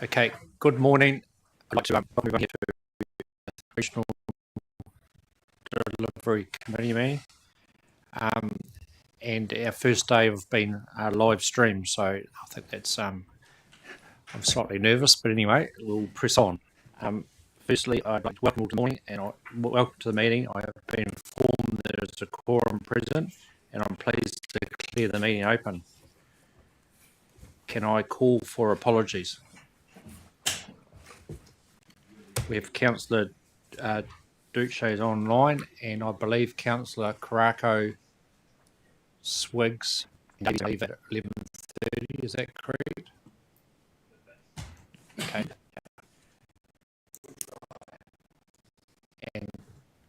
Okay, good morning. I'd like to welcome everyone here to the Recreational Delivery Committee meeting. And our first day of being live streamed, so I think that's, I'm slightly nervous, but anyway, we'll press on. Firstly, I'd like to welcome all to the morning and welcome to the meeting. I have been informed there is a quorum present and I'm pleased to declare the meeting open. Can I call for apologies? We have Councillor Duce's online, and I believe Councillor Karakia Swigs leave at 11:30. Is that correct? Okay. And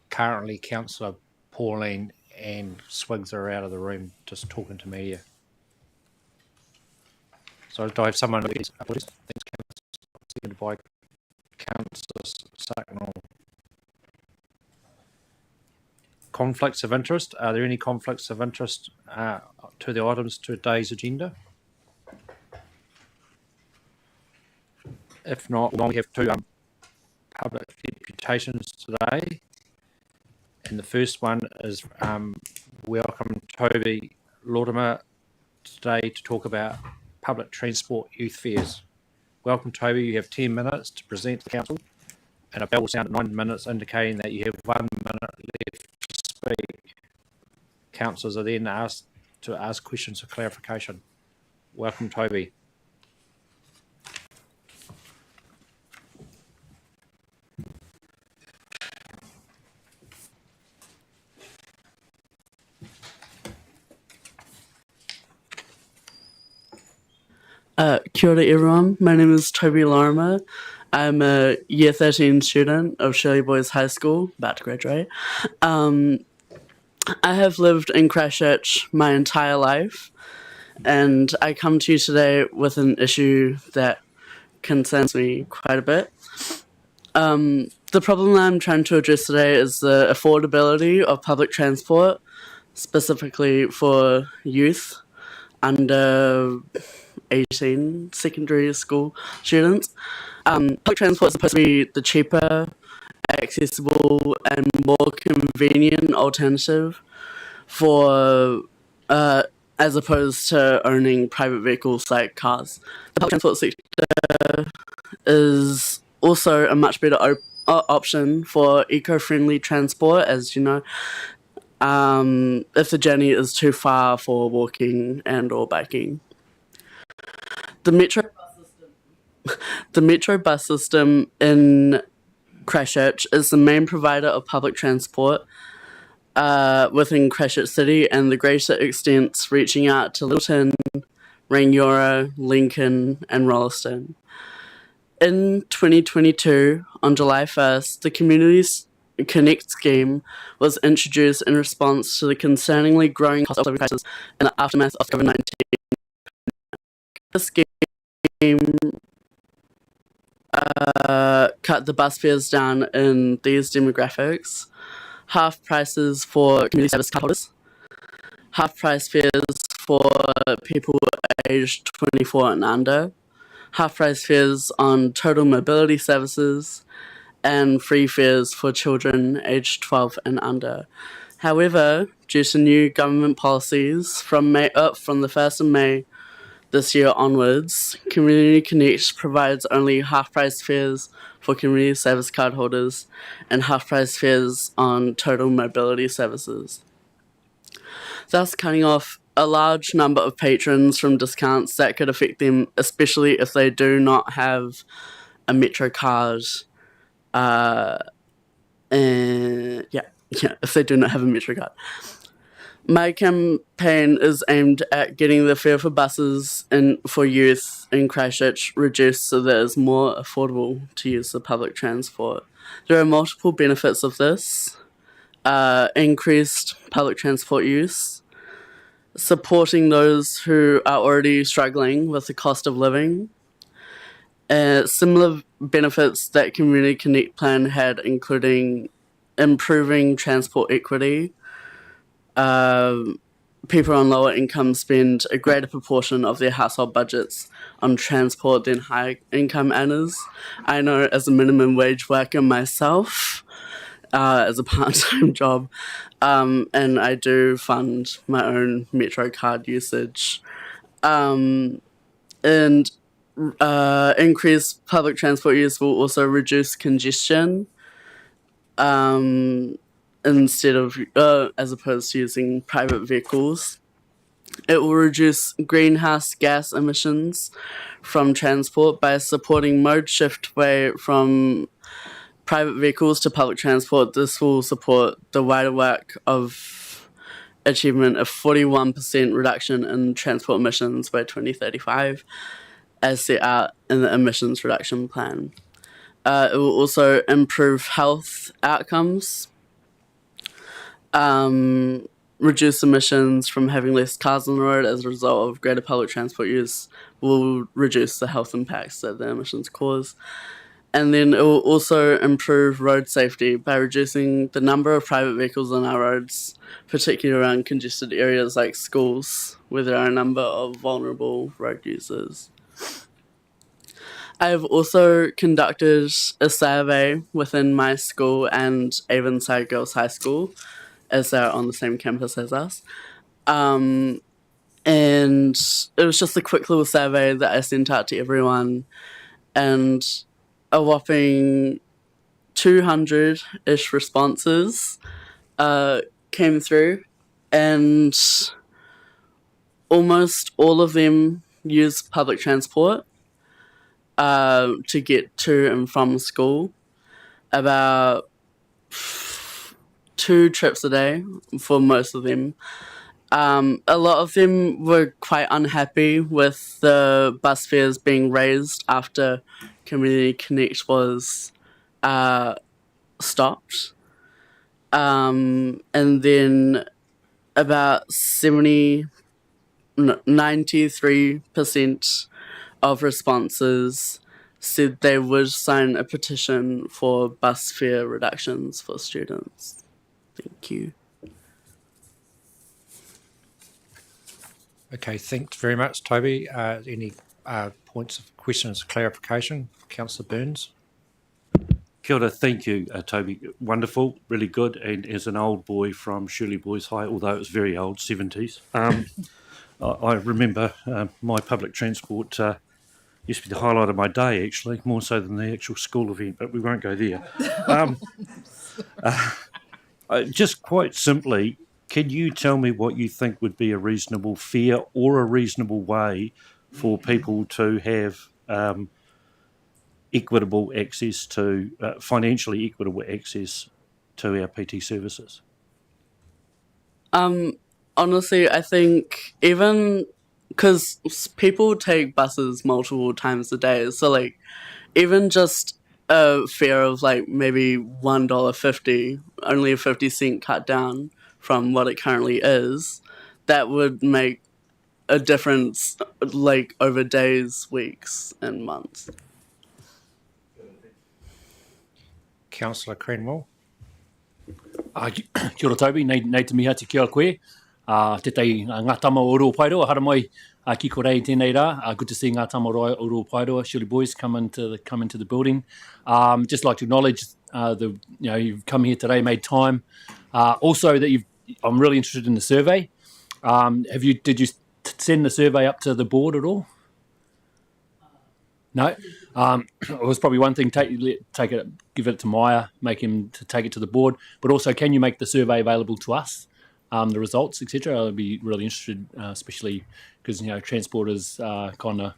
currently, Councillor Pauline and Swigs are out of the room, just talking to media. So do I have someone? Please, thanks, Councillor. Seconded by Councillor Sacknell. Conflicts of interest. Are there any conflicts of interest to the items to today's agenda? If not, we have two public deputations today. And the first one is welcome Toby Lorimer today to talk about public transport youth fairs. Welcome, Toby. You have 10 minutes to present to the council, and a bell will sound at 9 minutes, indicating that you have 1 minute left to speak. Councillors are then asked to ask questions for clarification. Welcome, Toby. Kia ora everyone, my name is Toby Lorimer. I'm a Year 13 student of Shirley Boys High School, about to graduate. I have lived in Christchurch my entire life, and I come to you today with an issue that concerns me quite a bit. The problem I'm trying to address today is the affordability of public transport, specifically for youth under 18 secondary school students. Public transport is supposed to be the cheaper, accessible, and more convenient alternative for as opposed to owning private vehicles like cars. The public transport sector is also a much better option for eco-friendly transport, as you know, if the journey is too far for walking and or biking. The Metro bus system in Christchurch is the main provider of public transport within Christchurch City and the greater extents reaching out to Littleton, Rangiora, Lincoln and Rolleston. In 2022, on July 1st, the Communities Connect scheme was introduced in response to the concerningly growing cost of living crisis in the aftermath of COVID-19. This scheme cut the bus fares down in these demographics: half prices for community service card holders, half price fares for people aged 24 and under, half price fares on total mobility services, and free fares for children aged 12 and under. However, due to new government policies from the 1st of May this year onwards, Community Connect provides only half-price fares for community service card holders and half-price fares on total mobility services, thus cutting off a large number of patrons from discounts that could affect them, especially if they do not have a Metro card. If they do not have a Metro card. My campaign is aimed at getting the fare for buses and for youth in Christchurch reduced so that it's more affordable to use the public transport. There are multiple benefits of this: increased public transport use, supporting those who are already struggling with the cost of living, similar benefits that Community Connect Plan had, including improving transport equity, people on lower income spend a greater proportion of their household budgets on transport than high income earners. I know as a minimum wage worker myself, as a part-time job, and I do fund my own Metro card usage. And increased public transport use will also reduce congestion, instead of as opposed to using private vehicles. It will reduce greenhouse gas emissions from transport by supporting mode shift away from private vehicles to public transport. This will support the wider work of achievement of 41% reduction in transport emissions by 2035, as set out in the emissions reduction plan. It will also improve health outcomes, reduce emissions from having less cars on the road as a result of greater public transport use will reduce the health impacts that the emissions cause. And then it will also improve road safety by reducing the number of private vehicles on our roads, particularly around congested areas like schools, where there are a number of vulnerable road users. I have also conducted a survey within my school and Avonside Girls High School, as they're on the same campus as us. And it was just a quick little survey that I sent out to everyone, and a whopping 200-ish responses came through, and almost all of them use public transport to get to and from school. About 2 trips a day for most of them. A lot of them were quite unhappy with the bus fares being raised after Community Connect was stopped. And then about 93% of responses said they would sign a petition for bus fare reductions for students. Thank you. Okay, thanks very much, Toby. Any points of questions, clarification? Councillor Burns. Kia ora, thank you, Toby. Wonderful, really good. And as an old boy from Shirley Boys High, although it was very old, 70s, I remember my public transport used to be the highlight of my day, actually, more so than the actual school event, but we won't go there. Just quite simply, can you tell me what you think would be a reasonable fare or a reasonable way for people to have equitable access to, financially equitable access to our PT services? Honestly, I think even because people take buses multiple times a day, so like even just a fare of like maybe $1.50, only a 50-cent cut down from what it currently is, that would make a difference like over days, weeks, and months. Councillor Cranwell. Kia ora Toby, nei te miha te kia koe. Te tei ngā tama o Oro Pairoa, hara mai ki ko rei tēnei rā. Good to see ngā tama o Oro Pairoa, Shirley Boys come into the building. Just like to acknowledge you've come here today, made time. Also that I'm really interested in the survey. Did you send the survey up to the board at all? No, it was probably one thing. Give it to Maya, make him to take it to the board. But also, can you make the survey available to us, the results, etc.? I'd be really interested, especially because transport is kind of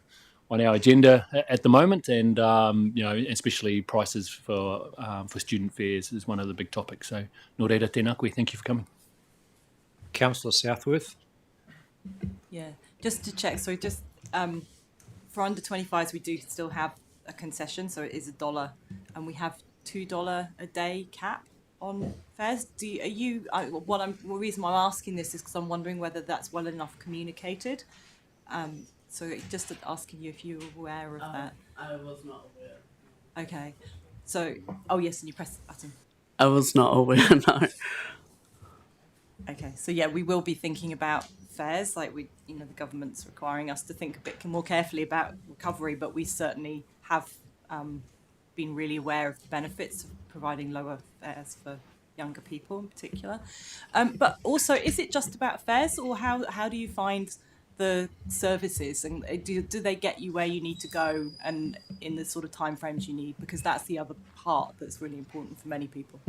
on our agenda at the moment, and especially prices for student fares is one of the big topics. So, nō reira tēnā koe. Thank you for coming. Councillor Southworth. Yeah, just to check. So just for under 25s, we do still have a concession, so it is $1, and we have $2 a day cap on fares. The reason why I'm asking this is because I'm wondering whether that's well enough communicated. So just asking you if you were aware of that. I was not aware. Okay, so yes, and you press the button. I was not aware. No. Okay, so yeah, we will be thinking about fares, like the government's requiring us to think a bit more carefully about recovery, but we certainly have been really aware of the benefits of providing lower fares for younger people in particular. But also, is it just about fares, or how do you find the services, and do they get you where you need to go and in the sort of timeframes you need? Because that's the other part that's really important for many people.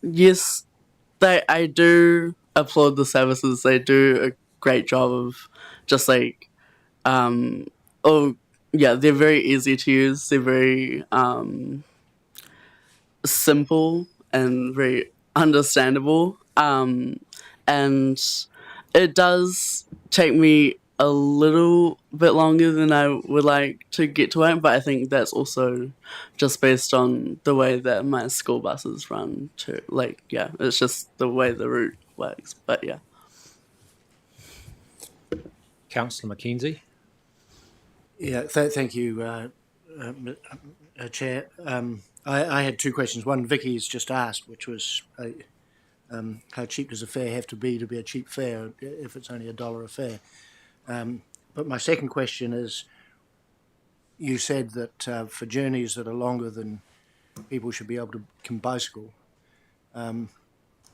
Yes, I do applaud the services. They do a great job of just like, oh yeah, they're very easy to use. They're very simple and very understandable. And it does take me a little bit longer than I would like to get to it, but I think that's also just based on the way that my school buses run too. Like, yeah, it's just the way the route works. But yeah. Councillor Mackenzie. Yeah, thank you, Chair. I had two questions. One, Vicky's just asked, which was how cheap does a fare have to be a cheap fare if it's only $1 a fare? But my second question is, you said that for journeys that are longer than people should be able to can bicycle,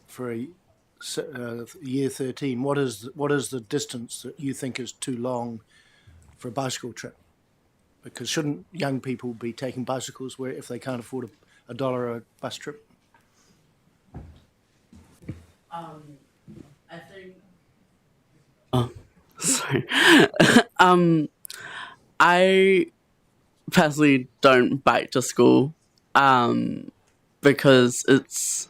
for year 13, what is the distance that you think is too long for a bicycle trip? Because shouldn't young people be taking bicycles where if they can't afford $1 a bus trip? I think. Oh, sorry. I personally don't bike to school, because it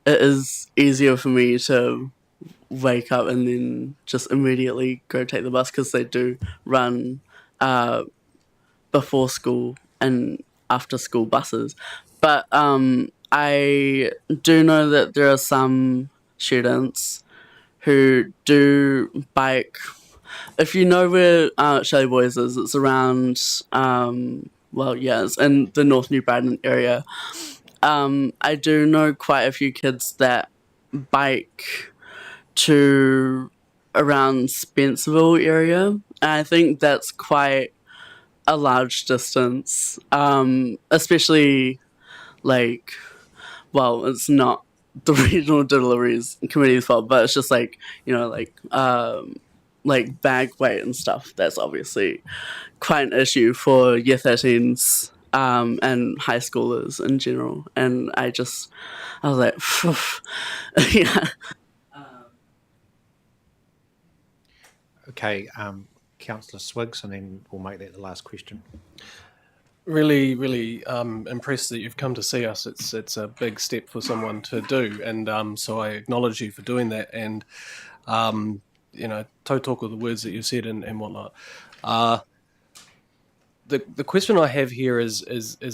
is easier for me to wake up and then just immediately go take the bus, because they do run before school and after school buses. But I do know that there are some students who do bike. If you know where Shelley Boys is, it's around, it's in the North New Brighton area. I do know quite a few kids that bike to around Spencerville area. And I think that's quite a large distance, especially it's not the Regional Deliveries Committee's fault, but it's just bag weight and stuff. That's obviously quite an issue for year 13s and high schoolers in general. And I was like, yeah. Okay, Councillor Swiggs, and then we'll make that the last question. Really, really impressed that you've come to see us. It's a big step for someone to do, and so I acknowledge you for doing that. And talk of the words that you said and whatnot. The question I have here is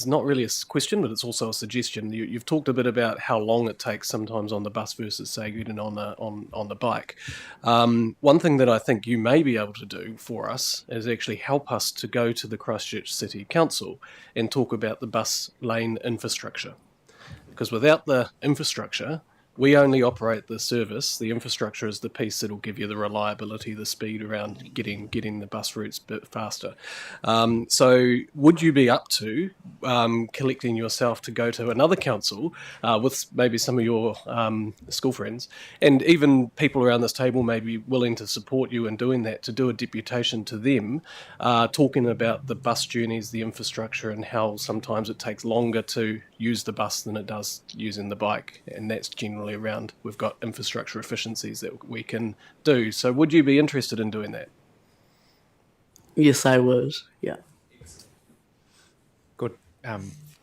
not really a question, but it's also a suggestion. You've talked a bit about how long it takes sometimes on the bus versus, say, getting on the bike. One thing that I think you may be able to do for us is actually help us to go to the Christchurch City Council and talk about the bus lane infrastructure. Because without the infrastructure, we only operate the service. The infrastructure is the piece that will give you the reliability, the speed around getting the bus routes a bit faster. So would you be up to collecting yourself to go to another council with maybe some of your school friends, and even people around this table may be willing to support you in doing that, to do a deputation to them, talking about the bus journeys, the infrastructure, and how sometimes it takes longer to use the bus than it does using the bike, and that's generally around we've got infrastructure efficiencies that we can do. So would you be interested in doing that? Yes, I would. Yeah. Good.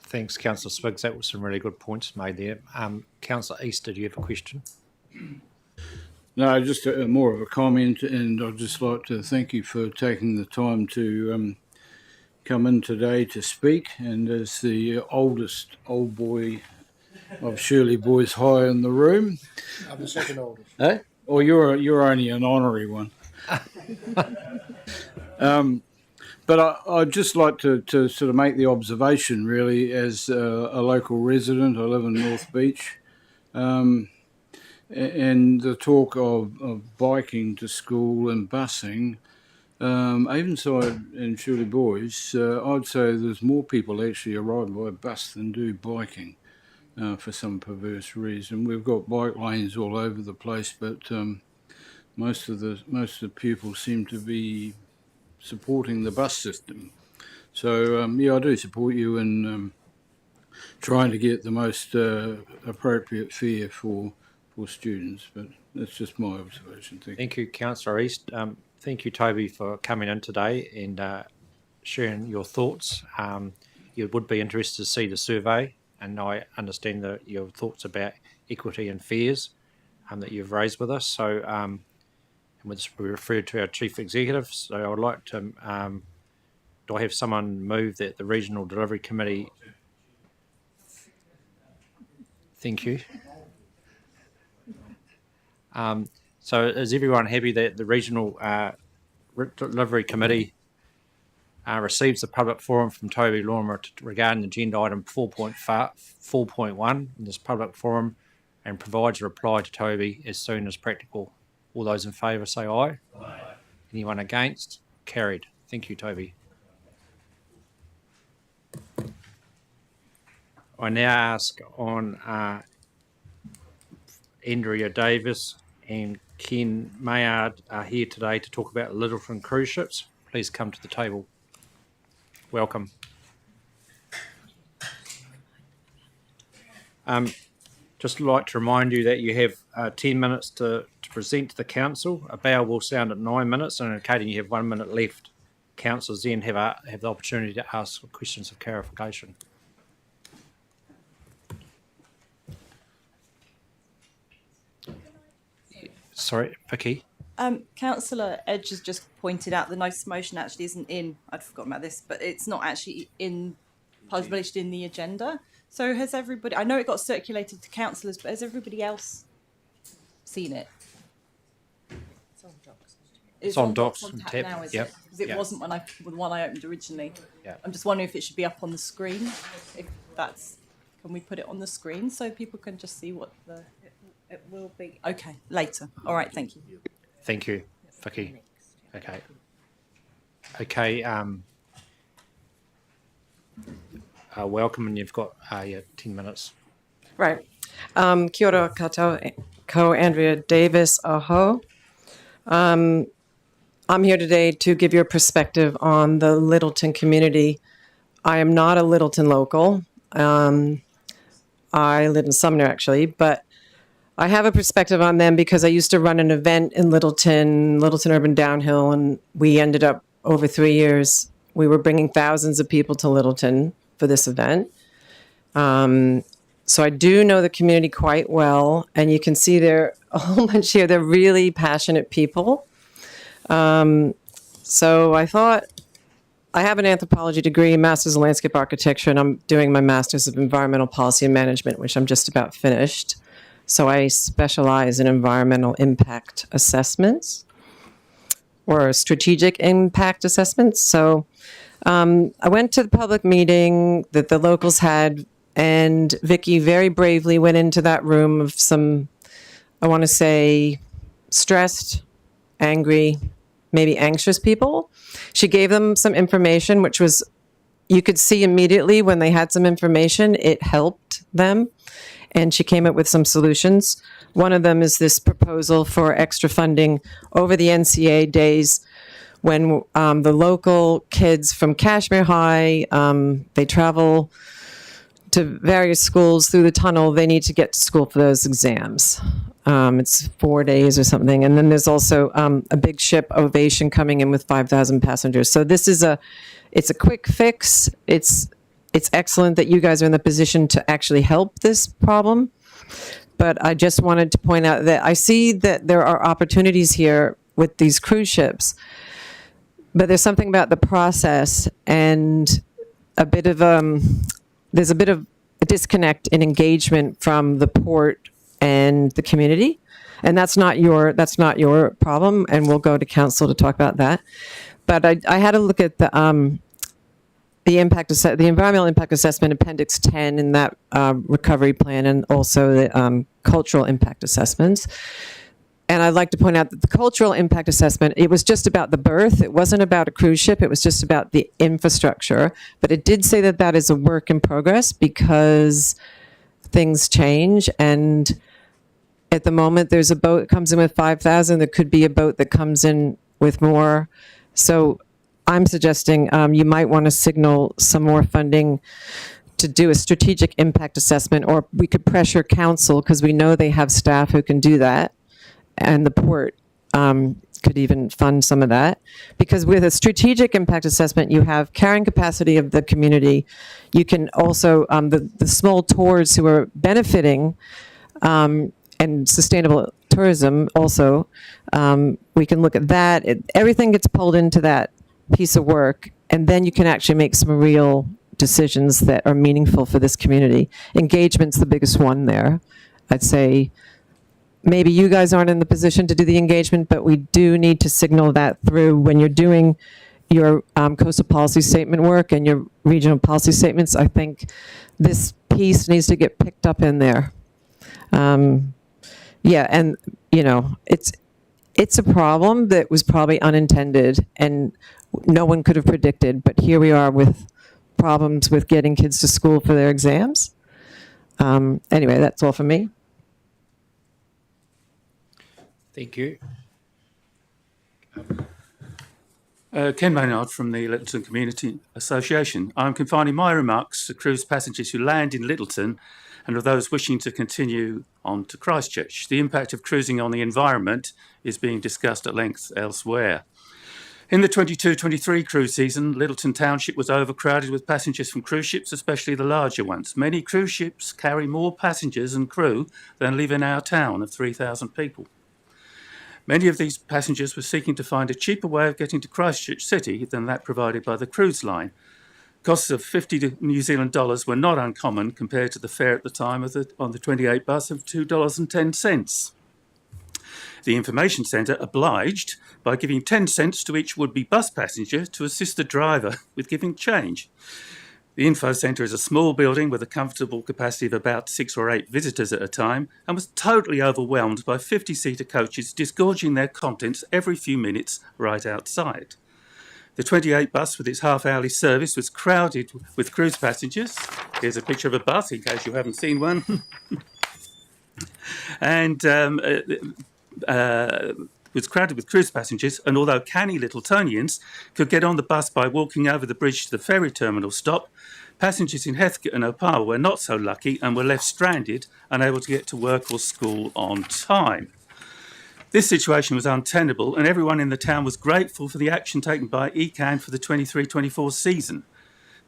Thanks, Councillor Swiggs. That was some really good points made there. Councillor Easter, do you have a question? No, just more of a comment, and I'd just like to thank you for taking the time to come in today to speak. And as the oldest old boy of Shirley Boys High in the room, I'm the second oldest. eh? Or you're only an honorary one. But I'd just like to sort of make the observation, really, as a local resident. I live in North Beach. and the talk of biking to school and busing, Avonside and Shirley Boys, I'd say there's more people actually arrive by bus than do biking for some perverse reason. We've got bike lanes all over the place, but most of the pupils seem to be supporting the bus system. So yeah, I do support you in trying to get the most appropriate fare for students, but that's just my observation. Thank you. Thank you, Councillor East. Thank you, Toby, for coming in today and sharing your thoughts. You would be interested to see the survey, and I understand your thoughts about equity and fares that you've raised with us. So, and we referred to our Chief Executive. So I would like to, do I have someone move that the Regional Delivery Committee? Thank you. So is everyone happy that the Regional Delivery Committee receives a public forum from Toby Lorimer regarding agenda item 4.1 in this public forum and provides a reply to Toby as soon as practical? All those in favour say aye. Aye. Anyone against? Carried. Thank you, Toby. I now ask on Andrea Davis and Ken Maynard are here today to talk about Littleton cruise ships. Please come to the table. Welcome. Just like to remind you that you have 10 minutes to present to the council. A bell will sound at 9 minutes, and indicating you have 1 minute left. Councillors then have the opportunity to ask questions of clarification. Sorry, Vicky. Councillor Edge has just pointed out the notice motion actually isn't in. I'd forgotten about this, but it's not actually published in the agenda. So has everybody? I know it got circulated to councillors, but has everybody else seen it? It's on docs. On tap now, is it? Because it wasn't the one I opened originally. Yeah. I'm just wondering if it should be up on the screen. If that's, can we put it on the screen so people can just see what the? It will be. Okay, later. All right, thank you. Thank you, Vicky. Okay. Okay. Welcome, and you've got 10 minutes. Right. Kia ora koutou, ko Andrea Davis aho. I'm here today to give you a perspective on the Littleton community. I am not a Littleton local. I live in Sumner, actually, but I have a perspective on them because I used to run an event in Littleton Urban Downhill, and we ended up over 3 years. We were bringing thousands of people to Littleton for this event. So I do know the community quite well, and you can see there a whole bunch here. They're really passionate people. So I thought, I have an anthropology degree, master's in landscape architecture, and I'm doing my master's of environmental policy and management, which I'm just about finished. So I specialize in environmental impact assessments or strategic impact assessments. So I went to the public meeting that the locals had, and Vicky very bravely went into that room of some, I want to say, stressed, angry, maybe anxious people. She gave them some information, which was, you could see immediately when they had some information, it helped them. And she came up with some solutions. One of them is this proposal for extra funding over the NCA days when the local kids from Kashmir High, they travel to various schools through the tunnel. They need to get to school for those exams. It's 4 days or something. And then there's also a big ship, Ovation, coming in with 5,000 passengers. So this is it's a quick fix. It's excellent that you guys are in the position to actually help this problem. But I just wanted to point out that I see that there are opportunities here with these cruise ships, but there's something about the process and there's a bit of a disconnect in engagement from the port and the community. And that's not your problem, and we'll go to council to talk about that. But I had a look at the environmental impact assessment, Appendix 10 in that recovery plan, and also the cultural impact assessments. And I'd like to point out that the cultural impact assessment, it was just about the berth. It wasn't about a cruise ship. It was just about the infrastructure. But it did say that that is a work in progress because things change. And at the moment, there's a boat that comes in with 5,000. There could be a boat that comes in with more. So I'm suggesting you might want to signal some more funding to do a strategic impact assessment, or we could pressure council because we know they have staff who can do that. And the port could even fund some of that. Because with a strategic impact assessment, you have carrying capacity of the community. You can also, the small tours who are benefiting and sustainable tourism also, we can look at that. Everything gets pulled into that piece of work, and then you can actually make some real decisions that are meaningful for this community. Engagement's the biggest one there. I'd say, maybe you guys aren't in the position to do the engagement, but we do need to signal that through when you're doing your coastal policy statement work and your regional policy statements. I think this piece needs to get picked up in there. Yeah, and it's a problem that was probably unintended and no one could have predicted, but here we are with problems with getting kids to school for their exams. Anyway, that's all for me. Thank you. Ken Maynard from the Littleton Community Association. I'm confining my remarks to cruise passengers who land in Littleton and of those wishing to continue on to Christchurch. The impact of cruising on the environment is being discussed at length elsewhere. In the 22-23 cruise season, Littleton Township was overcrowded with passengers from cruise ships, especially the larger ones. Many cruise ships carry more passengers and crew than live in our town of 3,000 people. Many of these passengers were seeking to find a cheaper way of getting to Christchurch City than that provided by the cruise line. Costs of $50 New Zealand dollars were not uncommon compared to the fare at the time on the 28 bus of $2.10. The information centre obliged by giving 10 cents to each would-be bus passenger to assist the driver with giving change. The info centre is a small building with a comfortable capacity of about 6 or 8 visitors at a time and was totally overwhelmed by 50-seater coaches disgorging their contents every few minutes right outside. The 28 bus with its half-hourly service was crowded with cruise passengers. Here's a picture of a bus in case you haven't seen one. And was crowded with cruise passengers, and although canny Littletonians could get on the bus by walking over the bridge to the ferry terminal stop, passengers in Heathcote and Opawa were not so lucky and were left stranded, unable to get to work or school on time. This situation was untenable, and everyone in the town was grateful for the action taken by ECAN for the 23-24 season.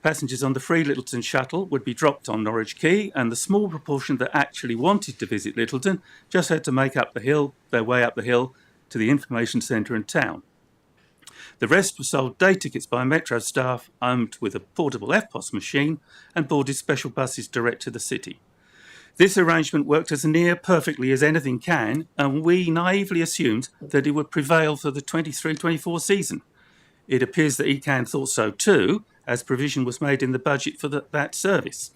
Passengers on the free Littleton shuttle would be dropped on Norwich Quay, and the small proportion that actually wanted to visit Littleton just had to make up their way up the hill to the information centre in town. The rest were sold day tickets by Metro staff armed with a portable FPOS machine and boarded special buses direct to the city. This arrangement worked as near perfectly as anything can, and we naively assumed that it would prevail for the 23-24 season. It appears that ECAN thought so too, as provision was made in the budget for that service.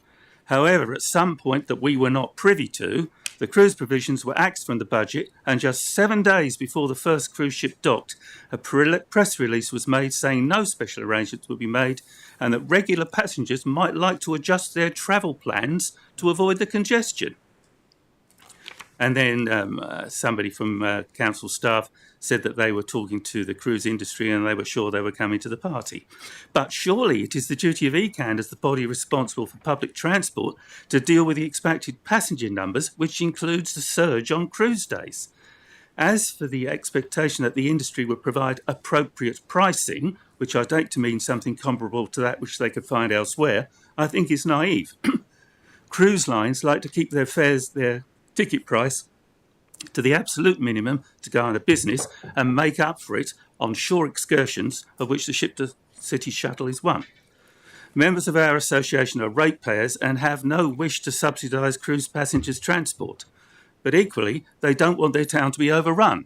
However, at some point that we were not privy to, the cruise provisions were axed from the budget, and just 7 days before the first cruise ship docked, a press release was made saying no special arrangements would be made and that regular passengers might like to adjust their travel plans to avoid the congestion. And then somebody from council staff said that they were talking to the cruise industry and they were sure they were coming to the party. But surely it is the duty of ECAN as the body responsible for public transport to deal with the expected passenger numbers, which includes the surge on cruise days. As for the expectation that the industry would provide appropriate pricing, which I take to mean something comparable to that which they could find elsewhere, I think is naive. Cruise lines like to keep their ticket price to the absolute minimum to go on a business and make up for it on shore excursions, of which the ship-to-city shuttle is one. Members of our association are ratepayers and have no wish to subsidise cruise passengers' transport. But equally, they don't want their town to be overrun.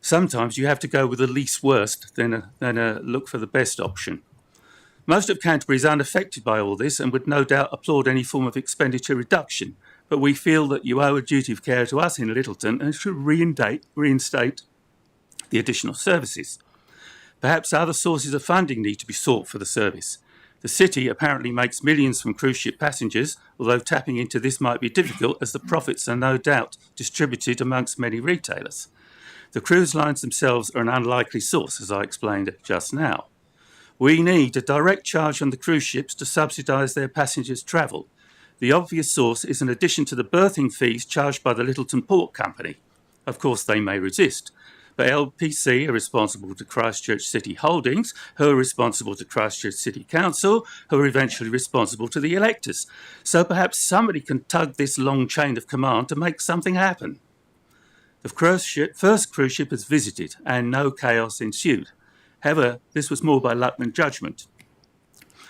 Sometimes you have to go with the least worst than look for the best option. Most of Canterbury is unaffected by all this and would no doubt applaud any form of expenditure reduction, but we feel that you owe a duty of care to us in Littleton and should reinstate the additional services. Perhaps other sources of funding need to be sought for the service. The city apparently makes millions from cruise ship passengers, although tapping into this might be difficult as the profits are no doubt distributed amongst many retailers. The cruise lines themselves are an unlikely source, as I explained just now. We need a direct charge on the cruise ships to subsidise their passengers' travel. The obvious source is an addition to the berthing fees charged by the Littleton Port Company. Of course, they may resist, but LPC are responsible to Christchurch City Holdings, who are responsible to Christchurch City Council, who are eventually responsible to the electors. So perhaps somebody can tug this long chain of command to make something happen. The first cruise ship was visited and no chaos ensued. However, this was more by luck than judgment.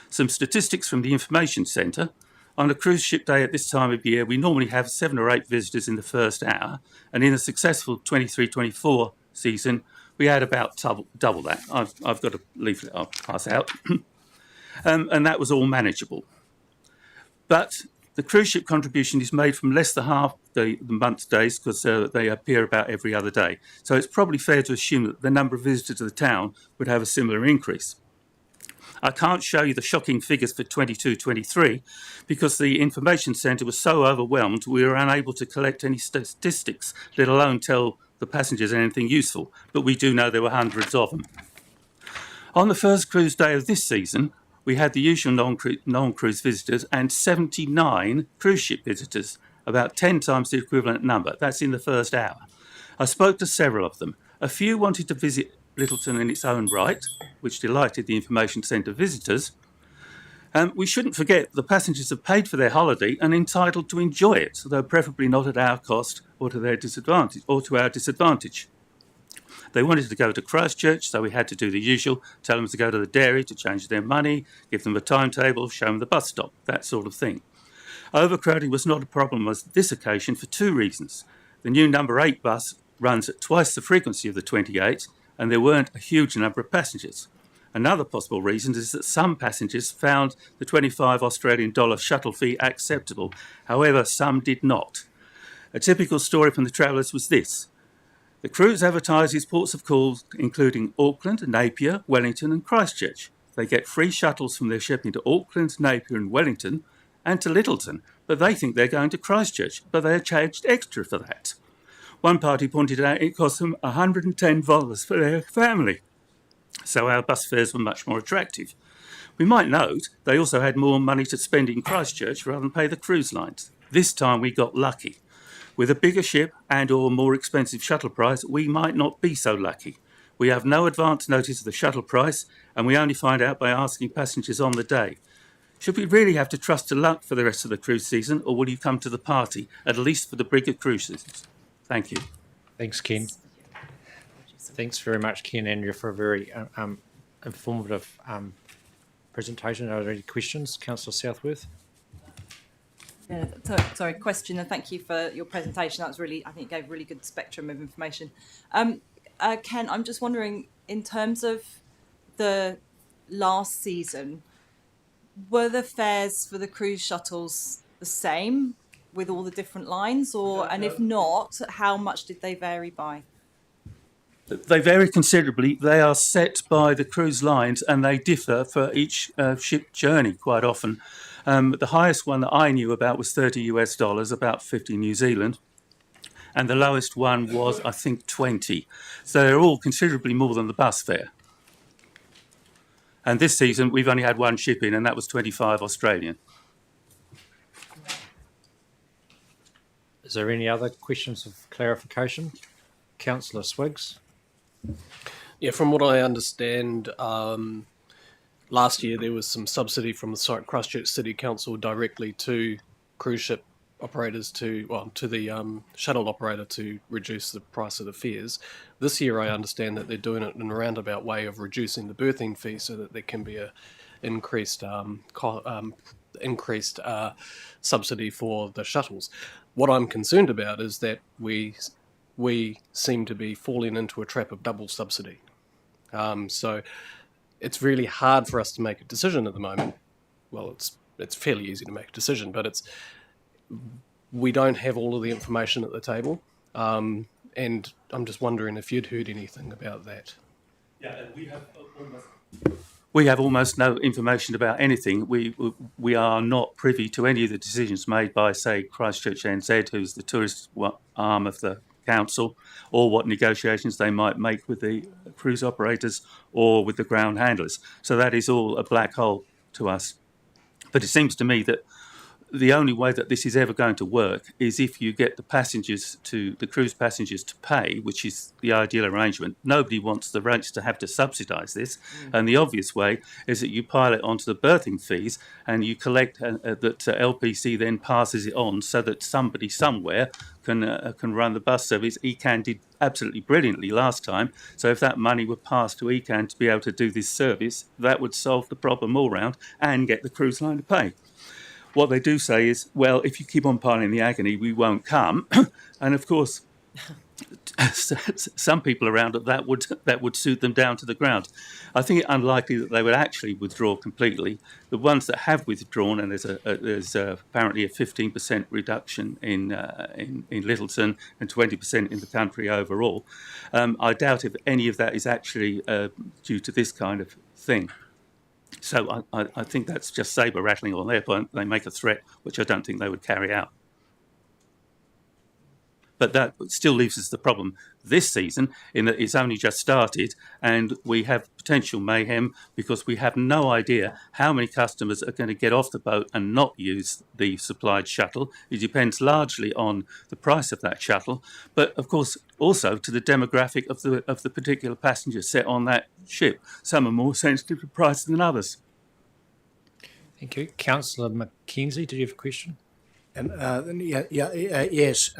Some statistics from the information centre. On a cruise ship day at this time of year, we normally have 7 or 8 visitors in the first hour, and in a successful 23-24 season, we had about double that. I've got a leaflet I'll pass out. And that was all manageable. But the cruise ship contribution is made from less than half the month's days because they appear about every other day. So it's probably fair to assume that the number of visitors to the town would have a similar increase. I can't show you the shocking figures for 22-23 because the information centre was so overwhelmed we were unable to collect any statistics, let alone tell the passengers anything useful, but we do know there were hundreds of them. On the first cruise day of this season, we had the usual non-cruise visitors and 79 cruise ship visitors, about 10 times the equivalent number. That's in the first hour. I spoke to several of them. A few wanted to visit Littleton in its own right, which delighted the information centre visitors. We shouldn't forget the passengers have paid for their holiday and entitled to enjoy it, though preferably not at our cost or to their disadvantage or to our disadvantage. They wanted to go to Christchurch, so we had to do the usual, tell them to go to the dairy to change their money, give them a timetable, show them the bus stop, that sort of thing. Overcrowding was not a problem on this occasion for 2 reasons. The new number 8 bus runs at twice the frequency of the 28, and there weren't a huge number of passengers. Another possible reason is that some passengers found the $25 Australian shuttle fee acceptable. However, some did not. A typical story from the travellers was this. The cruise advertises ports of call including Auckland, Napier, Wellington and Christchurch. They get free shuttles from their shipping to Auckland, Napier and Wellington and to Littleton, but they think they're going to Christchurch, but they are charged extra for that. One party pointed out it cost them $110 for their family. So our bus fares were much more attractive. We might note they also had more money to spend in Christchurch rather than pay the cruise lines. This time we got lucky. With a bigger ship and or more expensive shuttle price, we might not be so lucky. We have no advance notice of the shuttle price and we only find out by asking passengers on the day. Should we really have to trust to luck for the rest of the cruise season or will you come to the party, at least for the bigger cruises? Thank you. Thanks, Ken. Thanks very much, Ken and Andrea, for a very informative presentation. Are there any questions? Councillor Southworth? Yeah, sorry, question, and thank you for your presentation. That was really, I think, gave a really good spectrum of information. Ken, I'm just wondering, in terms of the last season, were the fares for the cruise shuttles the same with all the different lines, or and if not, how much did they vary by? They vary considerably. They are set by the cruise lines and they differ for each ship journey quite often. The highest one that I knew about was $30, about 50 New Zealand. And the lowest one was, I think, 20. So they're all considerably more than the bus fare. And this season, we've only had one ship in, and that was 25 Australian. Is there any other questions of clarification? Councillor Swiggs? Yeah, from what I understand, last year there was some subsidy from the Christchurch City Council directly to cruise ship operators to the shuttle operator to reduce the price of the fares. This year I understand that they're doing it in a roundabout way of reducing the berthing fee so that there can be a increased subsidy for the shuttles. What I'm concerned about is that we seem to be falling into a trap of double subsidy. So it's really hard for us to make a decision at the moment. Well, it's fairly easy to make a decision, but we don't have all of the information at the table, and I'm just wondering if you'd heard anything about that. Yeah, we have almost no information about anything. We are not privy to any of the decisions made by, say, Christchurch NZ, who's the tourist arm of the council, or what negotiations they might make with the cruise operators or with the ground handlers. So that is all a black hole to us. But it seems to me that the only way that this is ever going to work is if you get the cruise passengers to pay, which is the ideal arrangement. Nobody wants the rates to have to subsidise this, and the obvious way is that you pile it onto the berthing fees and you collect that LPC then passes it on so that somebody somewhere can run the bus service. ECAN did absolutely brilliantly last time, so if that money were passed to ECAN to be able to do this service, that would solve the problem all round and get the cruise line to pay. What they do say is, well, if you keep on piling the agony, we won't come. And of course, some people around it, that would suit them down to the ground. I think it unlikely that they would actually withdraw completely. The ones that have withdrawn, and there's apparently a 15% reduction in Lyttelton and 20% in the country overall. I doubt if any of that is actually due to this kind of thing. So I think that's just sabre rattling on their point. They make a threat, which I don't think they would carry out. But that still leaves us the problem this season in that it's only just started and we have potential mayhem because we have no idea how many customers are going to get off the boat and not use the supplied shuttle. It depends largely on the price of that shuttle, but of course also to the demographic of the particular passengers set on that ship. Some are more sensitive to price than others. Thank you. Councillor Mackenzie, did you have a question? And yes.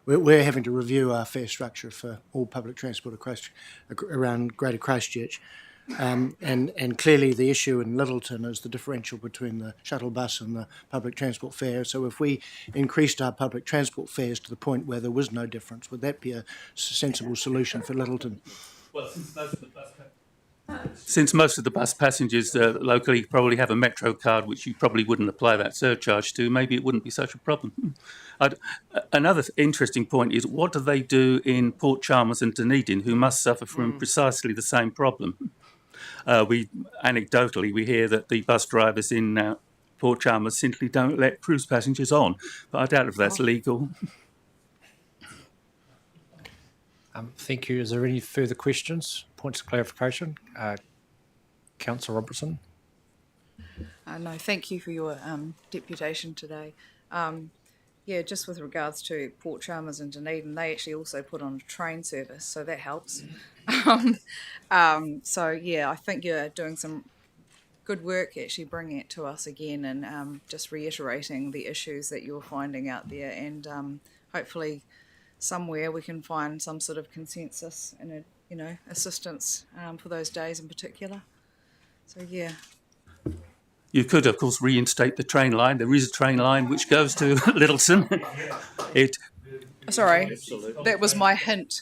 We're having to review our fare structure for all public transport around Greater Christchurch. And clearly the issue in Lyttelton is the differential between the shuttle bus and the public transport fare. So if we increased our public transport fares to the point where there was no difference, would that be a sensible solution for Lyttelton? Well, since most of the bus passengers locally probably have a Metro card, which you probably wouldn't apply that surcharge to, maybe it wouldn't be such a problem. Another interesting point is, what do they do in Port Chalmers and Dunedin, who must suffer from precisely the same problem? Anecdotally, we hear that the bus drivers in Port Chalmers simply don't let cruise passengers on, but I doubt if that's legal. Thank you. Is there any further questions? Points of clarification? Councillor Robertson? No, thank you for your deputation today. Just with regards to Port Chalmers and Dunedin, they actually also put on a train service, so that helps. I think you're doing some good work actually bringing it to us again and just reiterating the issues that you're finding out there, and hopefully somewhere we can find some sort of consensus and assistance for those days in particular. So yeah. You could, of course, reinstate the train line. There is a train line which goes to Lyttelton. Sorry, that was my hint.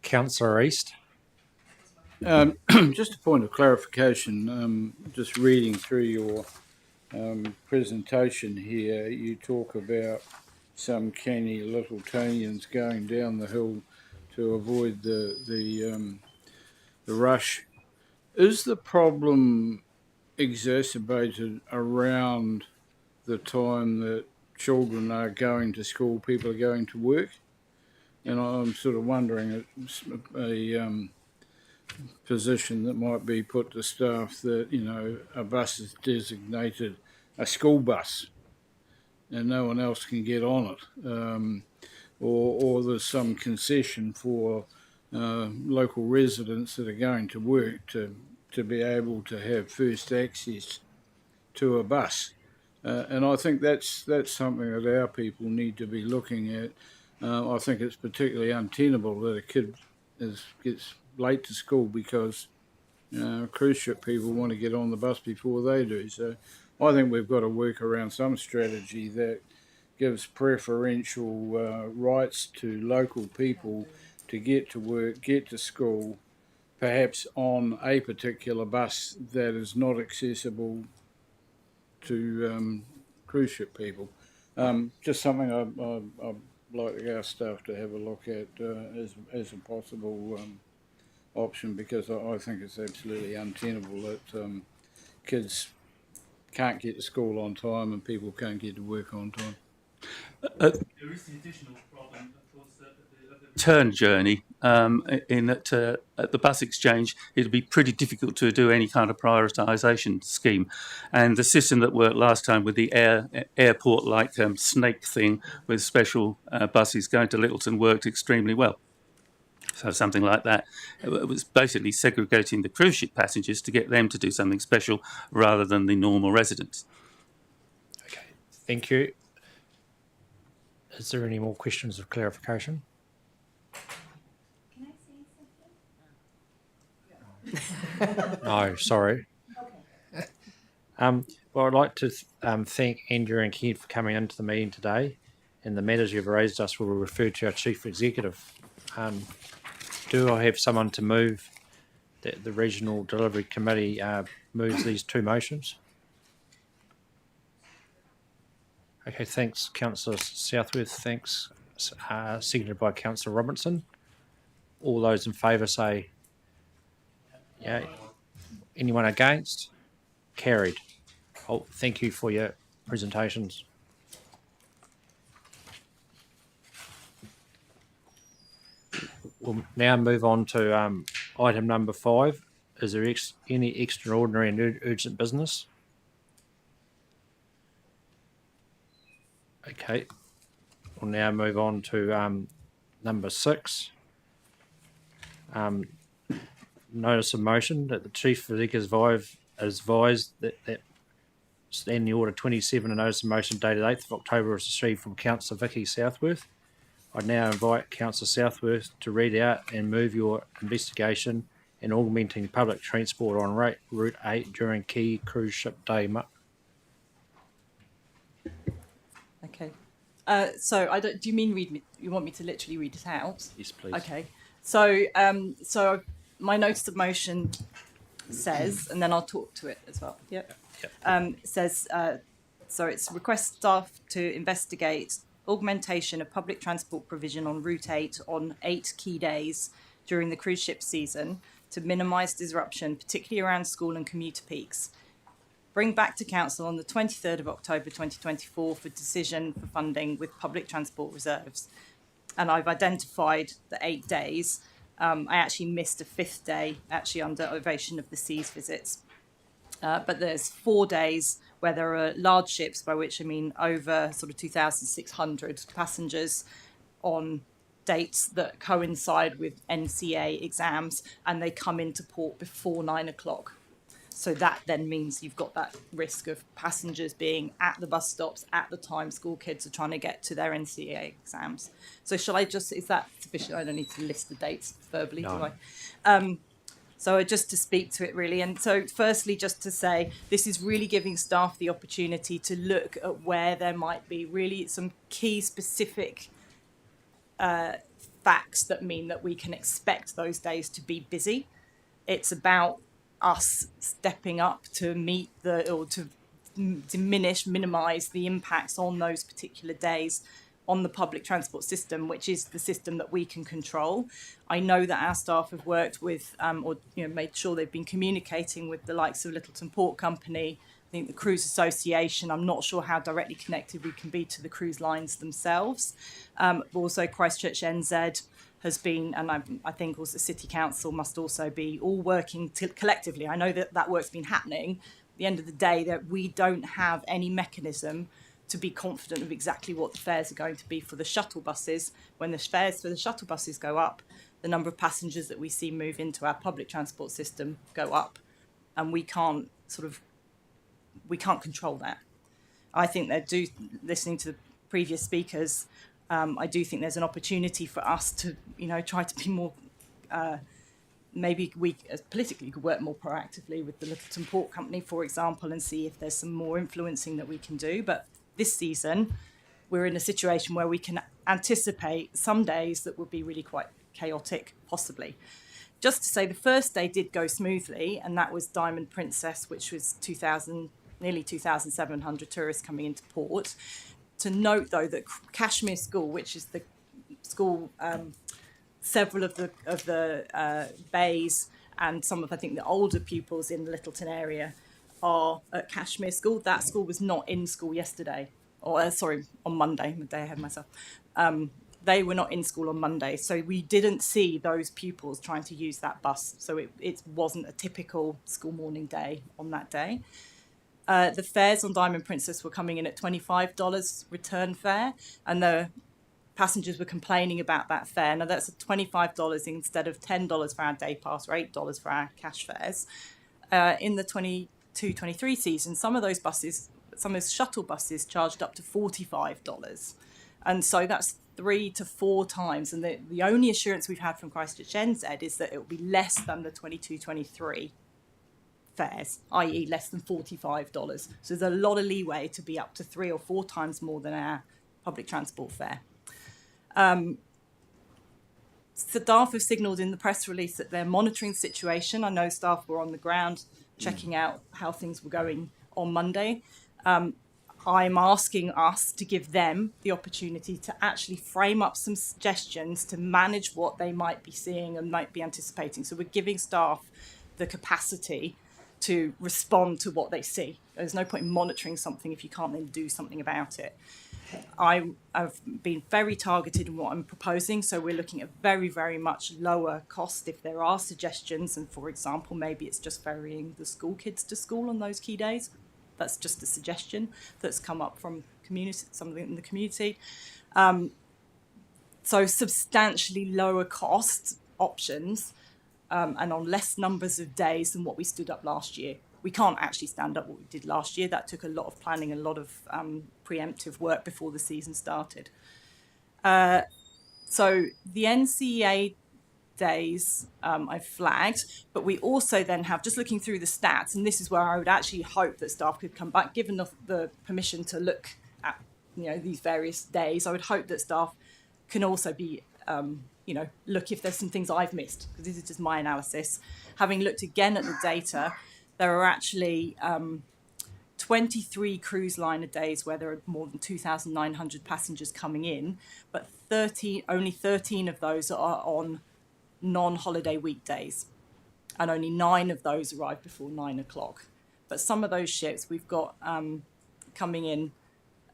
Councillor East? Just a point of clarification. Just reading through your presentation here, you talk about some canny Lytteltonians going down the hill to avoid the rush. Is the problem exacerbated around the time that children are going to school, people are going to work? And I'm sort of wondering, a position that might be put to staff that, a bus is designated a school bus and no one else can get on it. Or there's some concession for local residents that are going to work to be able to have first access to a bus. And I think that's something that our people need to be looking at. I think it's particularly untenable that a kid gets late to school because cruise ship people want to get on the bus before they do. So I think we've got to work around some strategy that gives preferential rights to local people to get to work, get to school, perhaps on a particular bus that is not accessible to cruise ship people. Just something I'd like our staff to have a look at as a possible option, because I think it's absolutely untenable that kids can't get to school on time and people can't get to work on time. There is the additional problem, of course, the return journey. In that at the bus exchange, it'd be pretty difficult to do any kind of prioritisation scheme, and the system that worked last time with the airport-like snake thing with special buses going to Littleton worked extremely well. So something like that. It was basically segregating the cruise ship passengers to get them to do something special rather than the normal residents. Okay, thank you. Is there any more questions of clarification? Can I say something? No, sorry. Okay. Well, I'd like to thank Andrea and Ken for coming into the meeting today, and the matters you've raised us will refer to our Chief Executive. Do I have someone to move that the Regional Delivery Committee moves these two motions? Okay, thanks, Councillor Southworth. Thanks. Seconded by Councillor Robinson. All those in favour say yeah. Anyone against? Carried. Oh, thank you for your presentations. We'll now move on to item number 5. Is there any extraordinary and urgent business? Okay. We'll now move on to number 6. Notice of motion that the Chief Executive advised that Standing Order 27, a notice of motion dated 8th of October was received from Councillor Vicky Southworth. I now invite Councillor Southworth to read out and move your investigation and augmenting public transport on Route 8 during key cruise ship day. Okay. So I don't. Do you mean read? You want me to literally read it out? Yes, please. Okay. So my notice of motion says, and then I'll talk to it as well. Yep. It says so. It's request staff to investigate augmentation of public transport provision on Route 8 on 8 key days during the cruise ship season to minimise disruption, particularly around school and commuter peaks. Bring back to Council on the 23rd of October 2024 for decision for funding with public transport reserves. And I've identified the 8 days. I actually missed a 5th day, actually under Ovation of the Seas visits. But there's 4 days where there are large ships, by which I mean over sort of 2,600 passengers on dates that coincide with NCA exams, and they come into port before 9 o'clock. So that then means you've got that risk of passengers being at the bus stops at the time school kids are trying to get to their NCA exams. So shall I just, is that sufficient? I don't need to list the dates verbally, No. do I? So just to speak to it really. And so firstly, just to say, this is really giving staff the opportunity to look at where there might be really some key specific facts that mean that we can expect those days to be busy. It's about us stepping up to meet or to minimise the impacts on those particular days on the public transport system, which is the system that we can control. I know that our staff have worked with, made sure they've been communicating with the likes of Littleton Port Company, I think the Cruise Association. I'm not sure how directly connected we can be to the cruise lines themselves. Also, Christchurch NZ has been, and I think also City Council must also be all working collectively. I know that work's been happening. At the end of the day, that we don't have any mechanism to be confident of exactly what the fares are going to be for the shuttle buses. When the fares for the shuttle buses go up, the number of passengers that we see move into our public transport system go up, and we can't control that. I think listening to the previous speakers, I do think there's an opportunity for us to, try to be more, maybe we politically could work more proactively with the Littleton Port Company, for example, and see if there's some more influencing that we can do. But this season, we're in a situation where we can anticipate some days that would be really quite chaotic, possibly. just to say the first day did go smoothly, and that was Diamond Princess, which was nearly 2,700 tourists coming into port. To note, though, that Kashmir School, which is the school, several of the bays and some of, I think, the older pupils in the Littleton area are at Kashmir School. That school was not in school yesterday, or on Monday, the day I had myself. They were not in school on Monday, so we didn't see those pupils trying to use that bus. So it wasn't a typical school morning day on that day. The fares on Diamond Princess were coming in at $25 return fare, and the passengers were complaining about that fare. Now that's $25 instead of $10 for our day pass or $8 for our cash fares. In the 22-23 season, some of those shuttle buses charged up to $45. And so that's 3 to 4 times. And the only assurance we've had from Christchurch NZ is that it will be less than the 22-23 fares, i.e. less than $45. So there's a lot of leeway to be up to 3 or 4 times more than our public transport fare. Staff have signalled in the press release that they're monitoring the situation. I know staff were on the ground checking out how things were going on Monday. I'm asking us to give them the opportunity to actually frame up some suggestions to manage what they might be seeing and might be anticipating. So we're giving staff the capacity to respond to what they see. There's no point in monitoring something if you can't then do something about it. I have been very targeted in what I'm proposing, so we're looking at very, very much lower cost if there are suggestions, and for example, maybe it's just ferrying the school kids to school on those key days. That's just a suggestion that's come up from something in the community. So substantially lower cost options and on less numbers of days than what we stood up last year. We can't actually stand up what we did last year. That took a lot of planning, a lot of preemptive work before the season started. So the NCEA days I've flagged, but we also then have, just looking through the stats, and this is where I would actually hope that staff could come back, given the permission to look at these various days. I would hope that staff can also be look if there's some things I've missed, because this is just my analysis. Having looked again at the data, there are actually 23 cruise liner days where there are more than 2,900 passengers coming in, but only 13 of those are on non-holiday weekdays, and only 9 of those arrive before 9 o'clock. But some of those ships we've got coming in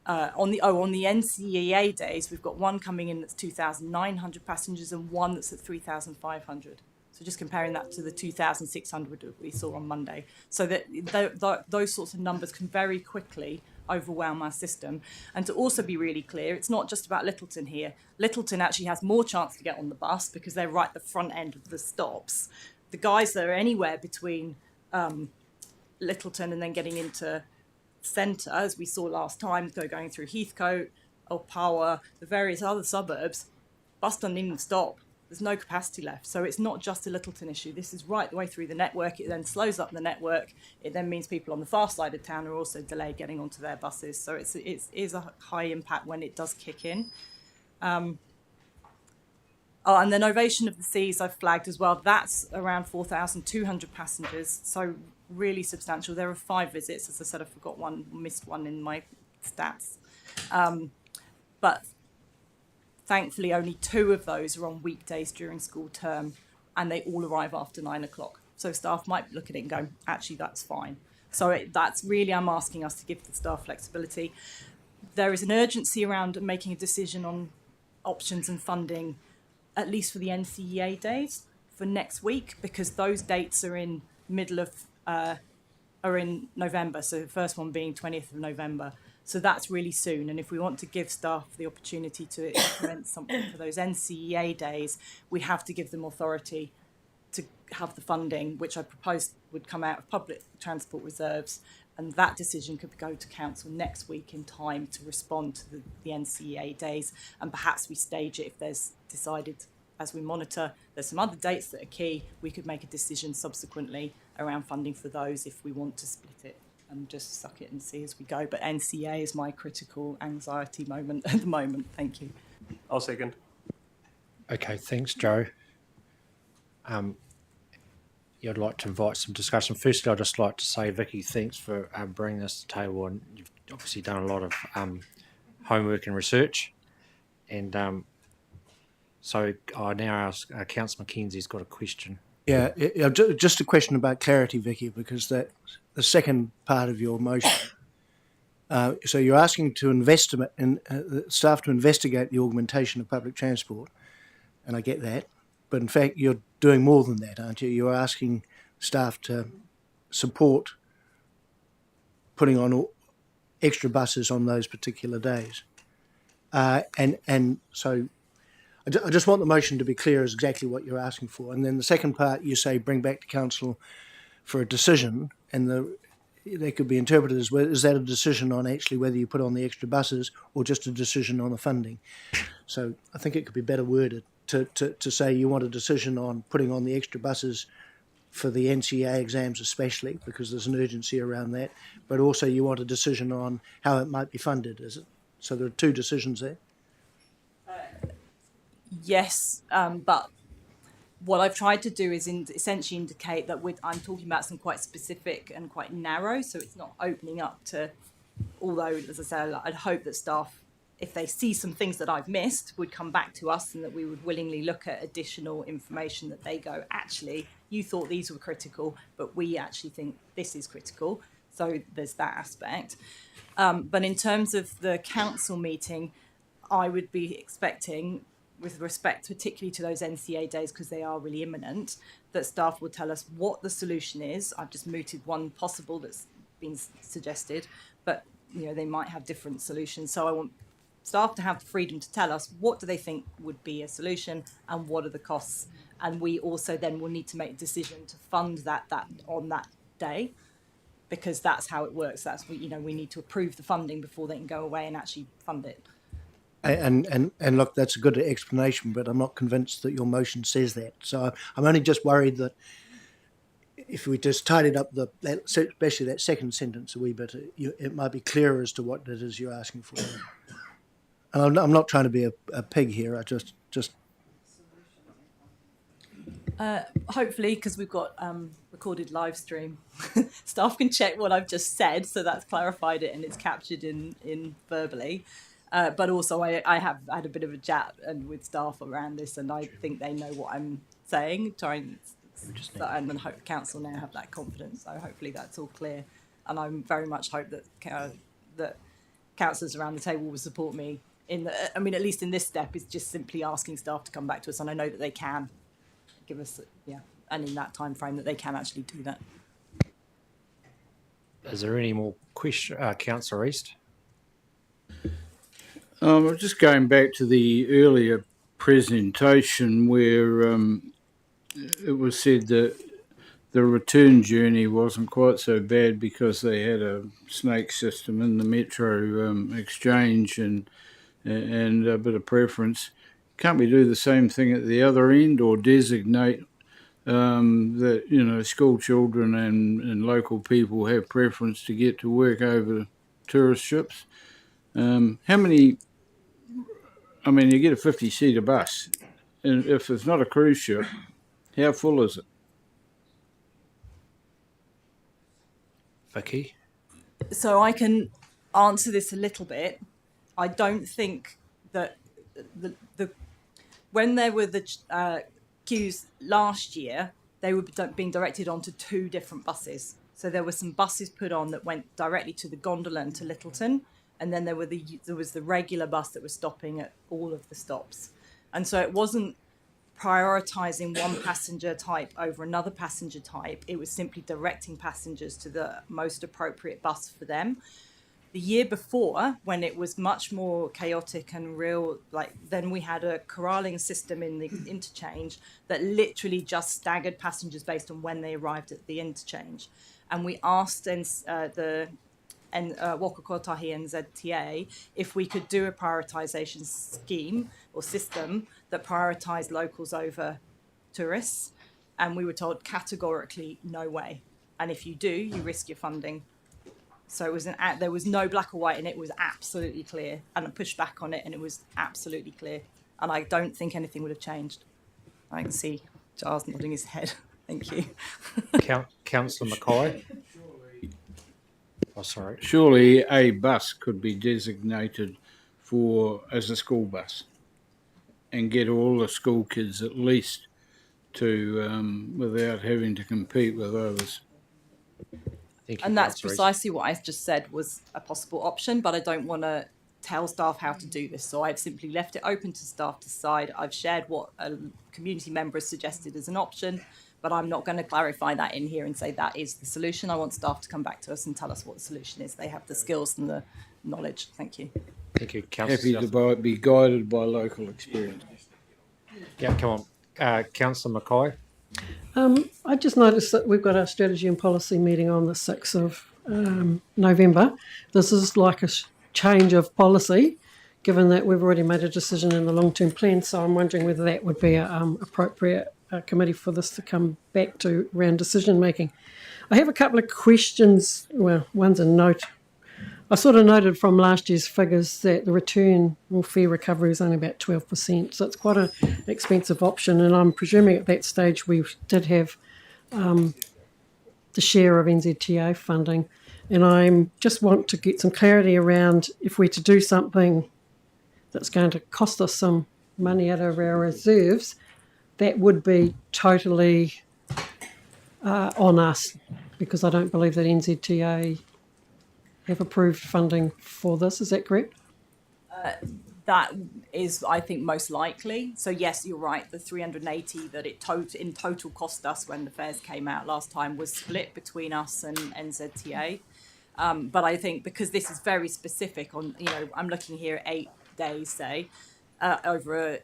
on the NCEA days, we've got one coming in that's 2,900 passengers and one that's at 3,500. So just comparing that to the 2,600 that we saw on Monday. So that those sorts of numbers can very quickly overwhelm our system. And to also be really clear, it's not just about Littleton here. Littleton actually has more chance to get on the bus because they're right at the front end of the stops. The guys that are anywhere between Littleton and then getting into centre, as we saw last time, going through Heathcote, Opawa, the various other suburbs, bus doesn't even stop. There's no capacity left. So it's not just a Littleton issue. This is right the way through the network. It then slows up the network. It then means people on the far side of town are also delayed getting onto their buses. So it is a high impact when it does kick in. And then Ovation of the Seas I've flagged as well. That's around 4,200 passengers. So really substantial. There are 5 visits. As I said, I forgot one, missed one in my stats. But thankfully, only 2 of those are on weekdays during school term, and they all arrive after 9 o'clock. So staff might look at it and go, actually, that's fine. So that's really, I'm asking us to give the staff flexibility. There is an urgency around making a decision on options and funding, at least for the NCEA days for next week, because those dates are in are in November. So the first one being 20th of November. So that's really soon. And if we want to give staff the opportunity to implement something for those NCEA days, we have to give them authority to have the funding, which I proposed would come out of public transport reserves. And that decision could go to council next week in time to respond to the NCEA days. And perhaps we stage it if there's decided, as we monitor, there's some other dates that are key. We could make a decision subsequently around funding for those if we want to split it and just suck it and see as we go. But NCA is my critical anxiety moment at the moment. Thank you. I'll second. Okay, thanks, Joe. you'd like to invite some discussion. Firstly, I'd just like to say, Vicky, thanks for bringing this to the table, and you've obviously done a lot of homework and research. And so I now ask Councillor Mackenzie's got a question. Yeah, just a question about clarity, Vicky, because the second part of your motion. So you're asking to investigate staff to investigate the augmentation of public transport, and I get that, but in fact you're doing more than that, aren't you? You're asking staff to support putting on extra buses on those particular days, and so I just want the motion to be clear as exactly what you're asking for. And then the second part, you say bring back to council for a decision, and they could be interpreted as, is that a decision on actually whether you put on the extra buses or just a decision on the funding? So I think it could be better worded to say you want a decision on putting on the extra buses for the NCA exams especially, because there's an urgency around that, but also you want a decision on how it might be funded, is it? So there are two decisions there. Yes, but what I've tried to do is essentially indicate that I'm talking about some quite specific and quite narrow, so it's not opening up to, although, as I said, I'd hope that staff, if they see some things that I've missed, would come back to us and that we would willingly look at additional information that they go, actually, you thought these were critical, but we actually think this is critical. So there's that aspect. But in terms of the council meeting, I would be expecting, with respect particularly to those NCA days, because they are really imminent, that staff will tell us what the solution is. I've just mooted one possible that's been suggested, but they might have different solutions. So I want staff to have the freedom to tell us what do they think would be a solution and what are the costs. And we also then will need to make a decision to fund that on that day, because that's how it works. That's we need to approve the funding before they can go away and actually fund it. And look, that's a good explanation, but I'm not convinced that your motion says that. So I'm only just worried that if we just tidied up especially that second sentence a wee bit, it might be clearer as to what it is you're asking for. And I'm not trying to be a pig here. I just hopefully, because we've got recorded live stream, staff can check what I've just said, so that's clarified it and it's captured in verbally. But also, I have had a bit of a chat with staff around this, and I think they know what I'm saying. And then hope council now have that confidence. So hopefully that's all clear, and I very much hope that that councillors around the table will support me in the. I mean, at least in this step, is just simply asking staff to come back to us, and I know that they can give us, and in that time frame that they can actually do that. Is there any more question, Councillor East? Just going back to the earlier presentation where it was said that the return journey wasn't quite so bad because they had a snake system in the metro exchange and a bit of preference. Can't we do the same thing at the other end, or designate that school children and local people have preference to get to work over tourist ships? How many? I mean, you get a 50-seater bus, and if it's not a cruise ship, how full is it? Vicky? So I can answer this a little bit. I don't think that when there were the queues last year, they were being directed onto two different buses. So there were some buses put on that went directly to the gondola and to Littleton. And then there was the regular bus that was stopping at all of the stops. And so it wasn't prioritising one passenger type over another passenger type. It was simply directing passengers to the most appropriate bus for them. The year before, when it was much more chaotic and real, then we had a corralling system in the interchange that literally just staggered passengers based on when they arrived at the interchange. And we asked Whakakapi and ZTA if we could do a prioritisation scheme or system that prioritised locals over tourists, and we were told categorically no way, and if you do, you risk your funding. So it was there was no black or white, and it was absolutely clear, and I pushed back on it and it was absolutely clear, and I don't think anything would have changed. I can see Giles nodding his head. Thank you. Councillor Mackay. Oh, sorry. Surely a bus could be designated as a school bus and get all the school kids at least to without having to compete with others. Thank you, And that's Councillor Rees. precisely what I just said was a possible option, but I don't want to tell staff how to do this. So I've simply left it open to staff to decide. I've shared what a community member has suggested as an option, but I'm not going to clarify that in here and say that is the solution. I want staff to come back to us and tell us what the solution is. They have the skills and the knowledge. Thank you. Thank you, Councillor. Happy to be guided by local experience. Yeah, come on. Councillor Mackay. I just noticed that we've got our strategy and policy meeting on the 6th of November. This is like a change of policy, given that we've already made a decision in the long-term plan. So I'm wondering whether that would be an appropriate committee for this to come back to around decision making. I have a couple of questions. Well, one's a note. I sort of noted from last year's figures that the return or fee recovery is only about 12%, so it's quite an expensive option, and I'm presuming at that stage we did have the share of NZTA funding, and I just want to get some clarity around if we're to do something that's going to cost us some money out of our reserves, that would be totally on us, because I don't believe that NZTA have approved funding for this. Is that correct? That is, I think, most likely. So yes, you're right. The 380 that it in total cost us when the fares came out last time was split between us and NZTA. But I think because this is very specific on, I'm looking here at 8 days, say, over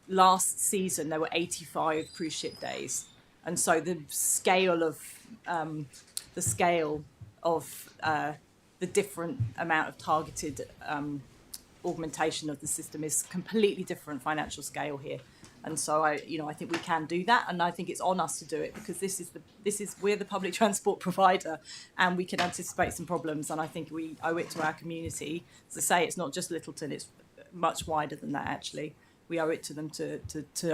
last season there were 85 cruise ship days, and so the scale of the different amount of targeted augmentation of the system is completely different financial scale here. And so I think we can do that, and I think it's on us to do it, because we're the public transport provider, and we can anticipate some problems, and I think we owe it to our community to say it's not just Littleton, it's much wider than that actually. We owe it to them to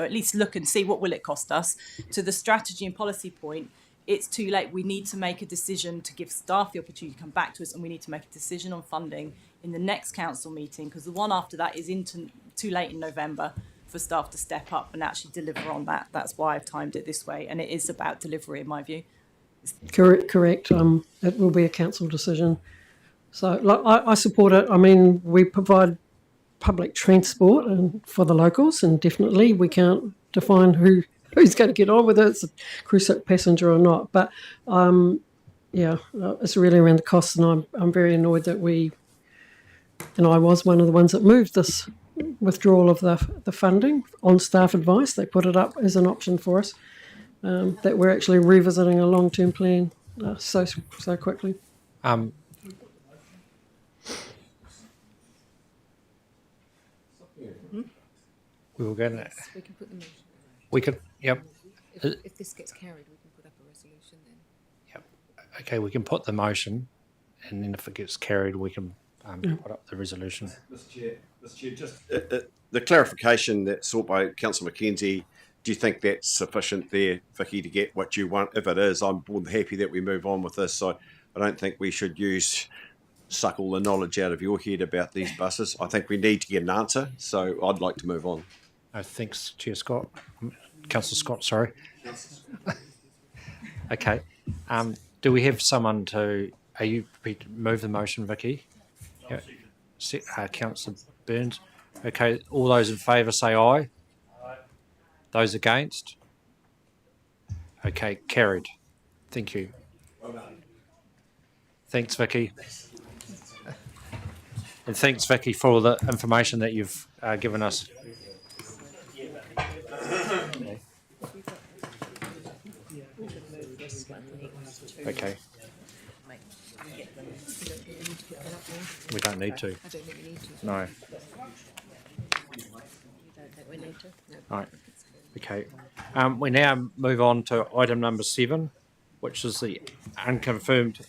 at least look and see what will it cost us. To the strategy and policy point, it's too late. We need to make a decision to give staff the opportunity to come back to us, and we need to make a decision on funding in the next council meeting, because the one after that is too late in November for staff to step up and actually deliver on that. That's why I've timed it this way, and it is about delivery in my view. Correct. It will be a council decision. So I support it. I mean, we provide public transport and for the locals, and definitely we can't define who's going to get on with it, it's a cruise ship passenger or not. But it's really around the costs, and I'm very annoyed that I was one of the ones that moved this withdrawal of the funding on staff advice. They put it up as an option for us, that we're actually revisiting a long-term plan so quickly. We were going to. We can put the motion. We could. Yep. If this gets carried, we can put up a resolution then. Yep. Okay, we can put the motion, and then if it gets carried, we can put up the resolution. Mr. Chair, just the clarification that's sought by Councillor Mackenzie. Do you think that's sufficient there, Vicky, to get what you want? If it is, I'm more than happy that we move on with this. So I don't think we should suck all the knowledge out of your head about these buses. I think we need to get an answer. So I'd like to move on. Thanks, Chair Scott. Councillor Scott, sorry. Okay. Do we have someone are you prepared to move the motion, Vicky? Yeah. Councillor Burns. Okay, all those in favour say aye. Aye. Those against? Okay, carried. Thank you. Well done. Thanks, Vicky. And thanks, Vicky, for all the information that you've given us. Okay. We don't need to. I don't think we need to. No. You don't think we need to? No. Right. Okay. We now move on to item number 7, which is the unconfirmed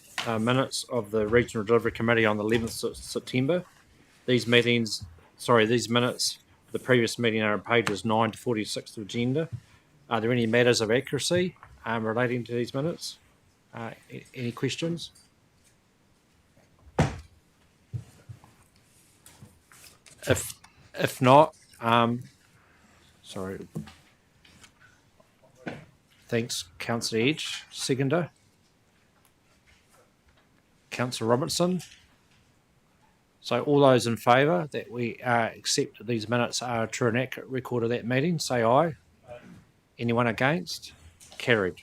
minutes of the Regional Delivery Committee on the 11th of September. These minutes, the previous meeting are on pages 9 to 46 of the agenda. Are there any matters of accuracy relating to these minutes? Any questions? If not, sorry. Thanks, Councillor Edge. Seconder. Councillor Robertson. So all those in favour that we accept that these minutes are a true and accurate record of that meeting, say aye. Anyone against? Carried.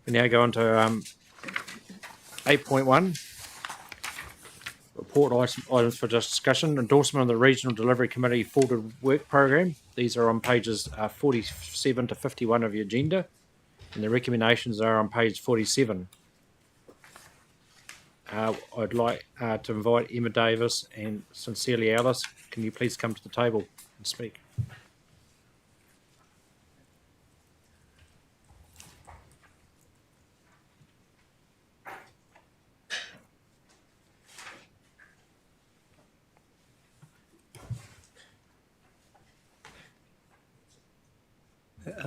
We now go on to 8.1. Report items for discussion. Endorsement of the Regional Delivery Committee Forward Work Programme. These are on pages 47 to 51 of your agenda, and the recommendations are on page 47. I'd like to invite Emma Davis and Sincerely Alice. Can you please come to the table and speak?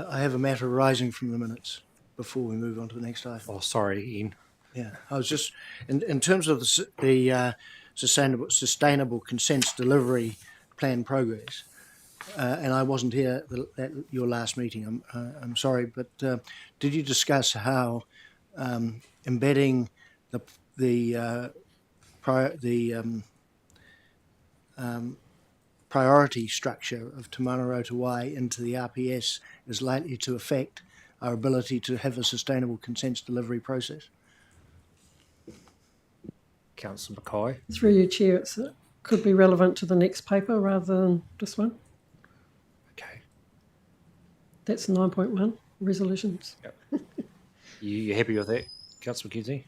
I have a matter arising from the minutes before we move on to the next item. Oh, sorry, Ian. Yeah, I was just in terms of the sustainable consents delivery plan progress, and I wasn't here at your last meeting. I'm sorry, but did you discuss how embedding the priority structure of Te Manaroto Wai into the RPS is likely to affect our ability to have a sustainable consents delivery process? Councillor Mackay. Through you, Chair, it could be relevant to the next paper rather than this one. Okay. That's 9.1, resolutions. Yep. You happy with that, Councillor McKenzie?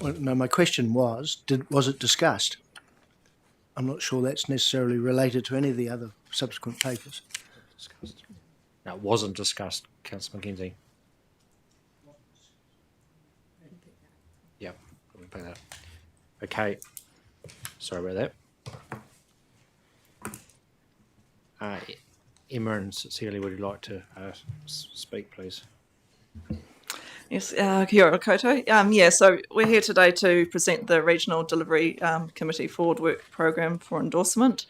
Well, no, my question was it discussed? I'm not sure that's necessarily related to any of the other subsequent papers. No, it wasn't discussed, Councillor McKenzie. Yep, we'll pay that. Okay, sorry about that. Emma and Cecilia, would you like to speak, please? Yes, kia ora koutou. So we're here today to present the Regional Delivery Committee Forward Work Programme for endorsement.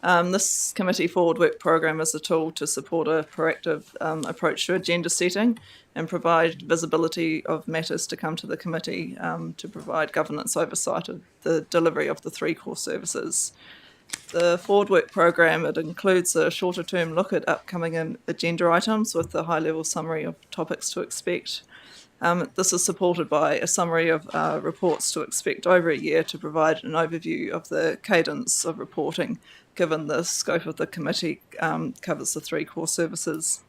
This Committee Forward Work Programme is a tool to support a proactive approach to agenda setting and provide visibility of matters to come to the committee to provide governance oversight of the delivery of the three core services. The Forward Work Programme, it includes a shorter term look at upcoming agenda items with a high level summary of topics to expect. This is supported by a summary of reports to expect over a year to provide an overview of the cadence of reporting, given the scope of the committee covers the three core services.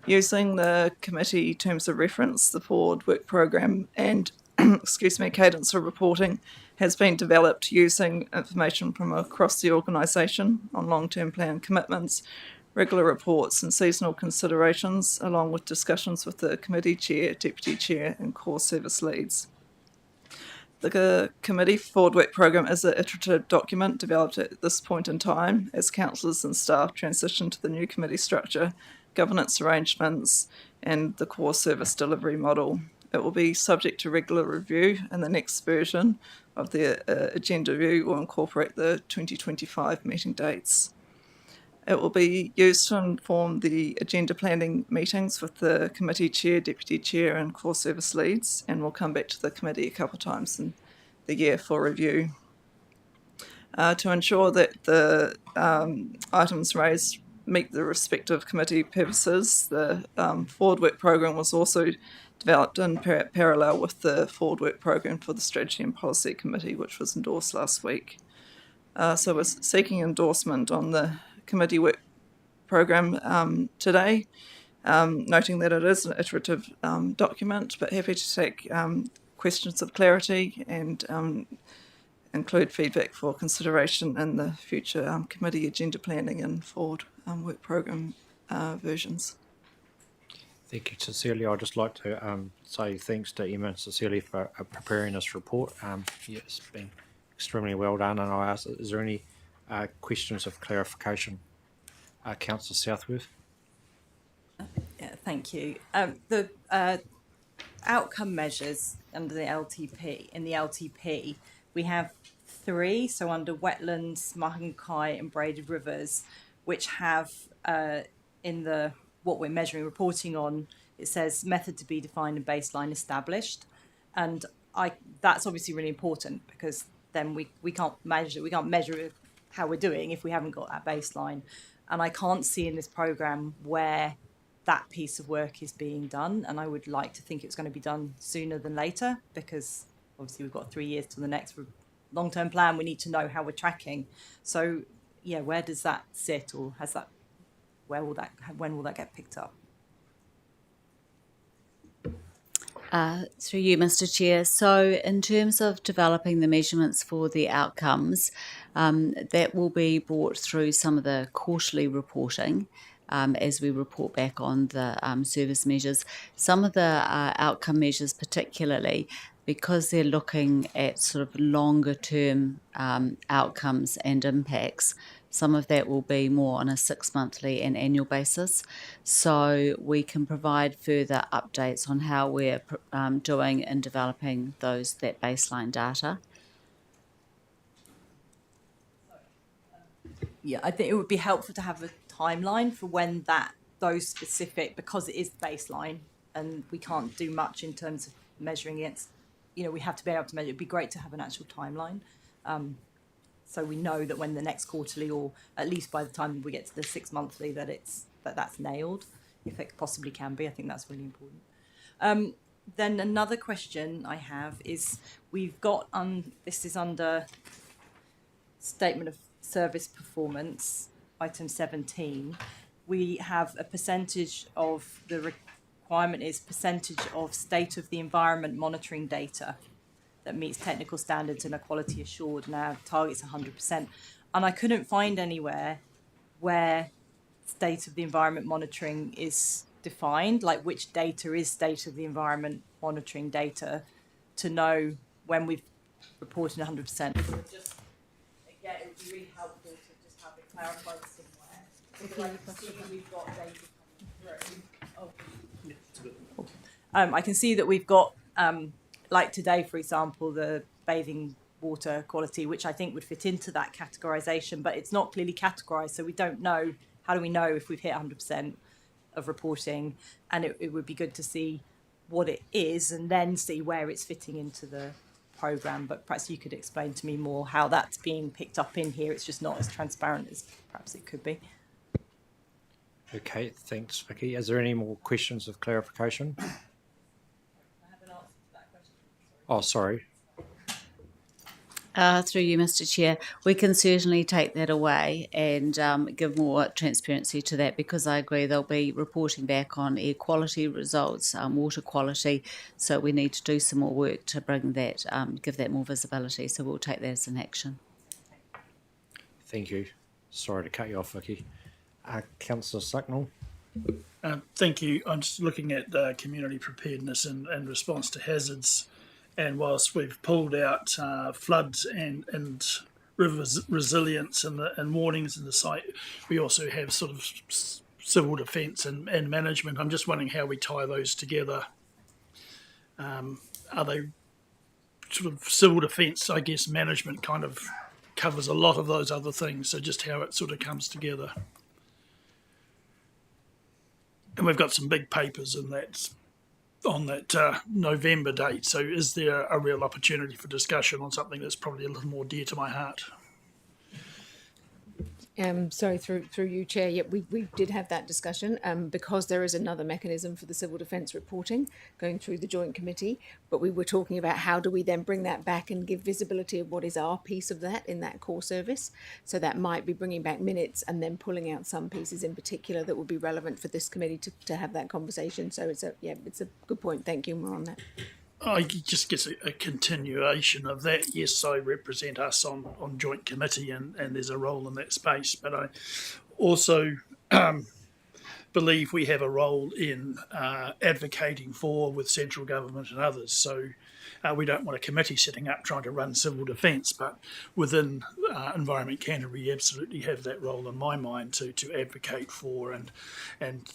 Using the committee terms of reference, the Forward Work Programme and cadence of reporting has been developed using information from across the organisation on long-term plan commitments, regular reports and seasonal considerations, along with discussions with the committee chair, deputy chair and core service leads. The Committee Forward Work Programme is an iterative document developed at this point in time as councillors and staff transition to the new committee structure, governance arrangements and the core service delivery model. It will be subject to regular review, and the next version of the agenda review will incorporate the 2025 meeting dates. It will be used to inform the agenda planning meetings with the committee chair, deputy chair and core service leads, and will come back to the committee a couple of times in the year for review. To ensure that the items raised meet the respective committee purposes, the Forward Work Programme was also developed in parallel with the Forward Work Programme for the Strategy and Policy Committee, which was endorsed last week. So we're seeking endorsement on the committee work programme today, noting that it is an iterative document, but happy to take questions of clarity and include feedback for consideration in the future committee agenda planning and forward work programme versions. Thank you, Cecilia. I'd just like to say thanks to Emma and Cecilia for preparing this report. Yeah, it's been extremely well done. And I ask, is there any questions of clarification? Councillor Southworth. Yeah, thank you. The outcome measures under the LTP, in the LTP, we have 3. So under wetlands, Mahankai and braided rivers, which have in the what we're measuring, reporting on, it says method to be defined and baseline established. And that's obviously really important, because then we can't measure how we're doing if we haven't got that baseline. And I can't see in this programme where that piece of work is being done. And I would like to think it's going to be done sooner than later, because obviously we've got 3 years till the next long-term plan. We need to know how we're tracking. So yeah, where does that sit, or when will that get picked up? Through you, Mr. Chair. So in terms of developing the measurements for the outcomes, that will be brought through some of the quarterly reporting as we report back on the service measures. Some of the outcome measures particularly, because they're looking at sort of longer term outcomes and impacts, some of that will be more on a 6-monthly and annual basis. So we can provide further updates on how we're doing in developing that baseline data. Yeah, I think it would be helpful to have a timeline for when those specific, because it is baseline and we can't do much in terms of measuring against, we have to be able to measure. It'd be great to have an actual timeline. So we know that when the next quarterly, or at least by the time we get to the 6-monthly, that's nailed, if it possibly can be. I think that's really important. Then another question I have is, we've got, this is under Statement of Service Performance, item 17. We have a percentage of, the requirement is percentage of state of the environment monitoring data that meets technical standards and are quality assured, and our target's 100%. And I couldn't find anywhere where state of the environment monitoring is defined, like which data is state of the environment monitoring data, to know when we've reported 100%. So just, again, it would be really helpful to just have it clarified somewhere. Because I can see we've got data coming through. I can see that we've got, like today, for example, the bathing water quality, which I think would fit into that categorisation, but it's not clearly categorised, so we don't know. How do we know if we've hit 100% of reporting? And it would be good to see what it is, and then see where it's fitting into the programme. But perhaps you could explain to me more how that's being picked up in here. It's just not as transparent as perhaps it could be. Okay, thanks, Vicky. Is there any more questions of clarification? Oh, sorry. Through you, Mr. Chair, we can certainly take that away and give more transparency to that, because I agree they'll be reporting back on air quality results, water quality, so we need to do some more work to bring that, give that more visibility, so we'll take that as an action. Thank you. Sorry to cut you off, Vicky. Councillor Sucknell. Thank you. I'm just looking at community preparedness and response to hazards. And whilst we've pulled out floods and river resilience and warnings in the site, we also have sort of civil defence and management. I'm just wondering how we tie those together. Are they sort of civil defence? I guess management kind of covers a lot of those other things, so just how it sort of comes together. And we've got some big papers in that, on that November date. So is there a real opportunity for discussion on something that's probably a little more dear to my heart? Sorry, through you, Chair. Yeah, we did have that discussion because there is another mechanism for the civil defence reporting going through the Joint Committee, but we were talking about how do we then bring that back and give visibility of what is our piece of that in that core service. So that might be bringing back minutes and then pulling out some pieces in particular that would be relevant for this committee to have that conversation. So it's a good point. Thank you. More on that. I just guess a continuation of that. Yes, I represent us on Joint Committee and there's a role in that space. But I also believe we have a role in advocating for with central government and others. So we don't want a committee sitting up trying to run civil defence, but within Environment Canterbury, we absolutely have that role in my mind to advocate for and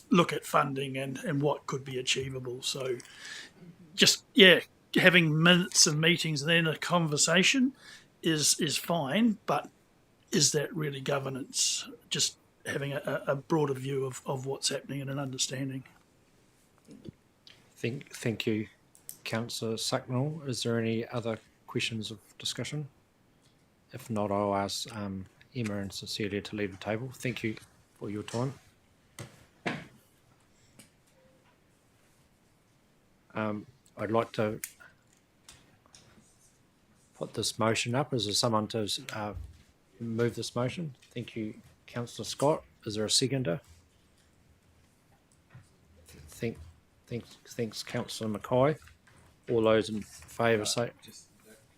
look at funding and what could be achievable. So just, having minutes and meetings and then a conversation is fine, but is that really governance? Just having a broader view of what's happening and an understanding. Thank you, Councillor Sacknell. Is there any other questions of discussion? If not, I'll ask Emma and Cecilia to leave the table. Thank you for your time. I'd like to put this motion up. Is there someone to move this motion? Thank you, Councillor Scott. Is there a seconder? Thanks, Councillor Mackay. All those in favour say.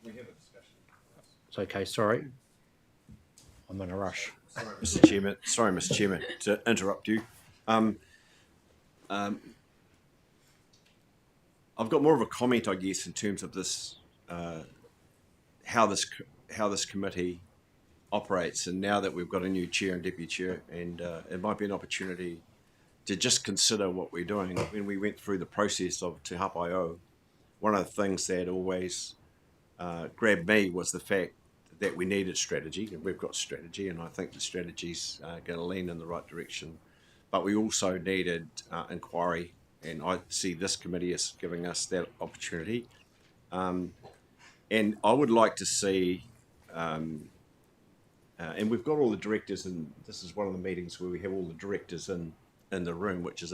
We have a discussion. It's okay. Sorry, I'm in a rush. Sorry, Mr. Chairman, to interrupt you. I've got more of a comment, I guess, in terms of this, how this committee operates, and now that we've got a new chair and deputy chair, and it might be an opportunity to just consider what we're doing. When we went through the process of Te Hapaio, one of the things that always grabbed me was the fact that we needed strategy, and we've got strategy, and I think the strategy's going to lean in the right direction. But we also needed inquiry, and I see this committee as giving us that opportunity. And I would like to see, and we've got all the directors, and this is one of the meetings where we have all the directors in the room, which is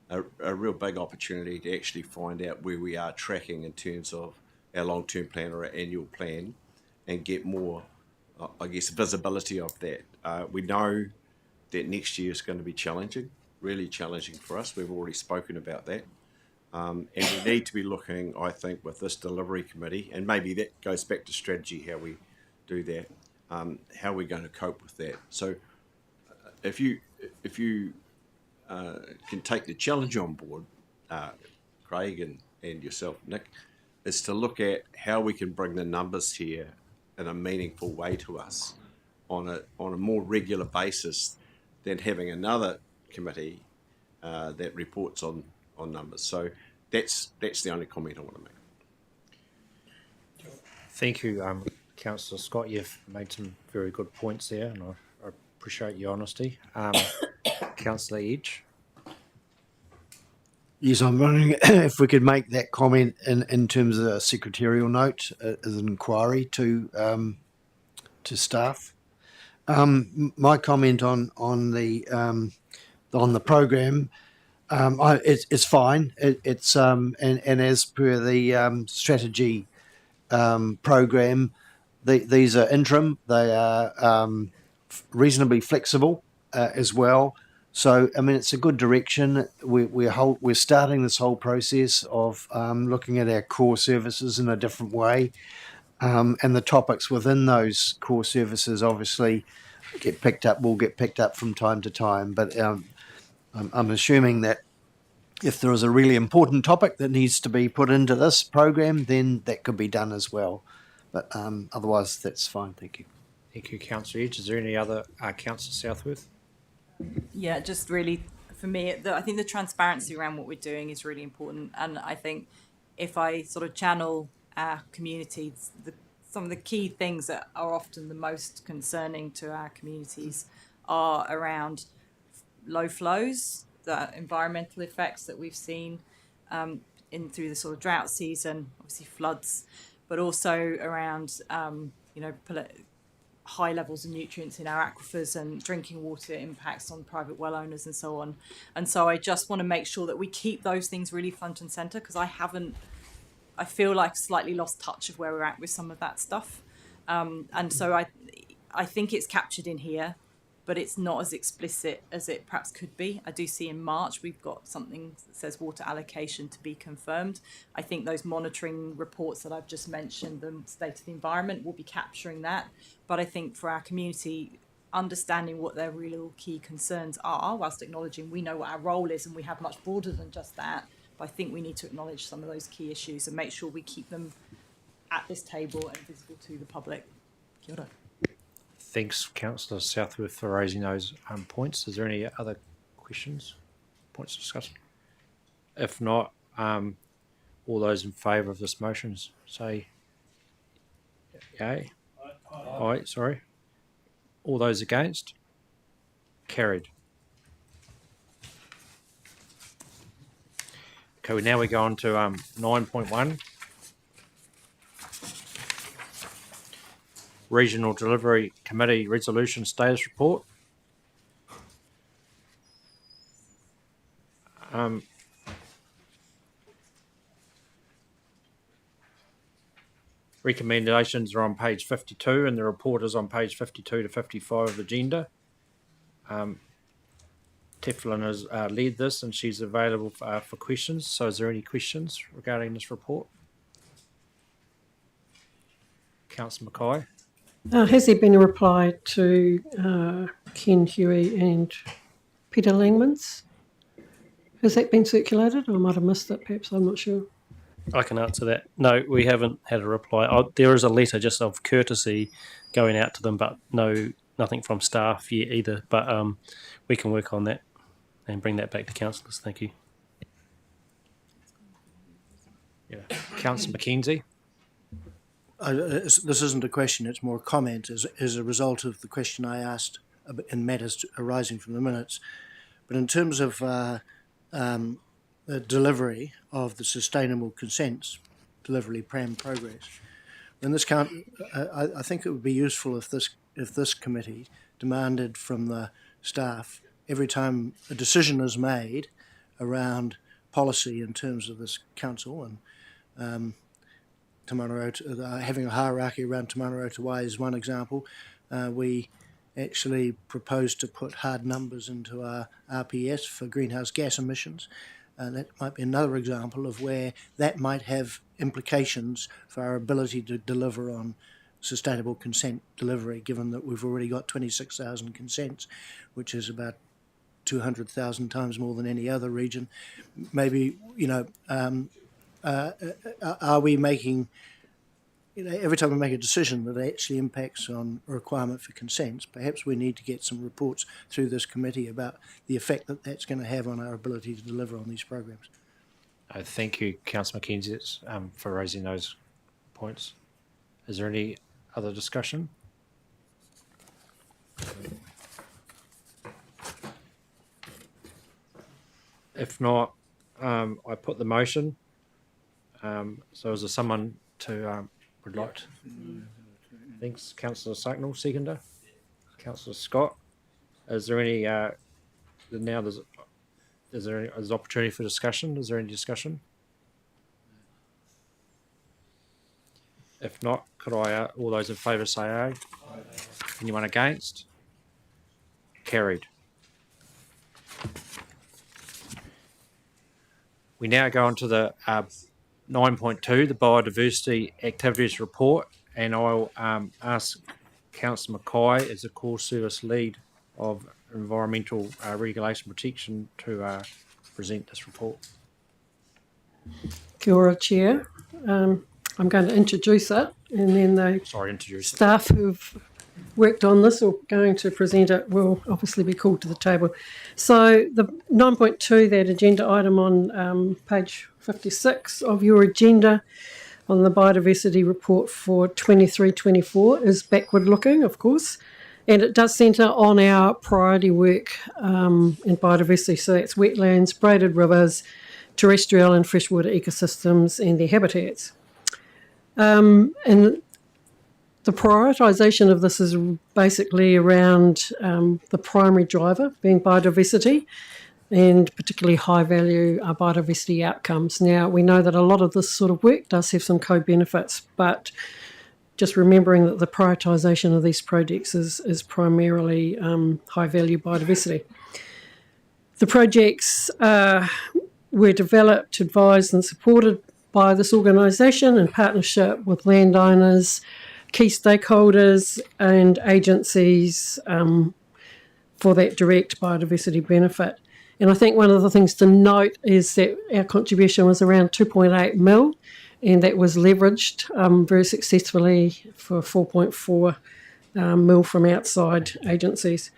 a real big opportunity to actually find out where we are tracking in terms of our long-term plan or our annual plan, and get more, I guess, visibility of that. We know that next year is going to be challenging, really challenging for us. We've already spoken about that. And we need to be looking, I think, with this delivery committee, and maybe that goes back to strategy, how we do that, how we're going to cope with that. So if you can take the challenge on board, Craig and yourself, Nick, is to look at how we can bring the numbers here in a meaningful way to us on a more regular basis than having another committee that reports on numbers. So that's the only comment I want to make. Thank you, Councillor Scott. You've made some very good points there, and I appreciate your honesty. Councillor Edge. Yes, I'm wondering if we could make that comment in terms of a secretarial note as an inquiry to staff. My comment on the program, it's fine. It's and as per the strategy program, these are interim. They are reasonably flexible as well. So, I mean, it's a good direction. We're starting this whole process of looking at our core services in a different way, and the topics within those core services obviously will get picked up from time to time. But I'm assuming that if there is a really important topic that needs to be put into this program, then that could be done as well. But otherwise, that's fine. Thank you. Thank you, Councillor Edge. Is there any other Councillor Southworth? Yeah, just really, for me, I think the transparency around what we're doing is really important. And I think if I sort of channel our communities, some of the key things that are often the most concerning to our communities are around low flows, the environmental effects that we've seen through the sort of drought season, obviously floods, but also around, high levels of nutrients in our aquifers and drinking water impacts on private well owners and so on. And so I just want to make sure that we keep those things really front and centre, because I feel like slightly lost touch of where we're at with some of that stuff. And so I think it's captured in here, but it's not as explicit as it perhaps could be. I do see in March we've got something that says water allocation to be confirmed. I think those monitoring reports that I've just mentioned, the state of the environment, will be capturing that. But I think for our community, understanding what their real key concerns are, whilst acknowledging we know what our role is and we have much broader than just that. But I think we need to acknowledge some of those key issues and make sure we keep them at this table and visible to the public. Kia ora. Thanks, Councillor Southworth, for raising those points. Is there any other questions, points of discussion? If not, all those in favour of this motion say yay. Aye, sorry. All those against? Carried. Okay, now we go on to 9.1. Regional Delivery Committee Resolution Status Report. Recommendations are on page 52 and the report is on page 52 to 55 of the agenda. Teflon has led this and she's available for questions. So is there any questions regarding this report? Councillor Mackay. Has there been a reply to Ken Huey and Peter Langman's? Has that been circulated? I might have missed it, perhaps, I'm not sure. I can answer that. No, we haven't had a reply. There is a letter just of courtesy going out to them, but nothing from staff yet either. But we can work on that and bring that back to councillors. Thank you. Yeah. Councillor Mackenzie. This isn't a question, it's more a comment as a result of the question I asked in matters arising from the minutes. But in terms of the delivery of the sustainable consents, delivery plan progress, in this I think it would be useful if this committee demanded from the staff every time a decision is made around policy in terms of this council and having a hierarchy around Te Mana Rau Wai is one example. We actually proposed to put hard numbers into our RPS for greenhouse gas emissions. That might be another example of where that might have implications for our ability to deliver on sustainable consent delivery, given that we've already got 26,000 consents, which is about 200,000 times more than any other region. Maybe, are we making, every time we make a decision that actually impacts on a requirement for consents, perhaps we need to get some reports through this committee about the effect that that's going to have on our ability to deliver on these programs. Thank you, Councillor Mackenzie, for raising those points. Is there any other discussion? If not, I put the motion. So is there someone to would like to? Thanks, Councillor Sacknell, seconder. Councillor Scott. Is there any? Now there's opportunity for discussion. Is there any discussion? If not, could I all those in favour say aye? Aye. Anyone against? Carried. We now go on to the 9.2, the Biodiversity Activities Report, and I'll ask Councillor Mackay as the Core Service Lead of Environmental Regulation Protection to present this report. Kia ora, Chair. I'm going to introduce it, and then the staff who've worked on this or going to present it will obviously be called to the table. So the 9.2, that agenda item on page 56 of your agenda on the biodiversity report for 23-24 is backward looking, of course, and it does centre on our priority work in biodiversity. So that's wetlands, braided rivers, terrestrial and freshwater ecosystems and their habitats. And the prioritisation of this is basically around the primary driver being biodiversity and particularly high-value biodiversity outcomes. Now, we know that a lot of this sort of work does have some co-benefits, but just remembering that the prioritisation of these projects is primarily high-value biodiversity. The projects were developed, advised and supported by this organisation in partnership with landowners, key stakeholders and agencies for that direct biodiversity benefit. And I think one of the things to note is that our contribution was around 2.8 mil, and that was leveraged very successfully for 4.4 mil from outside agencies.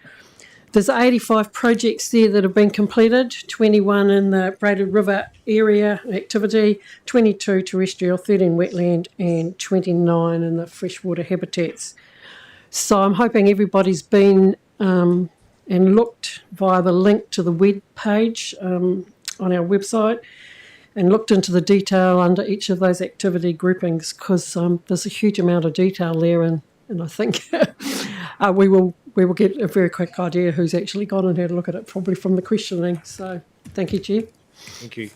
There's 85 projects there that have been completed, 21 in the Braided River area activity, 22 terrestrial, 13 wetland, and 29 in the freshwater habitats. So I'm hoping everybody's been and looked via the link to the web page on our website and looked into the detail under each of those activity groupings, because there's a huge amount of detail there, and I think we will get a very quick idea who's actually gone and had a look at it, probably from the questioning. So thank you, Chair. Thank you.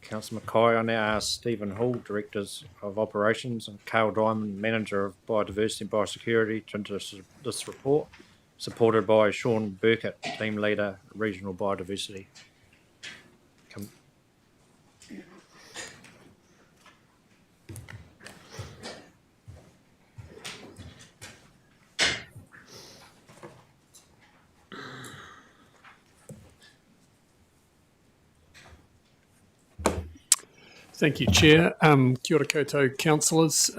Councillor Mackay. I now ask Stephen Hall, Directors of Operations, and Carl Diamond, Manager of Biodiversity and Biosecurity, to introduce this report, supported by Sean Burkett, Team Leader, Regional Biodiversity. Thank you, Chair. Kia ora koutou, councillors.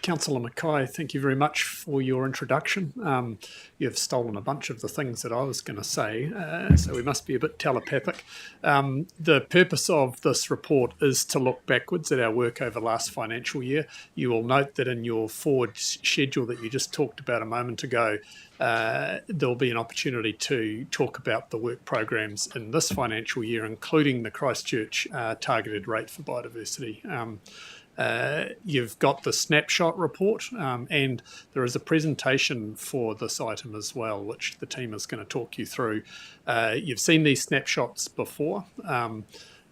Councillor Mackay, thank you very much for your introduction. You've stolen a bunch of the things that I was going to say, so we must be a bit telepathic. The purpose of this report is to look backwards at our work over the last financial year. You will note that in your forward schedule that you just talked about a moment ago, there'll be an opportunity to talk about the work programs in this financial year, including the Christchurch targeted rate for biodiversity. You've got the snapshot report, and there is a presentation for this item as well, which the team is going to talk you through. You've seen these snapshots before.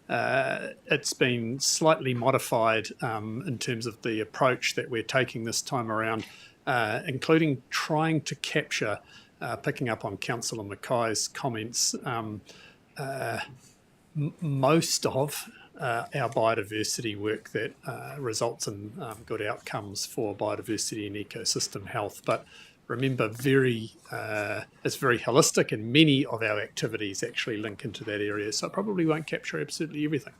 It's been slightly modified in terms of the approach that we're taking this time around, including trying to capture, picking up on Councillor Mackay's comments, most of our biodiversity work that results in good outcomes for biodiversity and ecosystem health. But remember, it's very holistic, and many of our activities actually link into that area, so I probably won't capture absolutely everything.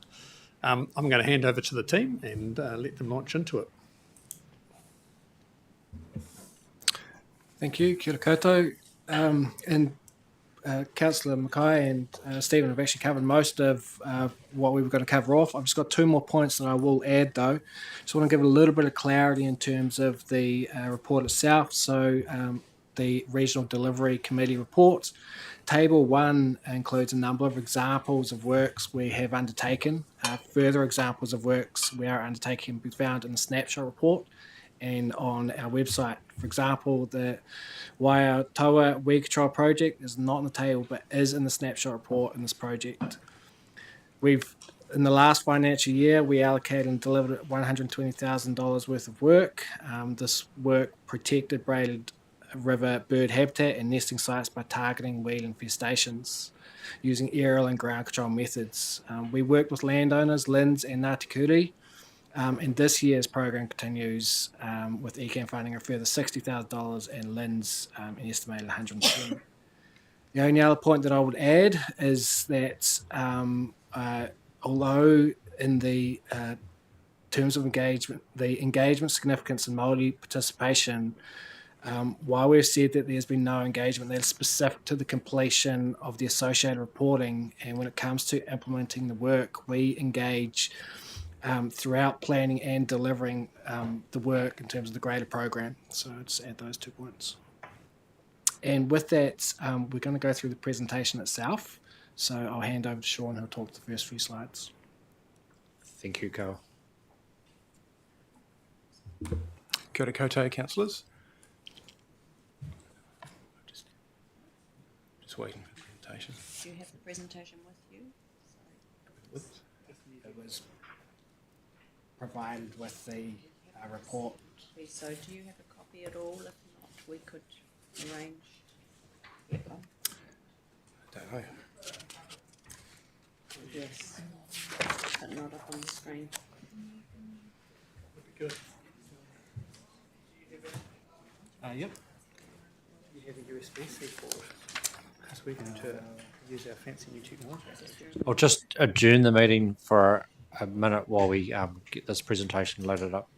I'm going to hand over to the team and let them launch into it. Thank you, kia ora koutou. Councillor Mackay and Stephen have actually covered most of what we were going to cover off. I've just got two more points that I will add, though. Just want to give a little bit of clarity in terms of the report itself. So the Regional Delivery Committee report. Table 1 includes a number of examples of works we have undertaken. Further examples of works we are undertaking can be found in the snapshot report and on our website. For example, the Whakatau weed control project is not on the table, but is in the snapshot report in this project. In the last financial year, we allocated and delivered $120,000 worth of work. This work protected Braided River bird habitat and nesting sites by targeting weed infestations using aerial and ground control methods. We worked with landowners, LINZ and Ngāti Kuri, and this year's program continues with ECAM funding a further $60,000 and LINZ an estimated $110,000. The only other point that I would add is that although in the terms of engagement, the engagement significance and Māori participation, while we've said that there's been no engagement, that is specific to the completion of the associated reporting, and when it comes to implementing the work, we engage throughout planning and delivering the work in terms of the greater program. So I'll just add those 2 points. And with that, we're going to go through the presentation itself. So I'll hand over to Sean, who'll talk the first few slides. Thank you, Carl. Kia ora koutou, councillors. Just waiting for the presentation. Do you have the presentation with you? It was provided with the report. So do you have a copy at all? If not, we could arrange. Get one. I don't know. Yes, but not up on the screen. Would be good. Yep. You have a USB-C port, because we're going to use our fancy new technology. I'll just adjourn the meeting for a minute while we get this presentation loaded up.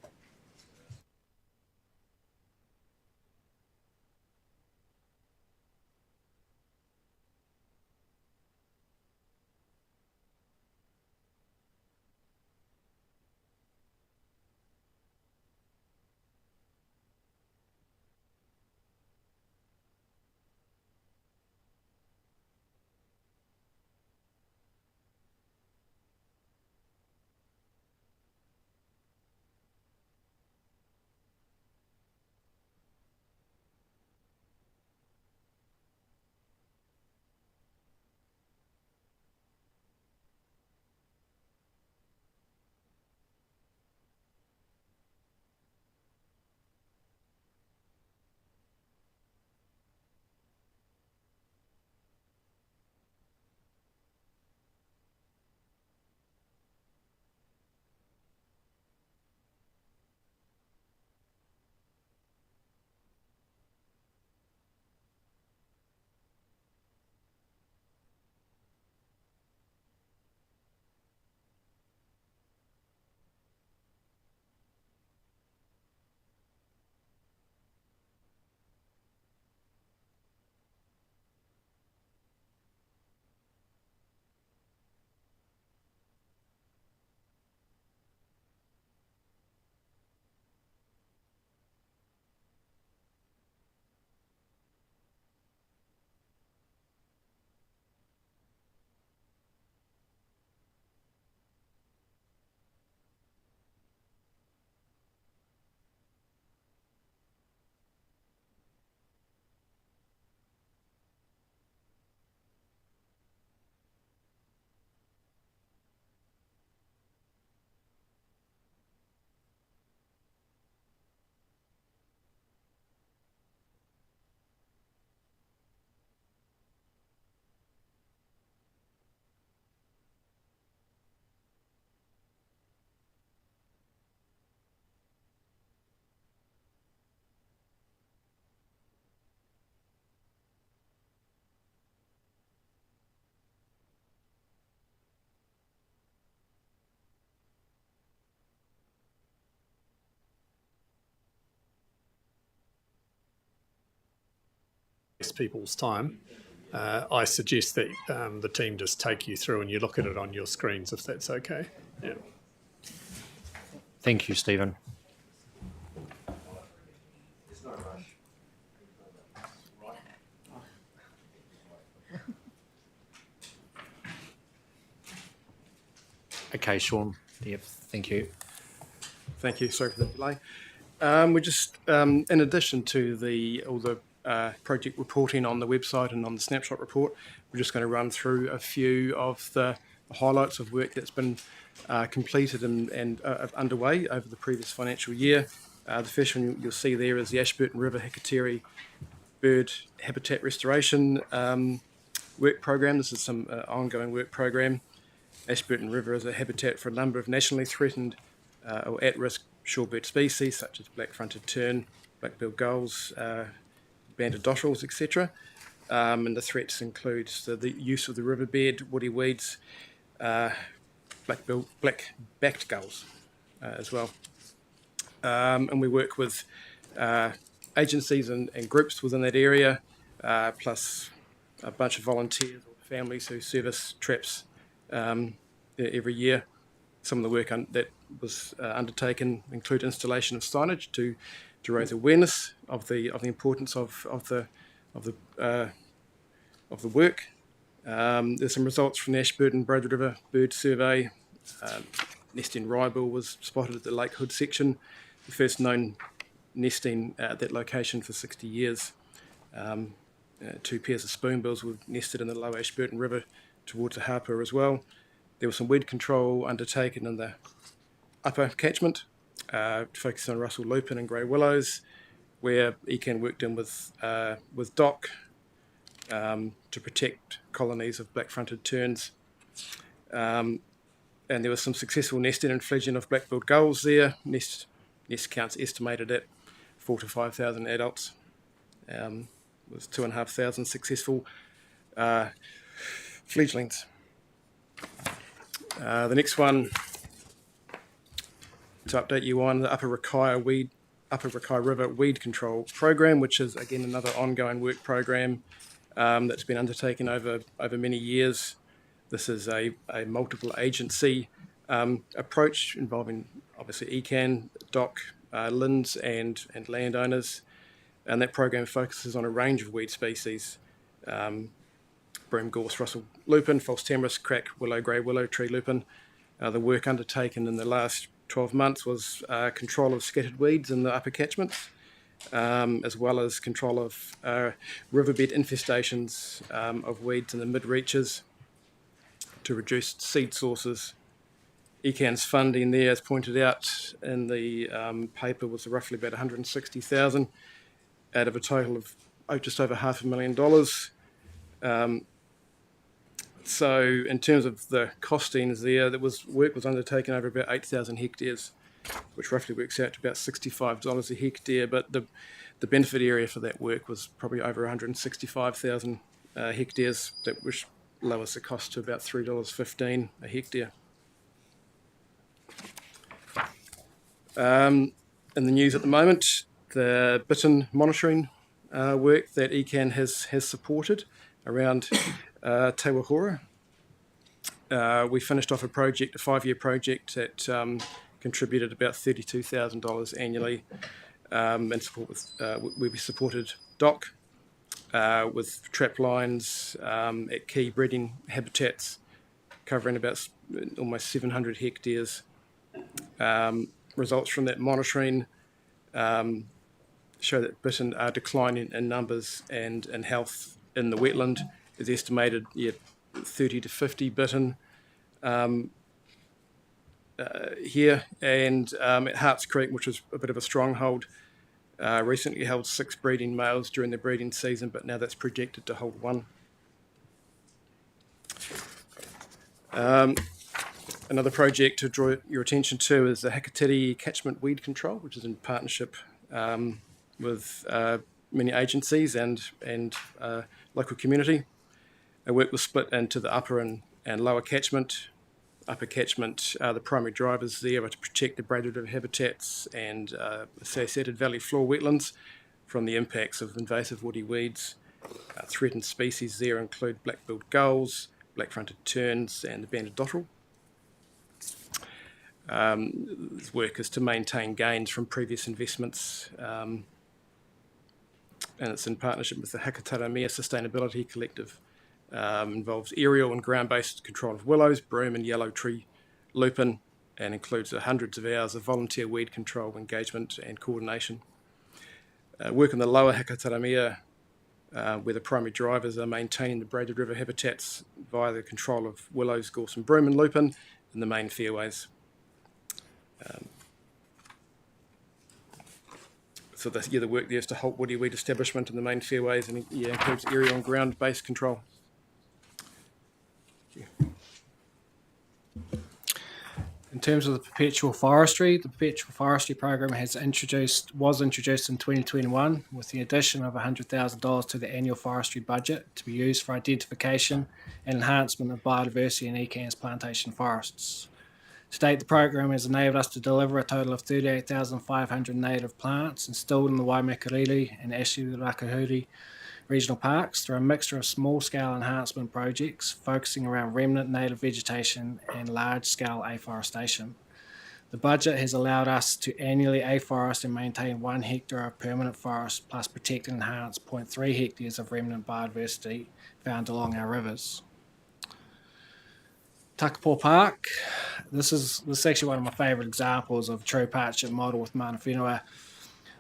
People's time, I suggest that the team just take you through and you look at it on your screens if that's okay. Yeah. Thank you, Stephen. Okay, Sean. Yep, thank you. Thank you. Sorry for the delay. We just, in addition to all the project reporting on the website and on the snapshot report, we're just going to run through a few of the highlights of work that's been completed and underway over the previous financial year. The first one you'll see there is the Ashburton River Hekateri Bird Habitat Restoration work program. This is some ongoing work program. Ashburton River is a habitat for a number of nationally threatened or at-risk shorebird species such as black-fronted tern, black-billed gulls, banded dotterels, etc. And the threats includes the use of the riverbed, woody weeds, black-backed gulls as well. And we work with agencies and groups within that area, plus a bunch of volunteers or families who service traps every year. Some of the work that was undertaken include installation of signage to raise awareness of the importance of the work. There's some results from the Ashburton Braid River Bird Survey. Nesting ryebill was spotted at the Lake Hood section, the first known nesting at that location for 60 years. 2 pairs of spoonbills were nested in the Low Ashburton River towards the Harper as well. There was some weed control undertaken in the upper catchment, focusing on Russell lupin and grey willows, where ECAN worked in with DOC to protect colonies of black-fronted terns. And there was some successful nesting and fledging of black-billed gulls there. Nest counts estimated at 4,000 to 5,000 adults, with 2,500 successful fledglings. The next one to update you on the Upper Rakai River Weed Control Program, which is again another ongoing work program that's been undertaken over many years. This is a multiple agency approach involving obviously ECAN, DOC, LINZ and landowners, and that program focuses on a range of weed species: broom, gorse, Russell lupin, false tamarisk, crack, willow, grey willow, tree lupin. The work undertaken in the last 12 months was control of scattered weeds in the upper catchments, as well as control of riverbed infestations of weeds in the mid-reaches to reduce seed sources. ECAN's funding there, as pointed out in the paper, was roughly about 160,000 out of a total of just over $500,000. So in terms of the costings there, work was undertaken over about 8,000 hectares, which roughly works out to about $65 a hectare, but the benefit area for that work was probably over 165,000 hectares, which lowers the cost to about $3.15 a hectare. In the news at the moment, the bittern monitoring work that ECAN has supported around Te Wahora. We finished off a 5-year project that contributed about $32,000 annually in support with, we supported DOC with trap lines at key breeding habitats covering about almost 700 hectares. Results from that monitoring show that bittern are declining in numbers and in health in the wetland. Is estimated 30 to 50 bittern here, and at Harts Creek, which was a bit of a stronghold, recently held 6 breeding males during the breeding season, but now that's projected to hold 1. Another project to draw your attention to is the Whakatau catchment weed control, which is in partnership with many agencies and local community. Our work was split into the upper and lower catchment. Upper catchment, the primary drivers there are to protect the braided river habitats and associated valley floor wetlands from the impacts of invasive woody weeds. Threatened species there include black-billed gulls, black-fronted terns and the banded dotterel. This work is to maintain gains from previous investments, and it's in partnership with the Whakataramea Sustainability Collective. Involves aerial and ground-based control of willows, broom and yellow tree lupin, and includes hundreds of hours of volunteer weed control, engagement and coordination. Work in the lower Whakataramea, where the primary drivers are maintaining the braided river habitats via the control of willows, gorse and broom and lupin in the main fairways. So the work there is to halt woody weed establishment in the main fairways and includes aerial and ground-based control. In terms of the perpetual forestry, the perpetual forestry program was introduced in 2021 with the addition of $100,000 to the annual forestry budget to be used for identification and enhancement of biodiversity in ECAN's plantation forests. To date, the program has enabled us to deliver a total of 38,500 native plants installed in the Waimakariri and Ashley Rakahuri regional parks through a mixture of small-scale enhancement projects focusing around remnant native vegetation and large-scale afforestation. The budget has allowed us to annually afforest and maintain 1 hectare of permanent forest plus protect and enhance 0.3 hectares of remnant biodiversity found along our rivers. Takapo Park, this is actually one of my favourite examples of true partnership model with Mana Whenua.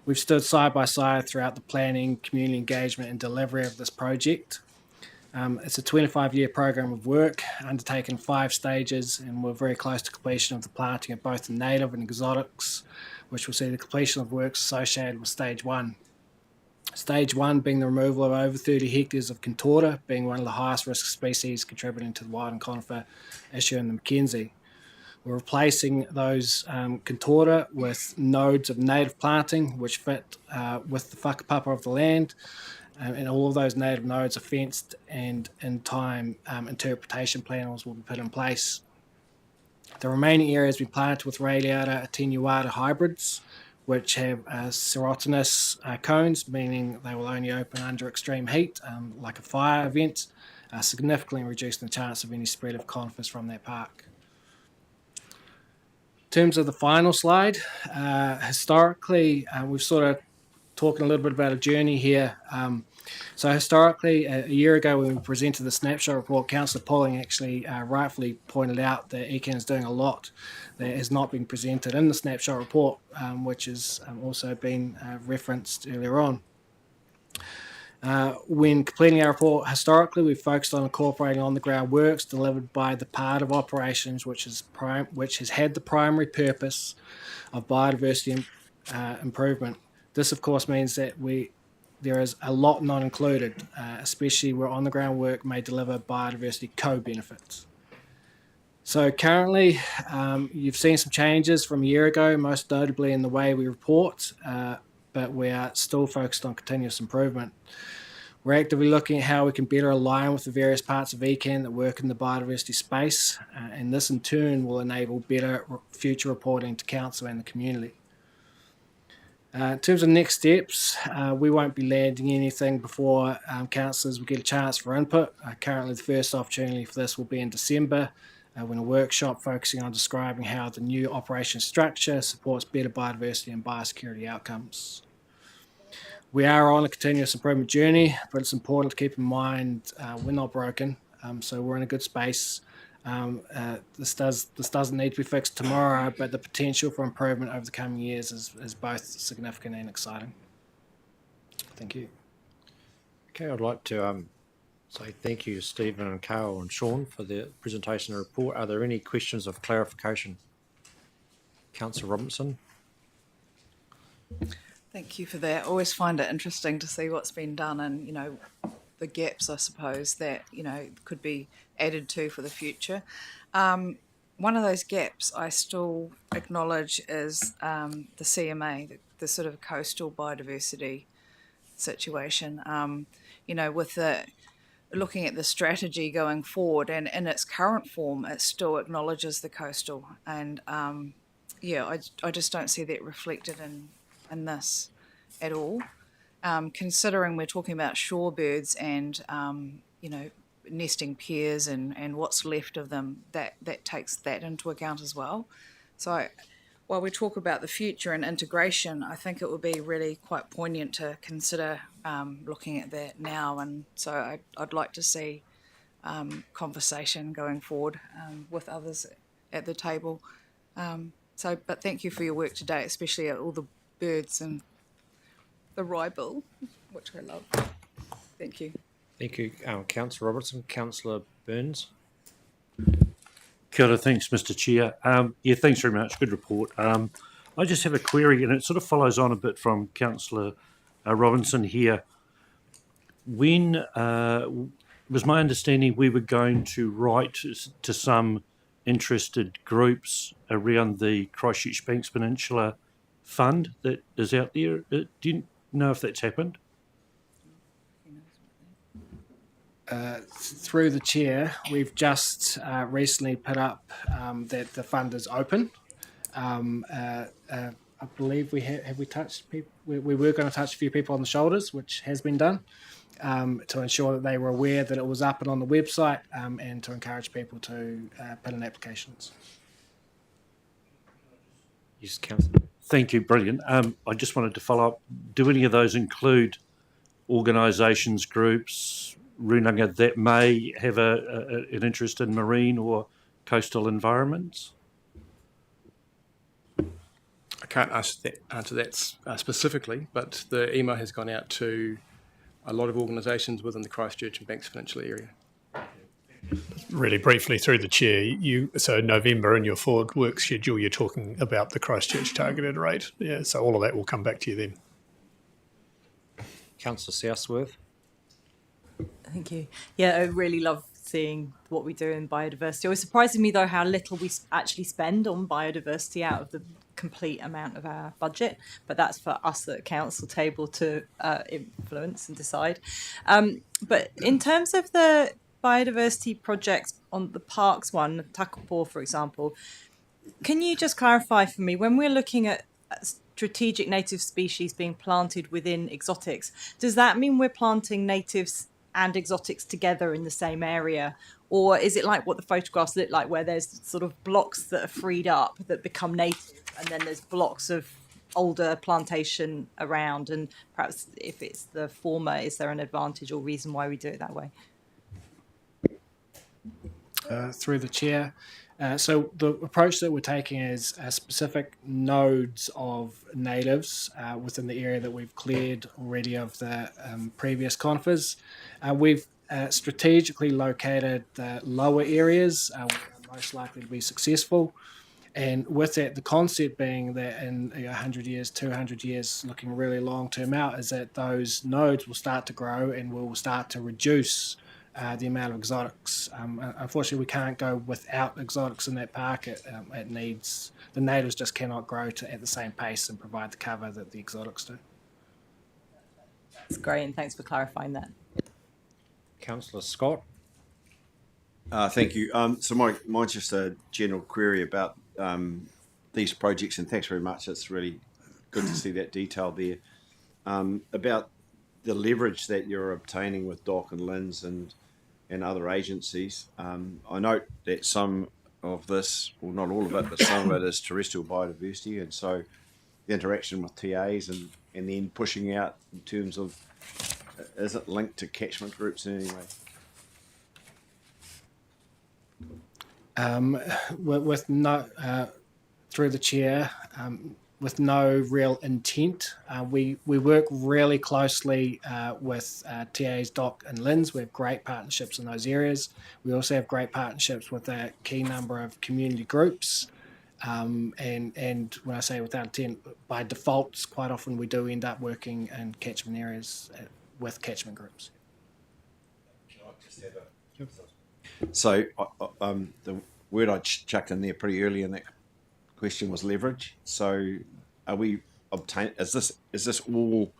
We've stood side by side throughout the planning, community engagement and delivery of this project. It's a 25-year program of work undertaken 5 stages, and we're very close to completion of the planting of both the native and exotics, which will see the completion of works associated with stage 1. Stage 1 being the removal of over 30 hectares of contorta, being one of the highest risk species contributing to the wild and conifer issue in the Mackenzie. We're replacing those contorta with nodes of native planting, which fit with the whakapapa of the land. And all of those native nodes are fenced, and in time, interpretation plans will be put in place. The remaining areas we planted with radiata attenuata hybrids, which have serotinous cones, meaning they will only open under extreme heat, like a fire event, significantly reducing the chance of any spread of conifers from that park. In terms of the final slide, historically, we've sort of talking a little bit about a journey here. So historically, a year ago when we presented the snapshot report, Councillor Pauling actually rightfully pointed out that ECAN is doing a lot that has not been presented in the snapshot report, which has also been referenced earlier on. When completing our report, historically we've focused on incorporating on-the-ground works delivered by the part of operations which has had the primary purpose of biodiversity improvement. This, of course, means that there is a lot not included, especially where on-the-ground work may deliver biodiversity co-benefits. So currently, you've seen some changes from a year ago, most notably in the way we report, but we are still focused on continuous improvement. We're actively looking at how we can better align with the various parts of ECAN that work in the biodiversity space, and this in turn will enable better future reporting to Council and the community. In terms of next steps, we won't be landing anything before councillors will get a chance for input. Currently, the first opportunity for this will be in December, when a workshop focusing on describing how the new operation structure supports better biodiversity and biosecurity outcomes. We are on a continuous improvement journey, but it's important to keep in mind we're not broken, so we're in a good space. This doesn't need to be fixed tomorrow, but the potential for improvement over the coming years is both significant and exciting. Thank you. Okay, I'd like to say thank you to Stephen and Carol and Sean for the presentation and report. Are there any questions of clarification? Councillor Robinson. Thank you for that. I always find it interesting to see what's been done and, the gaps, I suppose, that, could be added to for the future. One of those gaps I still acknowledge is the CMA, the sort of coastal biodiversity situation. With looking at the strategy going forward, and in its current form, it still acknowledges the coastal. And, I just don't see that reflected in this at all. Considering we're talking about shorebirds and, nesting pairs and what's left of them, that takes that into account as well. So while we talk about the future and integration, I think it would be really quite poignant to consider looking at that now. And so I'd like to see conversation going forward with others at the table. But thank you for your work today, especially all the birds and the ryebill, which I love. Thank you. Thank you, Councillor Robertson. Councillor Burns. Kia ora, thanks, Mr. Chair. Thanks very much. Good report. I just have a query, and it sort of follows on a bit from Councillor Robinson here. When was my understanding we were going to write to some interested groups around the Christchurch Banks Peninsula Fund that is out there? Do you know if that's happened? Through the chair, we've just recently put up that the fund is open. I believe have we touched people? We were going to touch a few people on the shoulders, which has been done, to ensure that they were aware that it was up and on the website, and to encourage people to put in applications. Yes, Councillor. Thank you, brilliant. I just wanted to follow up. Do any of those include organisations, groups, runanga that may have an interest in marine or coastal environments? I can't answer that specifically, but the email has gone out to a lot of organisations within the Christchurch and Banks Peninsula area. Really briefly through the chair, so November in your forward work schedule, you're talking about the Christchurch targeted rate. Yeah, so all of that will come back to you then. Councillor Southworth. Thank you. Yeah, I really love seeing what we do in biodiversity. It was surprising me, though, how little we actually spend on biodiversity out of the complete amount of our budget. But that's for us at the council table to influence and decide. But in terms of the biodiversity projects on the parks one, Takapo, for example, can you just clarify for me, when we're looking at strategic native species being planted within exotics, does that mean we're planting natives and exotics together in the same area? Or is it like what the photographs look like, where there's sort of blocks that are freed up that become native, and then there's blocks of older plantation around? And perhaps if it's the former, is there an advantage or reason why we do it that way? Through the chair. So the approach that we're taking is specific nodes of natives within the area that we've cleared already of the previous conifers. We've strategically located the lower areas where are most likely to be successful. And with that, the concept being that in 100 years, 200 years, looking really long term out, is that those nodes will start to grow and will start to reduce the amount of exotics. Unfortunately, we can't go without exotics in that park. It needs, the natives just cannot grow at the same pace and provide the cover that the exotics do. That's great, and thanks for clarifying that. Councillor Scott. Thank you. So mine's just a general query about these projects, and thanks very much. It's really good to see that detail there. About the leverage that you're obtaining with DOC and LINZ and other agencies. I note that some of this, well, not all of it, but some of it is terrestrial biodiversity, and so the interaction with TAs and then pushing out in terms of, is it linked to catchment groups in any way? With no, through the chair, with no real intent. We work really closely with TAs, DOC and LINZ. We have great partnerships in those areas. We also have great partnerships with a key number of community groups. And when I say without intent, by default, quite often we do end up working in catchment areas with catchment groups. So the word I chucked in there pretty early in that question was leverage. So are we is this all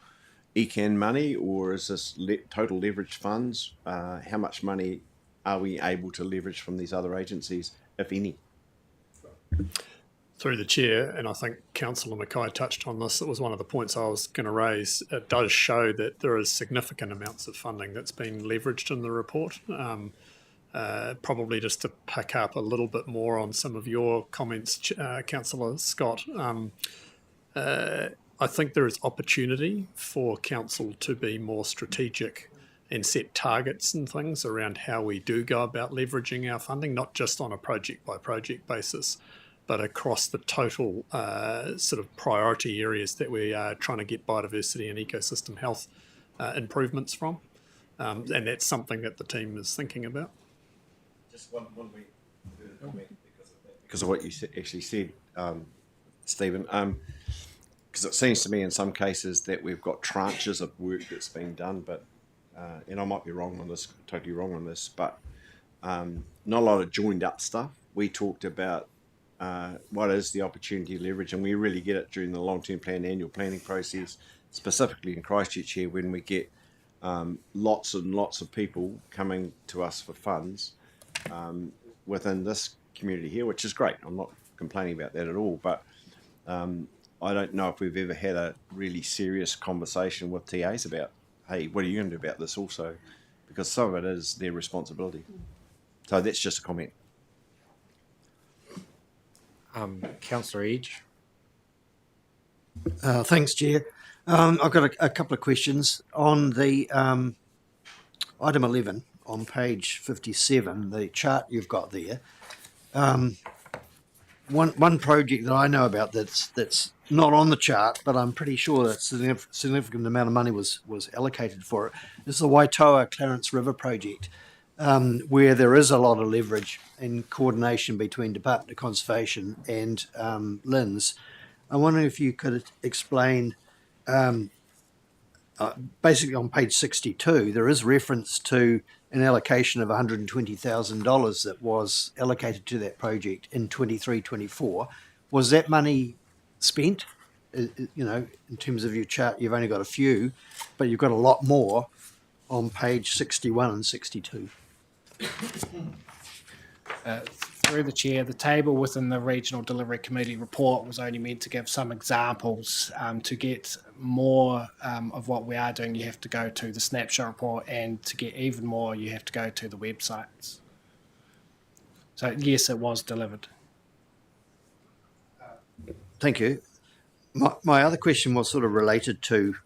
ECAN money, or is this total leverage funds? How much money are we able to leverage from these other agencies, if any? Through the chair, and I think Councillor Mackay touched on this, it was one of the points I was going to raise. It does show that there is significant amounts of funding that's been leveraged in the report. Probably just to pick up a little bit more on some of your comments, Councillor Scott, I think there is opportunity for council to be more strategic and set targets and things around how we do go about leveraging our funding, not just on a project by project basis, but across the total sort of priority areas that we are trying to get biodiversity and ecosystem health improvements from. And that's something that the team is thinking about. Just one comment because of what you actually said, Stephen. Because it seems to me in some cases that we've got tranches of work that's being done, but and I might be wrong on this, totally wrong on this, but not a lot of joined up stuff. We talked about what is the opportunity leverage, and we really get it during the long-term plan annual planning process, specifically in Christchurch here, when we get lots and lots of people coming to us for funds within this community here, which is great. I'm not complaining about that at all, but I don't know if we've ever had a really serious conversation with TAs about, hey, what are you going to do about this also? Because some of it is their responsibility. So that's just a comment. Councillor Edge. Thanks, Chair. I've got a couple of questions. On the item 11 on page 57, the chart you've got there, one project that I know about that's not on the chart, but I'm pretty sure that a significant amount of money was allocated for it, is the Waitoa Clarence River project, where there is a lot of leverage in coordination between Department of Conservation and LINZ. I wonder if you could explain, basically on page 62, there is reference to an allocation of $120,000 that was allocated to that project in 23-24. Was that money spent? You know, in terms of your chart, you've only got a few, but you've got a lot more on page 61 and 62. Through the chair, the table within the Regional Delivery Committee report was only meant to give some examples. To get more of what we are doing, you have to go to the snapshot report, and to get even more, you have to go to the websites. So yes, it was delivered. Thank you. My other question was sort of related to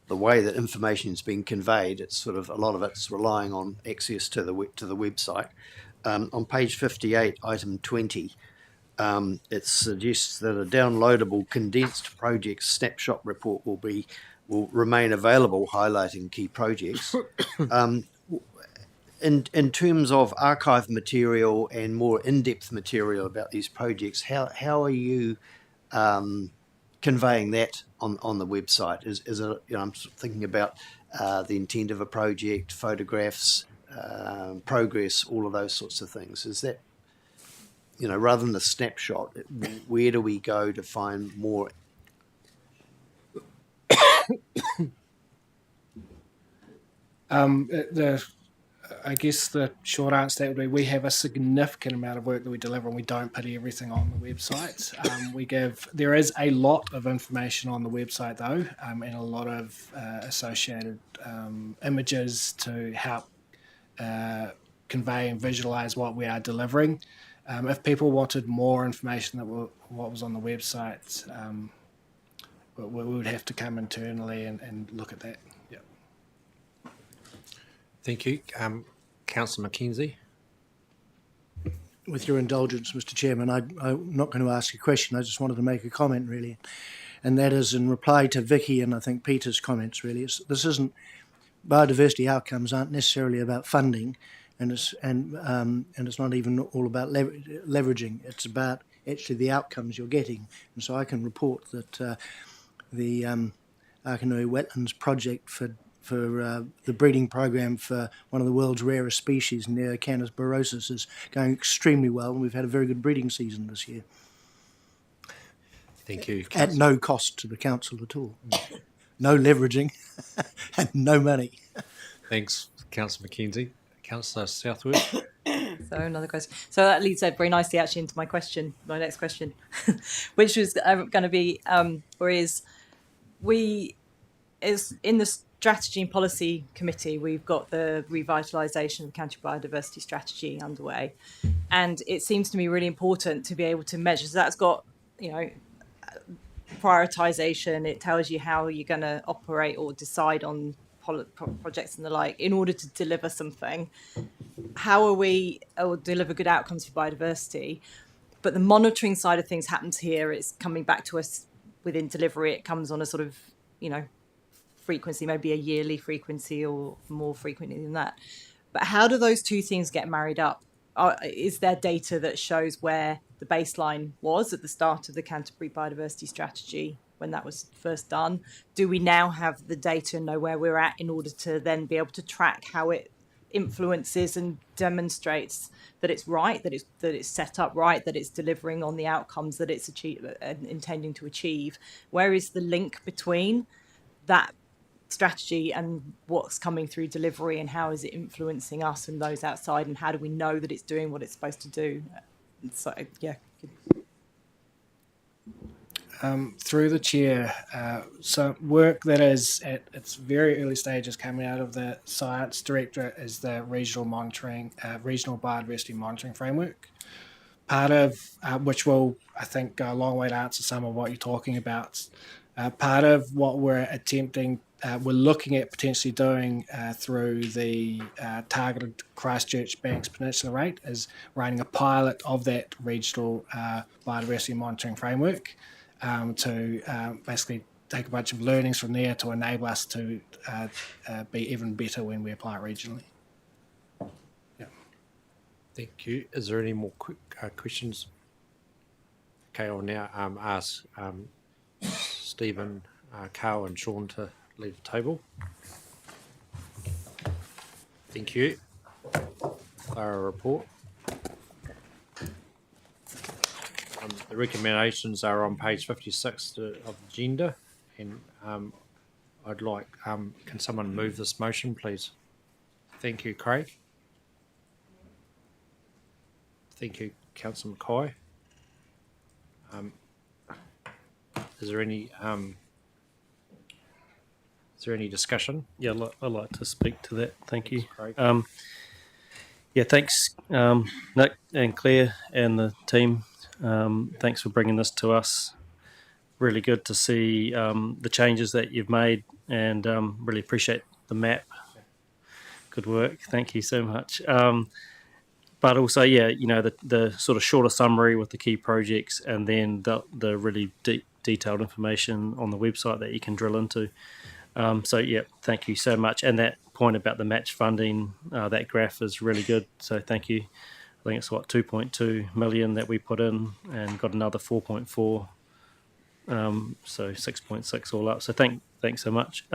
the way that information is being conveyed. It's sort of, a lot of it's relying on access to the website. On page 58, item 20, it suggests that a downloadable condensed project snapshot report will remain available, highlighting key projects. In terms of archive material and more in-depth material about these projects, how are you conveying that on the website? Is it, you know, I'm thinking about the intent of a project, photographs, progress, all of those sorts of things. Is that, you know, rather than the snapshot, where do we go to find more? I guess the short answer to that would be we have a significant amount of work that we deliver, and we don't put everything on the website. There is a lot of information on the website though, and a lot of associated images to help convey and visualize what we are delivering. If people wanted more information than what was on the website, we would have to come internally and look at that. Yeah. Thank you. Councillor Mackenzie. With your indulgence, Mr. Chairman, I'm not going to ask a question. I just wanted to make a comment, really, and that is in reply to Vicky and I think Peter's comments. Really, this isn't, biodiversity outcomes aren't necessarily about funding, and it's not even all about leveraging. It's about actually the outcomes you're getting. And so I can report that the Arkanui Wetlands project for the breeding program for one of the world's rarest species, Neocanis borosus, is going extremely well, and we've had a very good breeding season this year. Thank you. At no cost to the council at all. No leveraging and no money. Thanks, Councillor Mackenzie. Councillor Southworth. So another question. So that leads very nicely actually into my next question, which was going to be, is in the Strategy and Policy Committee, we've got the revitalisation of the county biodiversity strategy underway, and it seems to me really important to be able to measure. So that's got, you know, prioritisation. It tells you how you're going to operate or decide on projects and the like in order to deliver something. How are we or deliver good outcomes for biodiversity? But the monitoring side of things happens here. It's coming back to us within delivery. It comes on a sort of, you know, frequency, maybe a yearly frequency or more frequently than that. But how do those two things get married up? Is there data that shows where the baseline was at the start of the Canterbury Biodiversity Strategy when that was first done? Do we now have the data and know where we're at in order to then be able to track how it influences and demonstrates that it's right, that it's set up right, that it's delivering on the outcomes that it's intending to achieve? Where is the link between that strategy and what's coming through delivery, and how is it influencing us and those outside, and how do we know that it's doing what it's supposed to do? So yeah. Through the chair, so work that is at its very early stages coming out of the Science Directorate is the regional biodiversity monitoring framework. Part of which will, I think, go a long way to answer some of what you're talking about. Part of what we're looking at potentially doing through the targeted Christchurch Banks Peninsula rate is running a pilot of that regional biodiversity monitoring framework to basically take a bunch of learnings from there to enable us to be even better when we apply it regionally. Yeah. Thank you. Is there any more quick questions? Okay, I'll now ask Stephen, Carl and Sean to leave the table. Thank you. thorough report. The recommendations are on page 56 of the agenda, and I'd like, can someone move this motion, please? Thank you, Craig. Thank you, Councillor McKay. Is there any discussion? Yeah, I'd like to speak to that. Thank you. Craig. Yeah, thanks, Nick and Claire and the team. Thanks for bringing this to us. Really good to see the changes that you've made, and really appreciate the map. Good work. Thank you so much. But also, yeah, you know, the sort of shorter summary with the key projects, and then the really detailed information on the website that you can drill into. So, yeah, thank you so much. And that point about the match funding, that graph is really good. So thank you. I think it's 2.2 million that we put in, and got another 4.4. So 6.6 all up. So thanks so much.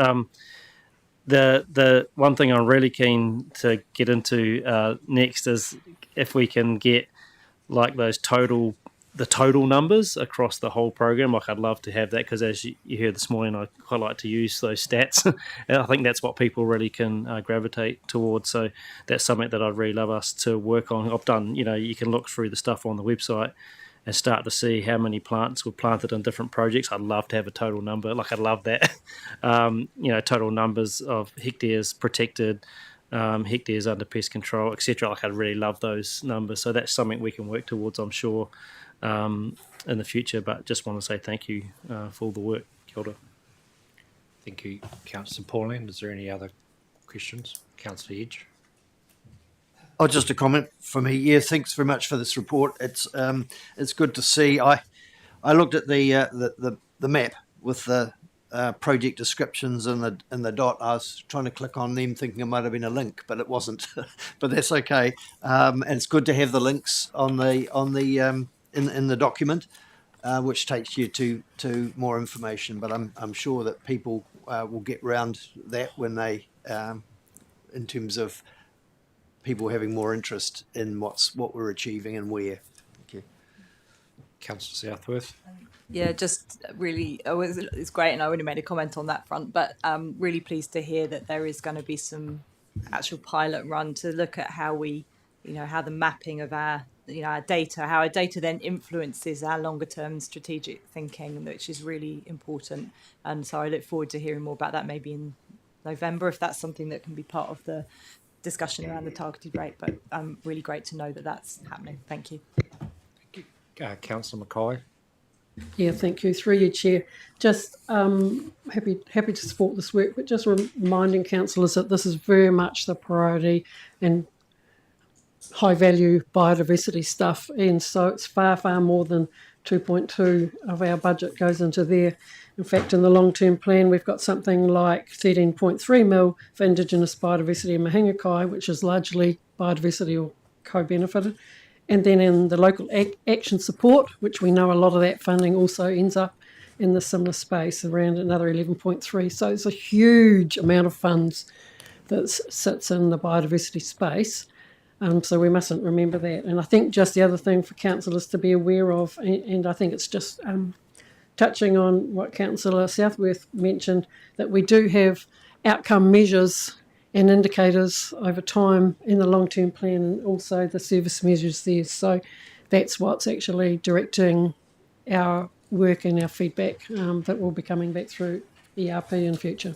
The one thing I'm really keen to get into next is if we can get like the total numbers across the whole program. Like, I'd love to have that, because as you heard this morning, I quite like to use those stats, and I think that's what people really can gravitate towards. So that's something that I'd really love us to work on. I've done, you know, you can look through the stuff on the website and start to see how many plants were planted in different projects. I'd love to have a total number. Like, I'd love that. You know, total numbers of hectares protected, hectares under pest control, etc. Like, I'd really love those numbers. So that's something we can work towards, I'm sure, in the future. But just want to say thank you for all the work. Kia ora. Thank you, Councillor Pauline. Is there any other questions? Councillor Edge. Oh, just a comment for me. Yeah, thanks very much for this report. It's good to see. I looked at the map with the project descriptions and the dot. I was trying to click on them, thinking it might have been a link, but it wasn't. But that's okay. And it's good to have the links on the in the document, which takes you to more information. But I'm sure that people will get round that when they, in terms of people having more interest in what we're achieving and where. Thank you. Councillor Southworth. Yeah, just really, it's great, and I already made a comment on that front, but I'm really pleased to hear that there is going to be some actual pilot run to look at how we, you know, how the mapping of our, you know, our data, how our data then influences our longer term strategic thinking, which is really important. And so I look forward to hearing more about that maybe in November, if that's something that can be part of the discussion around the targeted rate. But really great to know that that's happening. Thank you. Thank you. Councillor McKay. Yeah, thank you. Through you, Chair. Just happy to support this work, but just reminding councillors that this is very much the priority and high value biodiversity stuff, and so it's far more than 2.2 of our budget goes into there. In fact, in the long-term plan, we've got something like 13.3 mil for Indigenous biodiversity in Mahingakai, which is largely biodiversity or co-benefited. And then in the local action support, which we know a lot of that funding also ends up in the similar space, around another 11.3. So it's a huge amount of funds that sits in the biodiversity space. So we mustn't remember that. And I think just the other thing for councillors to be aware of, and I think it's just touching on what Councillor Southworth mentioned, that we do have outcome measures and indicators over time in the long-term plan, and also the service measures there. So that's what's actually directing our work and our feedback that will be coming back through ERP in future.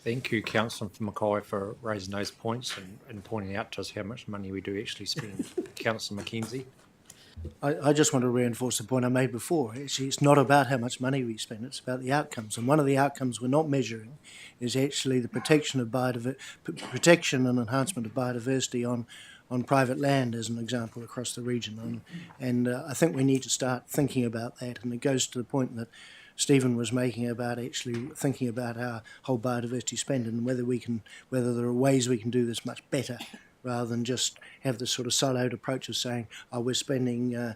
Thank you, Councillor McKay, for raising those points and pointing out to us how much money we do actually spend. Councillor Mackenzie. I just want to reinforce the point I made before. Actually, it's not about how much money we spend, it's about the outcomes. And one of the outcomes we're not measuring is actually the protection of protection and enhancement of biodiversity on private land, as an example, across the region. And I think we need to start thinking about that. And it goes to the point that Stephen was making about actually thinking about our whole biodiversity spend and whether there are ways we can do this much better, rather than just have this sort of siloed approach of saying, oh, we're spending $1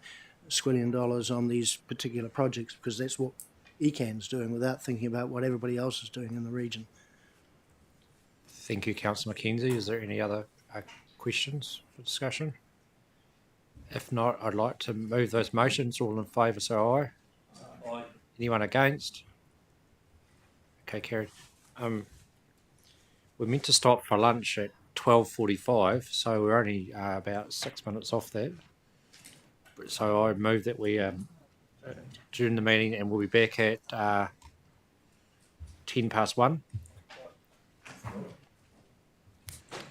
squillion on these particular projects because that's what ECAN's doing, without thinking about what everybody else is doing in the region. Thank you, Councillor Mackenzie. Is there any other questions for discussion? If not, I'd like to move those motions. All in favour, say aye. Aye. Anyone against? Okay, carried. We're meant to stop for lunch at 12:45, so we're only about 6 minutes off that. So I move that we adjourn the meeting, and we'll be back at 1:10 past.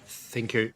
Thank you.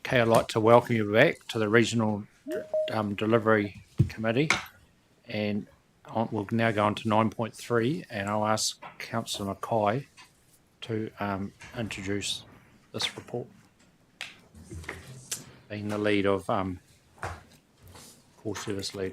Okay, I'd like to welcome you back to the Regional Delivery Committee, and we'll now go on to 9.3, and I'll ask Councillor Mackay to introduce this report, being the lead of Core Service Lead.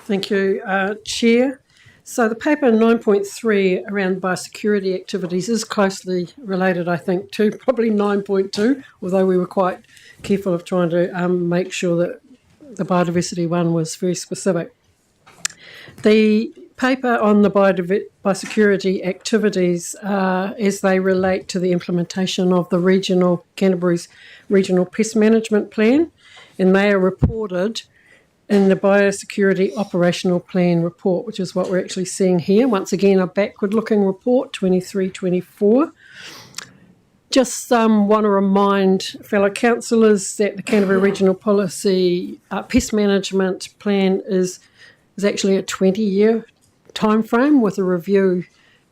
Thank you, Chair. So the paper 9.3 around biosecurity activities is closely related, I think, to probably 9.2, although we were quite careful of trying to make sure that the biodiversity one was very specific. The paper on the biosecurity activities as they relate to the implementation of the Canterbury's Regional Pest Management Plan, and they are reported in the Biosecurity Operational Plan report, which is what we're actually seeing here. Once again, a backward-looking report, 23-24. Just want to remind fellow councillors that the Canterbury Regional Policy Pest Management Plan is actually a 20-year time frame with a review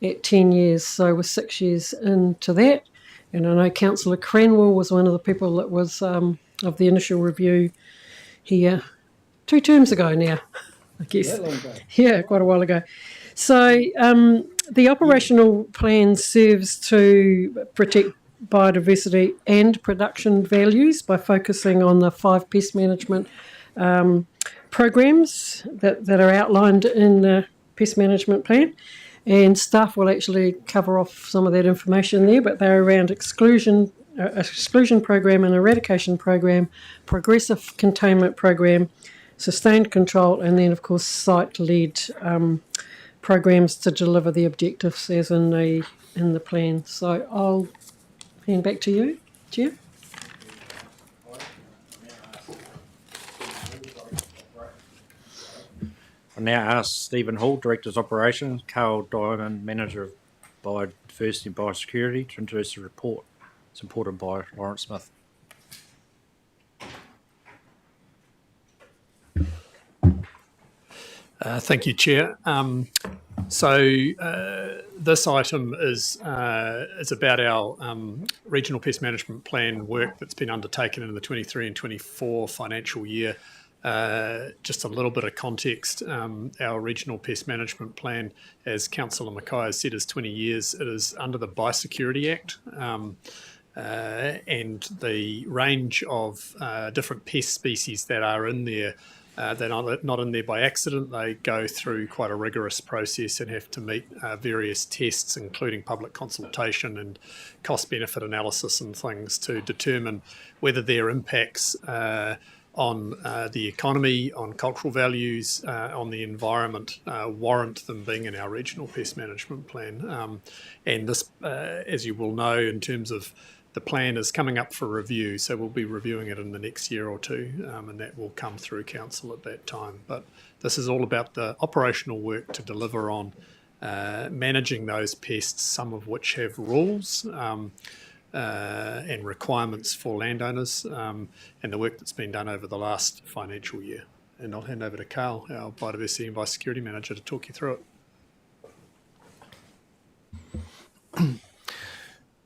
at 10 years. So we're 6 years into that. And I know Councillor Cranwell was one of the people that was of the initial review here 2 terms ago now, I guess. That long ago. Yeah, quite a while ago. So the operational plan serves to protect biodiversity and production values by focusing on the 5 pest management programs that are outlined in the pest management plan. And staff will actually cover off some of that information there, but they're around exclusion program and eradication program, progressive containment program, sustained control, and then, of course, site-led programs to deliver the objectives as in the plan. So I'll hand back to you, Chair. I'll now ask Stephen Hall, Director of Operations, Carl Diamond, Manager of Biodiversity and Biosecurity, to introduce the report. It's supported by Lawrence Smith. Thank you, Chair. This item is about our Regional Pest Management Plan work that's been undertaken in the 23 and 24 financial year. Just a little bit of context, our Regional Pest Management Plan, as Councillor Mackay has said, is 20 years. It is under the Biosecurity Act, and the range of different pest species that are in there, they're not in there by accident. They go through quite a rigorous process and have to meet various tests, including public consultation and cost-benefit analysis and things, to determine whether their impacts on the economy, on cultural values, on the environment warrant them being in our Regional Pest Management Plan. And this, as you will know, in terms of the plan, is coming up for review, so we'll be reviewing it in the next year or two, and that will come through council at that time. But this is all about the operational work to deliver on managing those pests, some of which have rules and requirements for landowners, and the work that's been done over the last financial year. And I'll hand over to Carl, our Biodiversity and Biosecurity Manager, to talk you through it.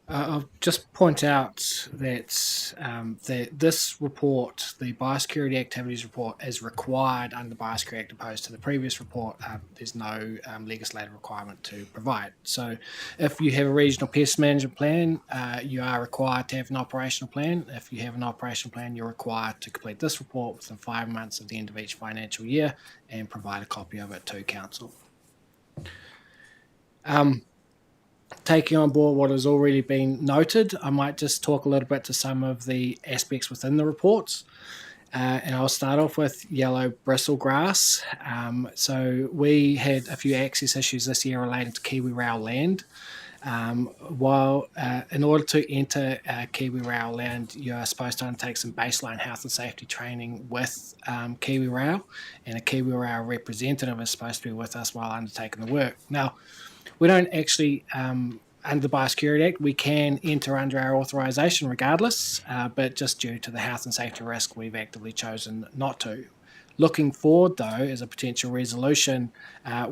I'll just point out that this report, the Biosecurity Activities report, is required under the Biosecurity Act opposed to the previous report. There's no legislative requirement to provide. So if you have a regional pest management plan, you are required to have an operational plan. If you have an operational plan, you're required to complete this report within 5 months of the end of each financial year and provide a copy of it to council. Taking on board what has already been noted, I might just talk a little bit to some of the aspects within the reports. And I'll start off with yellow bristlegrass. So we had a few access issues this year relating to Kiwi rail land. In order to enter Kiwi rail land, you are supposed to undertake some baseline health and safety training with Kiwi rail, and a Kiwi rail representative is supposed to be with us while undertaking the work. Now, we don't actually, under the Biosecurity Act, we can enter under our authorisation regardless, but just due to the health and safety risk, we've actively chosen not to. Looking forward, though, as a potential resolution,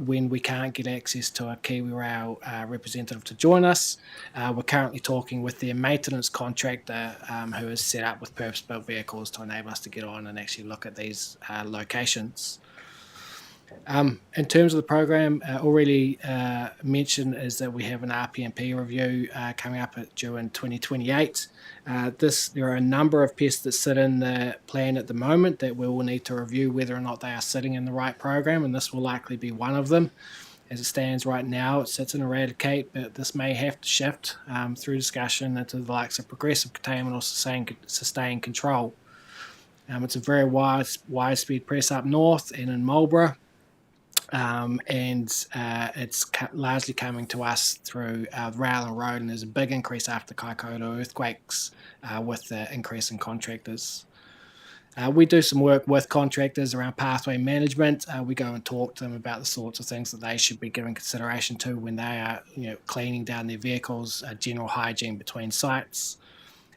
when we can't get access to a Kiwi Rail representative to join us, we're currently talking with their maintenance contractor who is set up with purpose-built vehicles to enable us to get on and actually look at these locations. In terms of the program, already mentioned is that we have an RPMP review coming up due in 2028. There are a number of pests that sit in the plan at the moment that we will need to review whether or not they are sitting in the right program, and this will likely be one of them. As it stands right now, it sits in eradicate, but this may have to shift through discussion into the likes of progressive containment or sustained control. It's a very widespread pest up north and in Marlborough. It's largely coming to us through rail and road, and there's a big increase after Kaikoura earthquakes with the increase in contractors. We do some work with contractors around pathway management. We go and talk to them about the sorts of things that they should be giving consideration to when they are, cleaning down their vehicles, general hygiene between sites.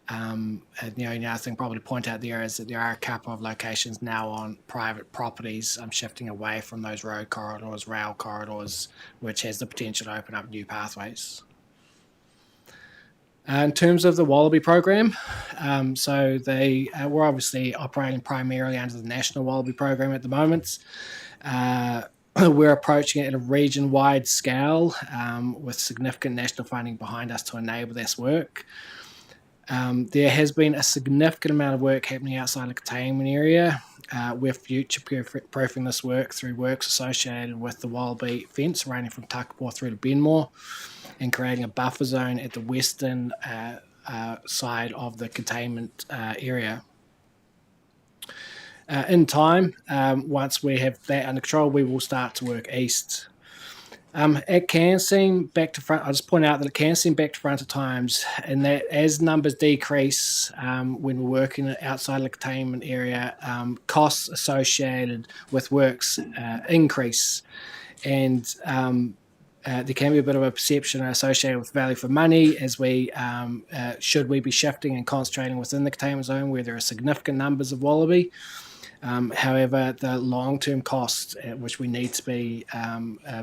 Another thing probably to point out there is that there are a couple of locations now on private properties shifting away from those road corridors, rail corridors, which has the potential to open up new pathways. In terms of the Wallaby program, we're obviously operating primarily under the National Wallaby program at the moment. We're approaching it at a region-wide scale with significant national funding behind us to enable this work. There has been a significant amount of work happening outside the containment area. We're future-proofing this work through works associated with the Wallaby fence running from Takapo through to Benmore and creating a buffer zone at the western side of the containment area. In time, once we have that under control, we will start to work east. It can seem back to front. I'll just point out that it can seem back to front at times, and that as numbers decrease when we're working outside the containment area, costs associated with works increase, and there can be a bit of a perception associated with value for money as we should we be shifting and concentrating within the containment zone where there are significant numbers of wallaby. However, the long-term costs, which we need to be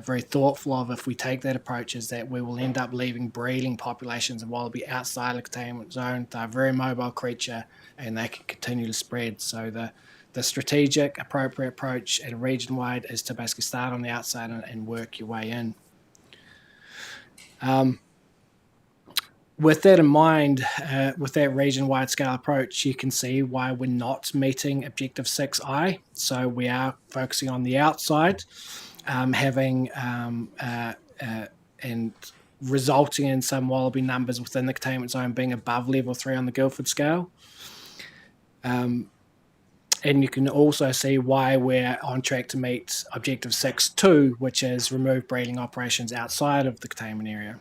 very thoughtful of if we take that approach, is that we will end up leaving breeding populations of wallaby outside the containment zone. They're a very mobile creature and they can continue to spread. So the strategic, appropriate approach at a region-wide is to basically start on the outside and work your way in. With that in mind, with that region-wide scale approach, you can see why we're not meeting Objective 6I. So we are focusing on the outside, having and resulting in some wallaby numbers within the containment zone being above level 3 on the Guildford scale. And you can also see why we're on track to meet Objective 6.2, which is remove breeding operations outside of the containment area.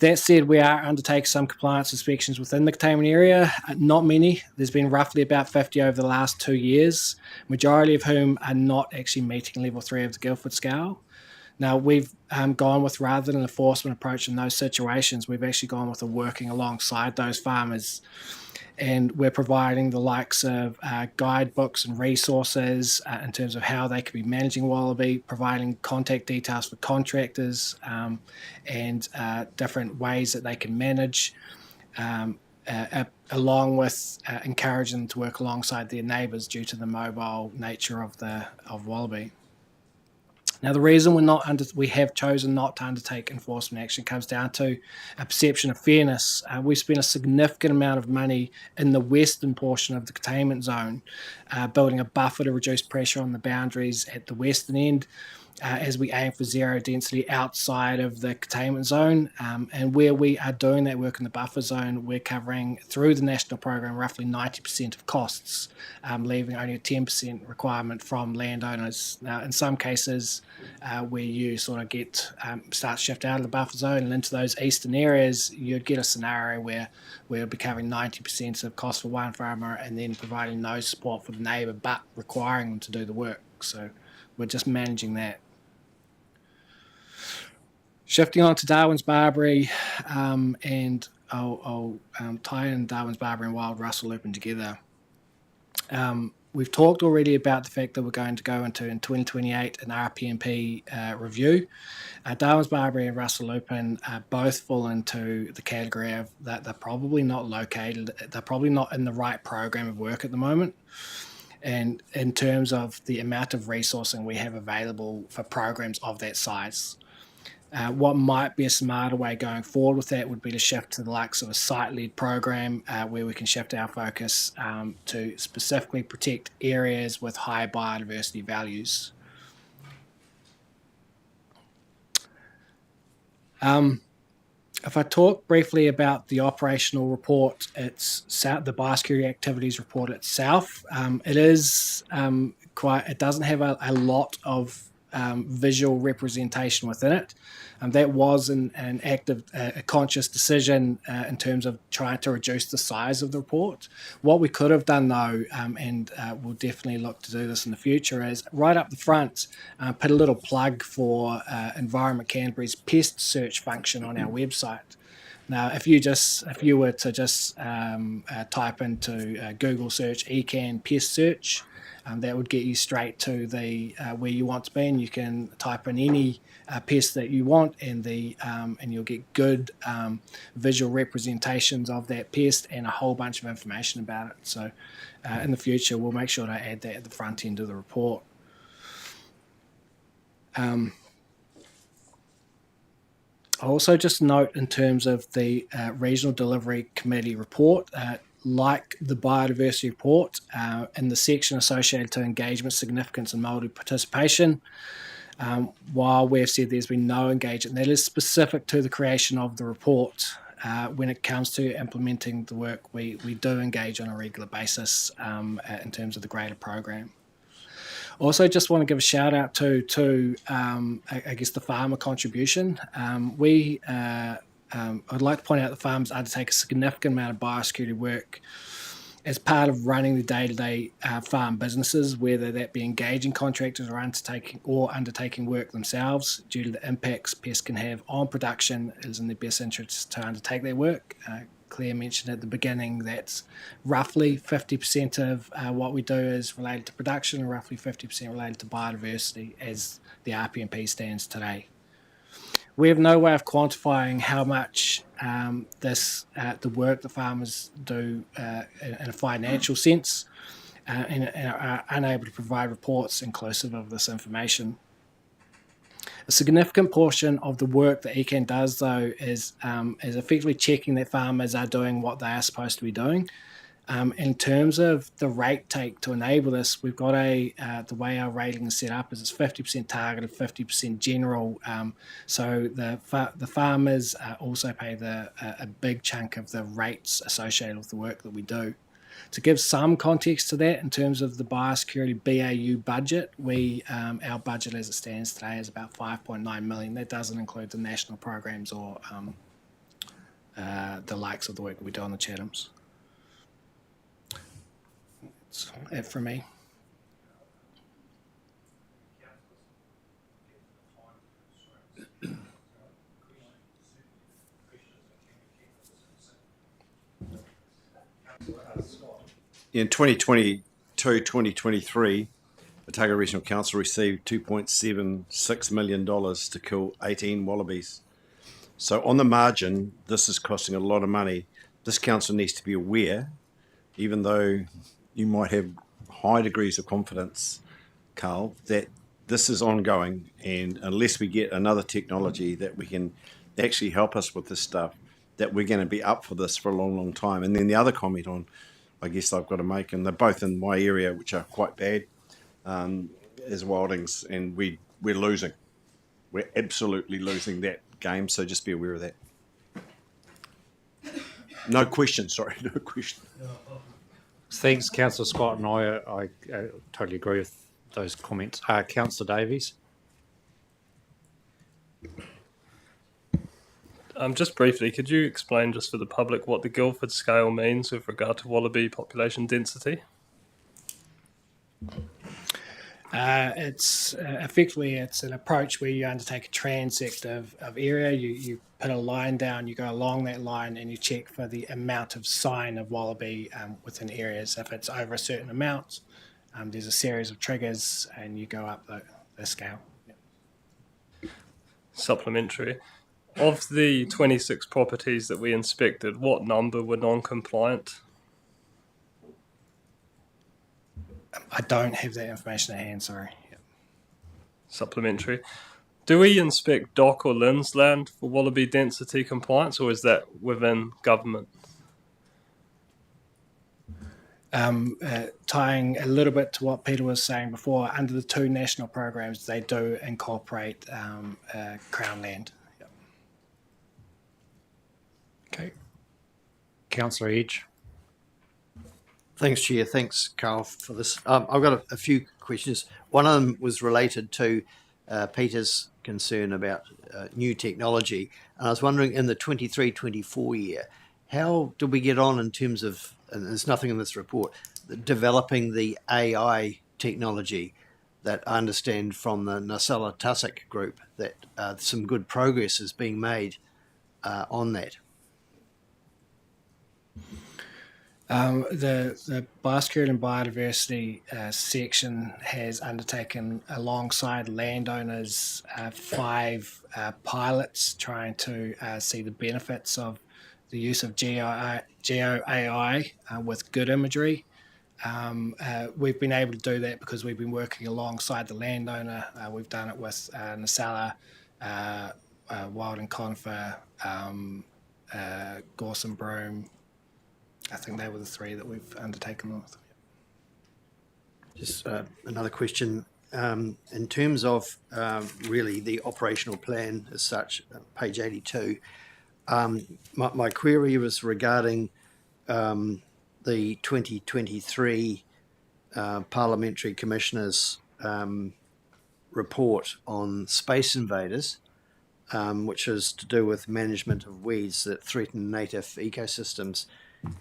That said, we are undertaking some compliance inspections within the containment area. Not many. There's been roughly about 50 over the last 2 years, majority of whom are not actually meeting level 3 of the Guildford scale. Now, we've gone with, rather than an enforcement approach in those situations, we've actually gone with a working alongside those farmers. And we're providing the likes of guidebooks and resources in terms of how they could be managing wallaby, providing contact details for contractors and different ways that they can manage, along with encouraging them to work alongside their neighbours due to the mobile nature of wallaby. Now, the reason we have chosen not to undertake enforcement action comes down to a perception of fairness. We've spent a significant amount of money in the western portion of the containment zone, building a buffer to reduce pressure on the boundaries at the western end, as we aim for zero density outside of the containment zone. And where we are doing that work in the buffer zone, we're covering through the national program roughly 90% of costs, leaving only a 10% requirement from landowners. Now, in some cases, where you sort of start to shift out of the buffer zone and into those eastern areas, you'd get a scenario where we'll be covering 90% of costs for one farmer and then providing no support for the neighbour, but requiring them to do the work. So we're just managing that. Shifting on to Darwin's Barberry, and I'll tie in Darwin's Barberry and Wild Russell Looping together. we've talked already about the fact that we're going to go into in 2028 an RPMP review. Darwin's Barberry and Russell Lupin both fall into the category of that they're probably not located, they're probably not in the right program of work at the moment. And in terms of the amount of resourcing we have available for programs of that size. What might be a smarter way going forward with that would be to shift to the likes of a site-led program where we can shift our focus to specifically protect areas with high biodiversity values. If I talk briefly about the operational report, it's the Biosecurity Activities report itself. It is it doesn't have a lot of visual representation within it. That was an active, a conscious decision in terms of trying to reduce the size of the report. What we could have done though, and we'll definitely look to do this in the future, is right up the front, put a little plug for Environment Canterbury's pest search function on our website. Now, if you were to just type into Google search ECAN pest search, that would get you straight to the where you want to be, and you can type in any pest that you want, and you'll get good visual representations of that pest and a whole bunch of information about it. So, in the future, we'll make sure to add that at the front end of the report. I'll also just note in terms of the Regional Delivery Committee report. Like the biodiversity report, in the section associated to engagement, significance and Māori participation, while we've said there's been no engagement, that is specific to the creation of the report. When it comes to implementing the work, we do engage on a regular basis in terms of the greater program. Also, just want to give a shout out to I guess the farmer contribution. I'd like to point out that farmers undertake a significant amount of biosecurity work as part of running the day-to-day farm businesses, whether that be engaging contractors or undertaking work themselves. Due to the impacts pests can have on production, it is in their best interest to undertake their work. Claire mentioned at the beginning that roughly 50% of what we do is related to production and roughly 50% related to biodiversity as the RPMP stands today. We have no way of quantifying how much the work the farmers do in a financial sense and are unable to provide reports inclusive of this information. A significant portion of the work that ECAN does, though, is effectively checking that farmers are doing what they are supposed to be doing. In terms of the rate take to enable this, we've got the way our rating is set up is it's 50% targeted, 50% general. So the farmers also pay a big chunk of the rates associated with the work that we do. To give some context to that, in terms of the biosecurity BAU budget, our budget as it stands today is about 5.9 million. That doesn't include the national programs or the likes of the work that we do on the Chathams. That's it for me. In 2022-2023, Otago Regional Council received $2.76 million to kill 18 wallabies. So on the margin, this is costing a lot of money. This council needs to be aware, even though you might have high degrees of confidence, Carl, that this is ongoing, and unless we get another technology that we can actually help us with this stuff, that we're going to be up for this for a long, long time. And then the other comment on, I guess I've got to make, and they're both in my area, which are quite bad, is wildings, and we're losing. We're absolutely losing that game, so just be aware of that. No question, sorry, no question. Thanks, Councillor Scott, and I totally agree with those comments. Councillor Davies. Just briefly, could you explain just for the public what the Guildford scale means with regard to wallaby population density? It's effectively an approach where you undertake a transect of area. You put a line down, you go along that line, and you check for the amount of sign of wallaby within areas. If it's over a certain amount, there's a series of triggers and you go up the scale. Supplementary. Of the 26 properties that we inspected, what number were non-compliant? I don't have that information at hand, sorry. Supplementary. Do we inspect dock or Lynn's land for wallaby density compliance, or is that within government? Tying a little bit to what Peter was saying before, under the 2 national programs, they do incorporate Crown land. Yep. Okay. Councillor Edge. Thanks, Chair. Thanks, Carl, for this. I've got a few questions. One of them was related to Peter's concern about new technology. And I was wondering, in the 23-24 year, how did we get on in terms of, and there's nothing in this report, developing the AI technology that I understand from the Nasala Tussock group that some good progress is being made on that? The Biosecurity and Biodiversity section has undertaken, alongside landowners, 5 pilots trying to see the benefits of the use of Geo AI with good imagery. We've been able to do that because we've been working alongside the landowner. We've done it with Nasala, Wild and Conifer, Gorse and Broome. I think they were the 3 that we've undertaken with. Just another question. In terms of really the operational plan as such, page 82, my query was regarding the 2023 Parliamentary Commissioner's report on space invaders, which is to do with management of weeds that threaten native ecosystems.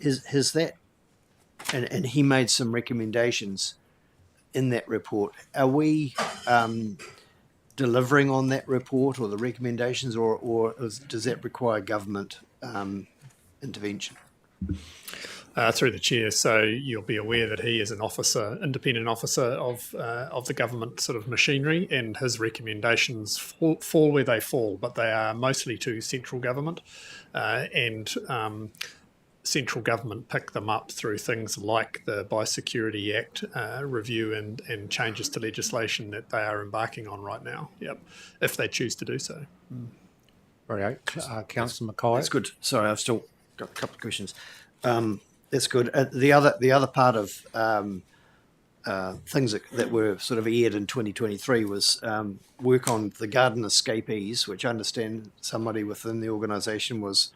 Is that, and he made some recommendations in that report. Are we delivering on that report or the recommendations, or does that require government intervention? Through the chair, so you'll be aware that he is an officer, independent officer of the government sort of machinery, and his recommendations fall where they fall, but they are mostly to central government, and central government pick them up through things like the Biosecurity Act review and changes to legislation that they are embarking on right now. Yep, if they choose to do so. Right, Councillor Mackay. That's good. Sorry, I've still got a couple of questions. That's good. The other part of things that were sort of aired in 2023 was work on the garden escapees, which I understand somebody within the organisation was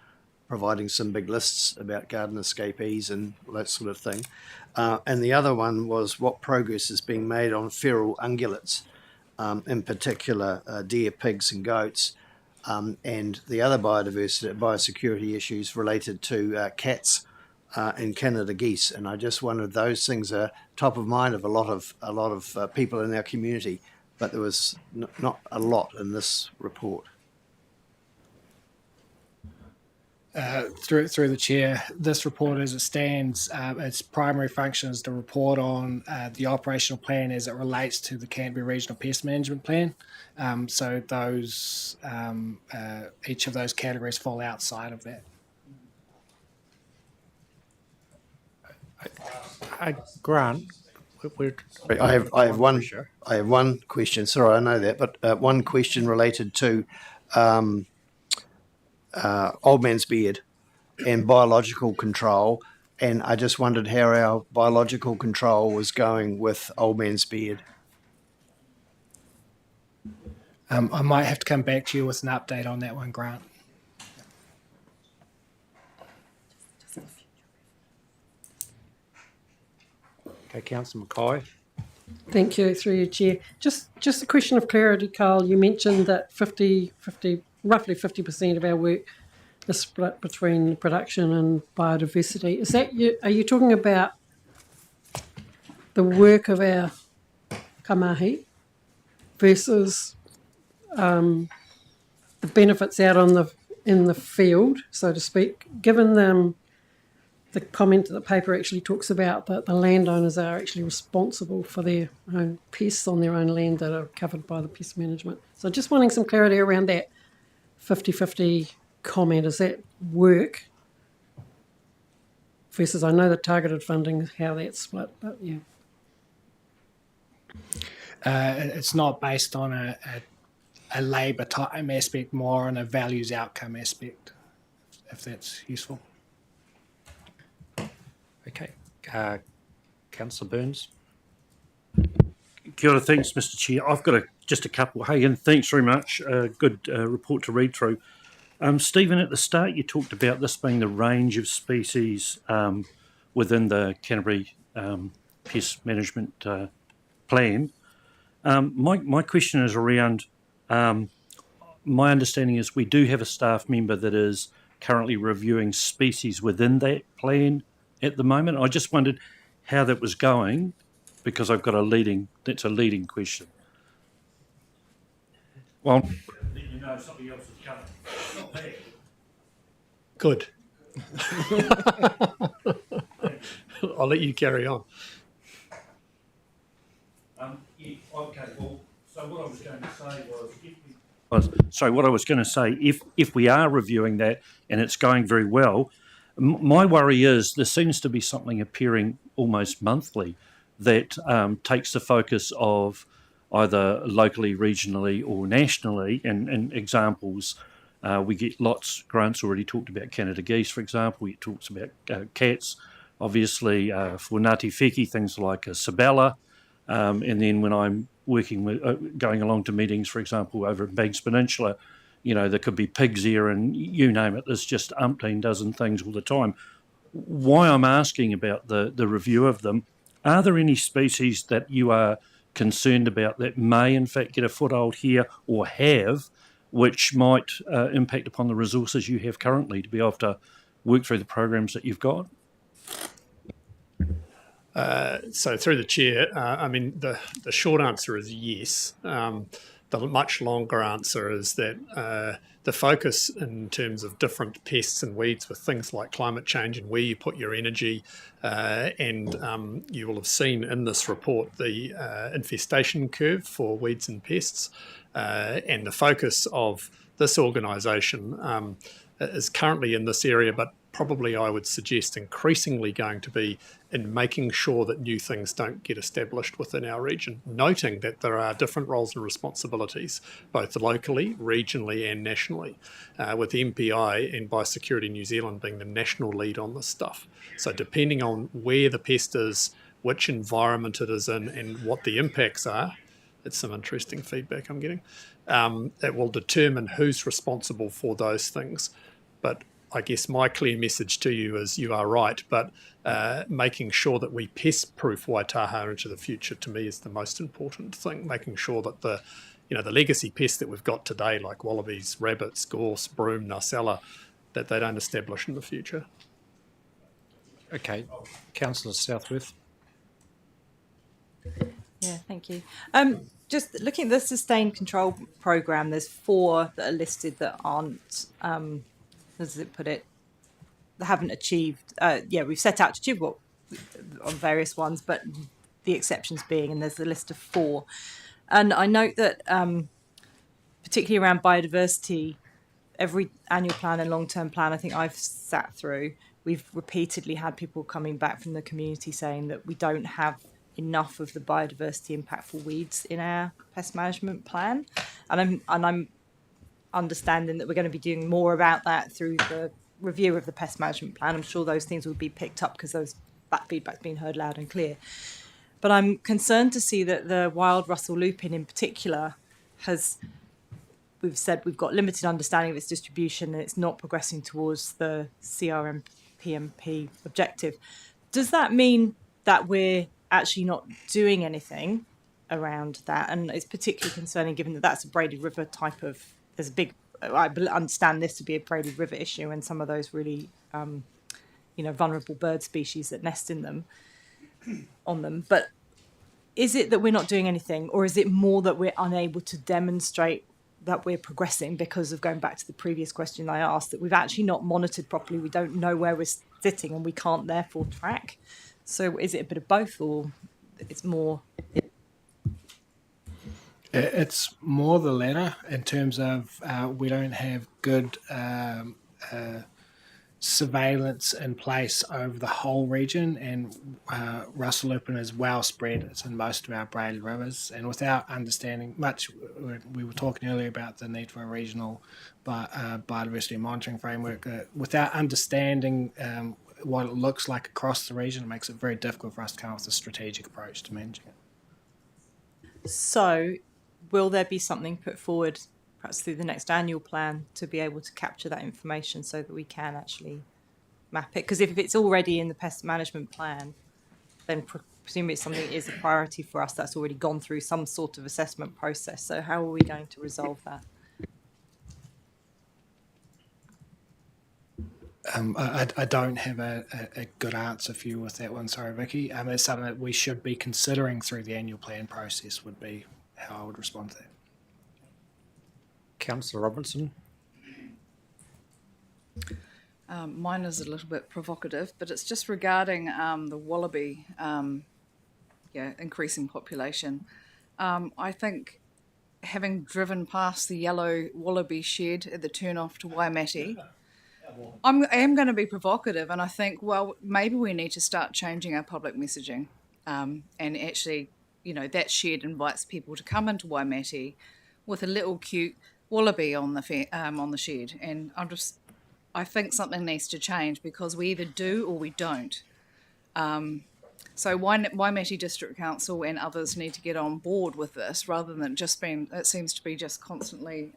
providing some big lists about garden escapees and that sort of thing. And the other one was what progress is being made on feral ungulates, in particular deer, pigs and goats, and the other biosecurity issues related to cats and Canada geese. And I just wondered, those things are top of mind of a lot of people in our community, but there was not a lot in this report. Through the chair, this report as it stands, its primary function is to report on the operational plan as it relates to the Canterbury Regional Pest Management Plan. So those each of those categories fall outside of that. Grant, I have one question. Sorry, I know that, but one question related to Old Man's Beard and biological control, and I just wondered how our biological control was going with Old Man's Beard. I might have to come back to you with an update on that one, Grant. Okay, Councillor Mackay. Thank you, through your chair. Just a question of clarity, Carl. You mentioned that roughly 50% of our work is split between production and biodiversity. Is that are you talking about the work of our kamahi versus the benefits out in the field, so to speak? Given them the comment that the paper actually talks about that the landowners are actually responsible for their own pests on their own land that are covered by the pest management. So just wanting some clarity around that 50-50 comment. Does that work? Versus I know the targeted funding, how that's split, but yeah. It's not based on a labour time aspect, more on a values outcome aspect, if that's useful. Okay. Councillor Burns. Kia ora, thanks, Mr. Chair. I've got just a couple. Hey, and thanks very much. Good report to read through. Stephen, at the start you talked about this being the range of species within the Canterbury Pest Management Plan. My question is around, my understanding is we do have a staff member that is currently reviewing species within that plan at the moment. I just wondered how that was going, because I've got that's a leading question. Well, you know something else is coming. Not bad. Good. I'll let you carry on. Yeah, okay, well, so what I was going to say was, if we are reviewing that and it's going very well, my worry is there seems to be something appearing almost monthly that takes the focus of either locally, regionally or nationally, and examples, we get lots, Grant's already talked about Canada geese, for example, he talks about cats, obviously for Ngāti Wheki, things like Sabella, and then when I'm working with, going along to meetings, for example, over at Banks Peninsula, you know, there could be pigs here and you name it, there's just umpteen dozen things all the time. Why I'm asking about the review of them, are there any species that you are concerned about that may in fact get a foothold here or have, which might impact upon the resources you have currently to be able to work through the programs that you've got? So through the chair, I mean, the short answer is yes. The much longer answer is that the focus in terms of different pests and weeds with things like climate change and where you put your energy, and you will have seen in this report the infestation curve for weeds and pests, and the focus of this organisation is currently in this area, but probably I would suggest increasingly going to be in making sure that new things don't get established within our region, noting that there are different roles and responsibilities, both locally, regionally and nationally, with the MPI and Biosecurity New Zealand being the national lead on this stuff. So depending on where the pest is, which environment it is in and what the impacts are, it's some interesting feedback I'm getting, it will determine who's responsible for those things. But I guess my clear message to you is you are right, but making sure that we pest-proof Waitaha into the future, to me, is the most important thing. Making sure that the legacy pests that we've got today, like wallabies, rabbits, gorse, broom, nacella, that they don't establish in the future. Okay, Councillor Southworth. Yeah, thank you. Just looking at the sustained control programme, there's 4 that are listed that aren't, as it put it, they haven't achieved. We've set out to achieve what on various ones, but the exceptions being, and there's a list of 4. And I note that particularly around biodiversity, every annual plan and long-term plan I think I've sat through, we've repeatedly had people coming back from the community saying that we don't have enough of the biodiversity impactful weeds in our pest management plan, and I'm understanding that we're going to be doing more about that through the review of the pest management plan. I'm sure those things will be picked up because that feedback's been heard loud and clear. But I'm concerned to see that the wild Russell lupin in particular we've said we've got limited understanding of its distribution and it's not progressing towards the CRM-PMP objective. Does that mean that we're actually not doing anything around that? And it's particularly concerning given that that's a braided river type of, there's a big, I understand this to be a braided river issue and some of those really, vulnerable bird species that nest in them, on them. But is it that we're not doing anything, or is it more that we're unable to demonstrate that we're progressing because of, going back to the previous question I asked, that we've actually not monitored properly, we don't know where we're sitting and we can't therefore track. So is it a bit of both, or it's more? It's more the latter in terms of we don't have good surveillance in place over the whole region, and Russell Lupin is well spread. It's in most of our braided rivers, and without understanding much, we were talking earlier about the need for a regional biodiversity monitoring framework. Without understanding what it looks like across the region, it makes it very difficult for us to come up with a strategic approach to managing it. So will there be something put forward perhaps through the next annual plan to be able to capture that information so that we can actually map it? Because if it's already in the pest management plan, then presumably it's something that is a priority for us that's already gone through some sort of assessment process. So how are we going to resolve that? I don't have a good answer for you with that one, sorry, Vicky. It's something that we should be considering through the annual plan process would be how I would respond to that. Councillor Robinson. Mine is a little bit provocative, but it's just regarding the wallaby increasing population. I think having driven past the yellow wallaby shed at the turn-off to Waimate, I am going to be provocative, and I think, well, maybe we need to start changing our public messaging, and actually, that shed invites people to come into Waimate with a little cute wallaby on the shed, and I think something needs to change because we either do or we don't. So Waimate District Council and others need to get on board with this rather than just being. It seems to be just constantly.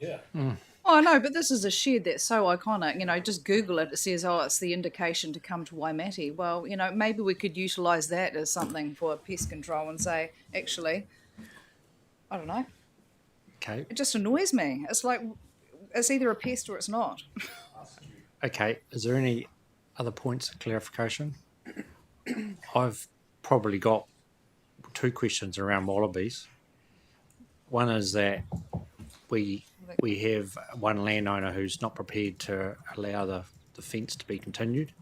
Yeah. Oh no, but this is a shed that's so iconic. Just Google it. It says, "Oh, it's the indication to come to Waimate." Well, maybe we could utilise that as something for pest control and say, actually, I don't know. Okay. It just annoys me. It's like it's either a pest or it's not. Okay. Is there any other points of clarification? I've probably got two questions around wallabies. One is that we have one landowner who's not prepared to allow the fence to be continued,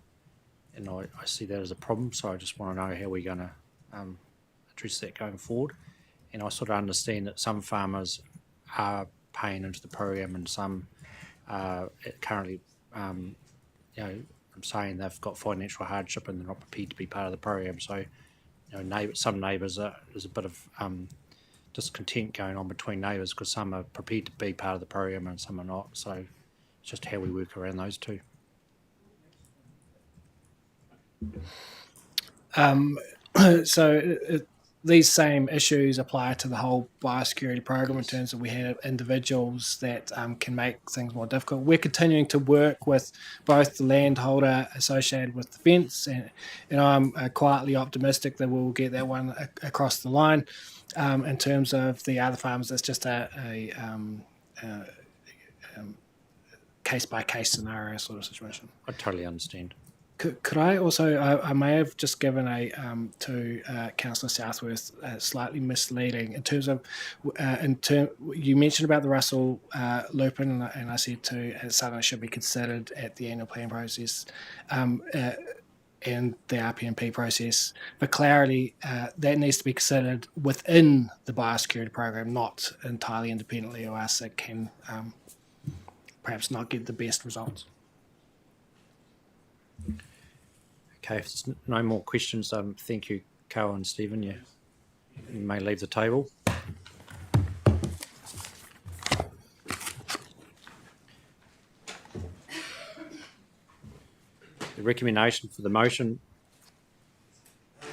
and I see that as a problem, so I just want to know how we're going to address that going forward. And I sort of understand that some farmers are paying into the program and some currently, I'm saying they've got financial hardship and they're not prepared to be part of the program. So, some neighbours, there's a bit of discontent going on between neighbours because some are prepared to be part of the program and some are not. So, it's just how we work around those two. These same issues apply to the whole biosecurity program in terms of we have individuals that can make things more difficult. We're continuing to work with both the landholder associated with the fence, and I'm quietly optimistic that we'll get that one across the line. In terms of the other farms, it's just a case-by-case scenario sort of situation. I totally understand. Could I also, I may have just given to Councillor Southworth slightly misleading in terms of, you mentioned about the Russell Lupin, and I said it's something that should be considered at the annual plan process and the RPMP process. For clarity, that needs to be considered within the biosecurity program, not entirely independently, or else it can perhaps not get the best results. Okay, if there's no more questions, thank you, Carl and Stephen. You may leave the table. The recommendation for the motion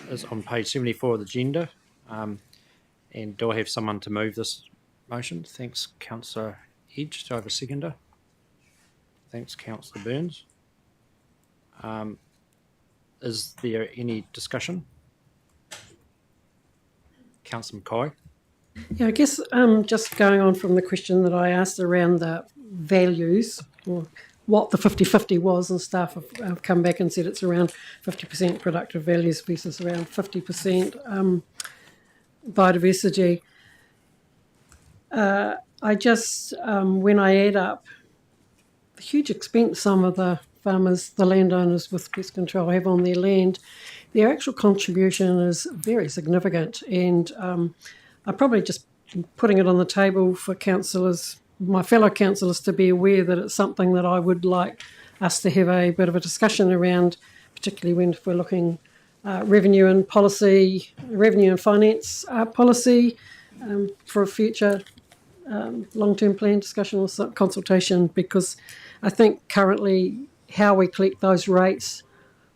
is on page 74 of the agenda. And do I have someone to move this motion? Thanks, Councillor Edge. Do I have a seconder? Thanks, Councillor Burns. Is there any discussion? Councillor Mackay. Yeah, I guess just going on from the question that I asked around the values, or what the 50-50 was and stuff, I've come back and said it's around 50% productive values versus around 50% biodiversity. I just, when I add up huge expense some of the farmers, the landowners with pest control have on their land, their actual contribution is very significant. And I'm probably just putting it on the table for councillors, my fellow councillors, to be aware that it's something that I would like us to have a bit of a discussion around, particularly when if we're looking revenue and finance policy for a future long-term plan discussion or consultation, because I think currently how we collect those rates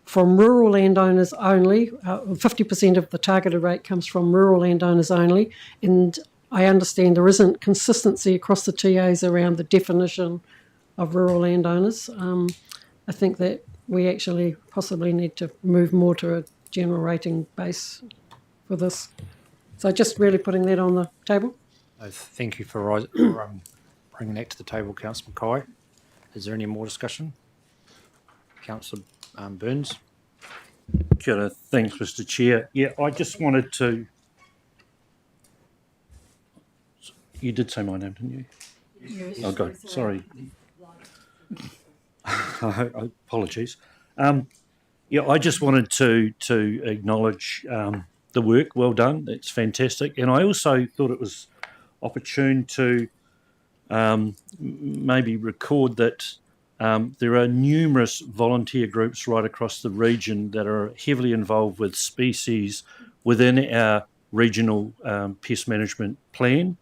from rural landowners only, 50% of the targeted rate comes from rural landowners only, and I understand there isn't consistency across the TAs around the definition of rural landowners. I think that we actually possibly need to move more to a general rating base for this. So just really putting that on the table. Thank you for bringing that to the table, Councillor Mackay. Is there any more discussion? Councillor Burns. Kia ora. Thanks, Mr. Chair. Yeah, I just wanted to... You did say my name, didn't you? Yes. Oh, God, sorry. Apologies. Yeah, I just wanted to acknowledge the work well done. It's fantastic. And I also thought it was opportune to maybe record that there are numerous volunteer groups right across the region that are heavily involved with species within our regional pest management plan,